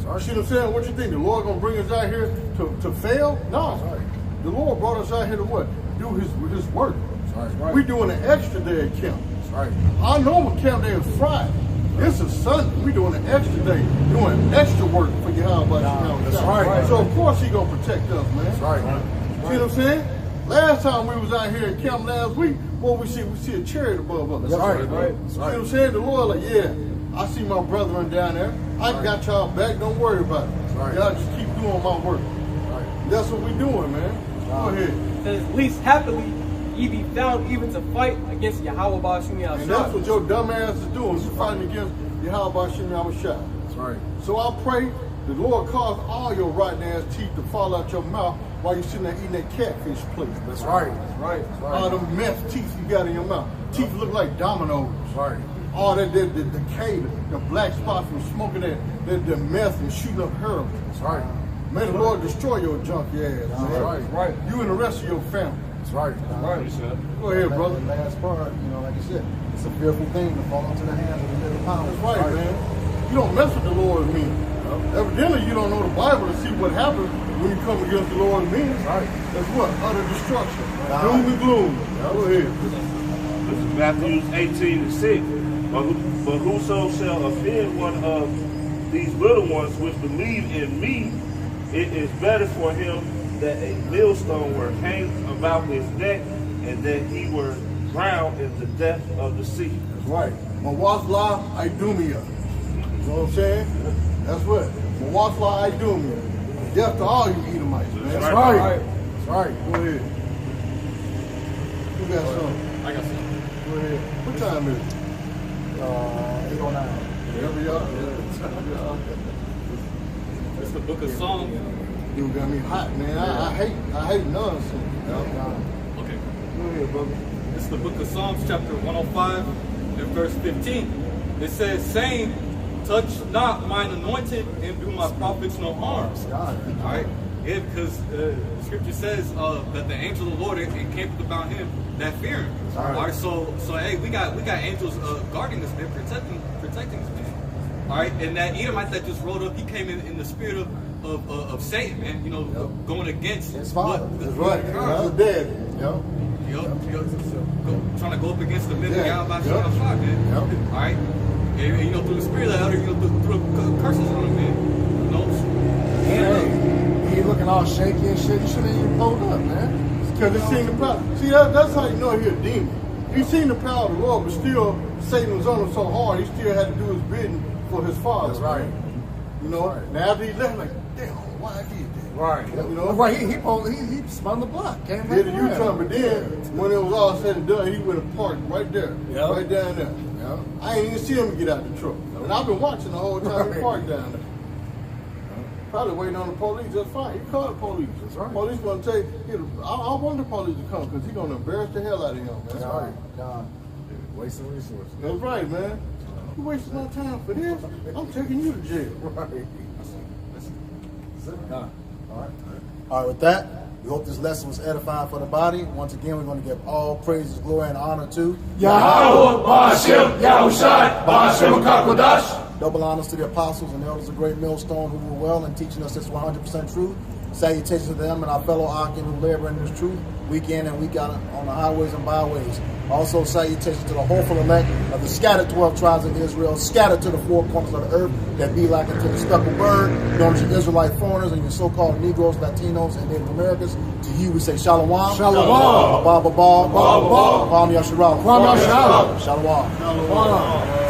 Sorry. See what I'm saying? What you think? The Lord gonna bring us out here to fail? No. Sorry. The Lord brought us out here to what? Do his work. Sorry. We doing an extra day at camp. Sorry. Our normal camp day is Friday. This is Sunday. We doing an extra day, doing extra work for Yahweh. That's right. So of course he gonna protect us, man. That's right. See what I'm saying? Last time we was out here at camp last week, what we see a chariot above us. That's right. See what I'm saying? The Lord like, yeah, I see my brethren down there. I got y'all back. Don't worry about it. Y'all just keep doing my work. That's what we doing, man. Go ahead. Says, least happily ye be found even to fight against Yahweh Ba'ashim Yahshua. And that's what your dumb ass is doing. You're fighting against Yahweh Ba'ashim Yahshua. That's right. So I pray the Lord cause all your rotten ass teeth to fall out your mouth while you're sitting there eating that catfish plate. That's right. That's right. All them meth teeth you got in your mouth. Teeth look like dominoes. That's right. All that the decay, the black spots from smoking the meth and shooting up heroin. That's right. May the Lord destroy your junky ass. That's man. right. Right. You and the rest of your family. That's right. Right. Go ahead, brother. The last part, like you said, it's a fearful thing to fall into the hands of the little power. That's right, man. You don't mess with the Lord's men. Evidently, you don't know the Bible to see what happens when you come against the Lord's men. That's right. That's what? Utter destruction. Doom and gloom. Go ahead. This is Matthew 18:6. But whoso shall offend one of these little ones which believe in me, it is better for him that a millstone were hanged about his neck and that he were drowned in the depth of the sea. That's right. Mawasla Idumia. You know what I'm saying? That's what. Mawasla Idumia. Death to all you Edomites, man. That's right. That's right. Go ahead. Who got some? I got some. Go ahead. What time is it? 809. Whatever y'all. It's the book of Psalms. You got me hot, man. I hate nonsense. Okay. Go ahead, brother. It's the book of Psalms, chapter 105, and verse 15. It says, saying, touch not mine anointed and do my prophets no harm. All right? Yeah, because the scripture says that the angel of the Lord encampeth about him that fear him. All right, so hey, we got angels guarding us, man, protecting us, man. All right, and that Edomite that just rolled up, he came in the spirit of Satan, man. You know, going against his father. That's right. That's dead. Yep. Trying to go up against the men of God by man. All right, and you know, through the spirit of the elder, you know, through the curses on him, man. You know, And he looking all shaky and shit. You shouldn't even pulled up, man. Because he seen the power. See, that's how you know he a demon. He seen the power of the Lord, but still Satan was on him so hard, he still had to do his bidding for his father. That's right. You know, now after he left, like, damn, why I did that? Right. You know? Right. He spun the block. Came Did right a U-turn, but then when it was all said and done, he went and parked right there, right down there. Yep. I ain't even see him get out the truck, and I've been watching the whole time he parked down there. Probably waiting on the police. That's fine. He called the police. That's right. Police gonna take. I want the police to come because he's gonna embarrass the hell out of him. Man. That's right. God. Wasting resources. That's right, man. You wasting my time for this? I'm taking you to jail. Right. All right, with that, we hope this lesson was edifying for the body. Once again, we're going to give all praises, glory, and honor to Yahweh, Ba'ashem, Yahushai, Ba'ashem HaKadosh. double honors to the apostles and elders of Great Millstone who were well in teaching us this 100% truth. Salutations to them and our fellow Akim who labor in this truth week in and week out on the highways and byways. Also salutations to the hopeful elect of the scattered 12 tribes of Israel, scattered to the four corners of the earth that be like unto the speckled bird, known as your Israelite foreigners and your so-called Negroes, Latinos, and Native Americans. To you we say Shalom. Shalom. Abba Babal. Abba Babal. Kwam Yasharal. Kwam Yasharal. Shalom. Shalom.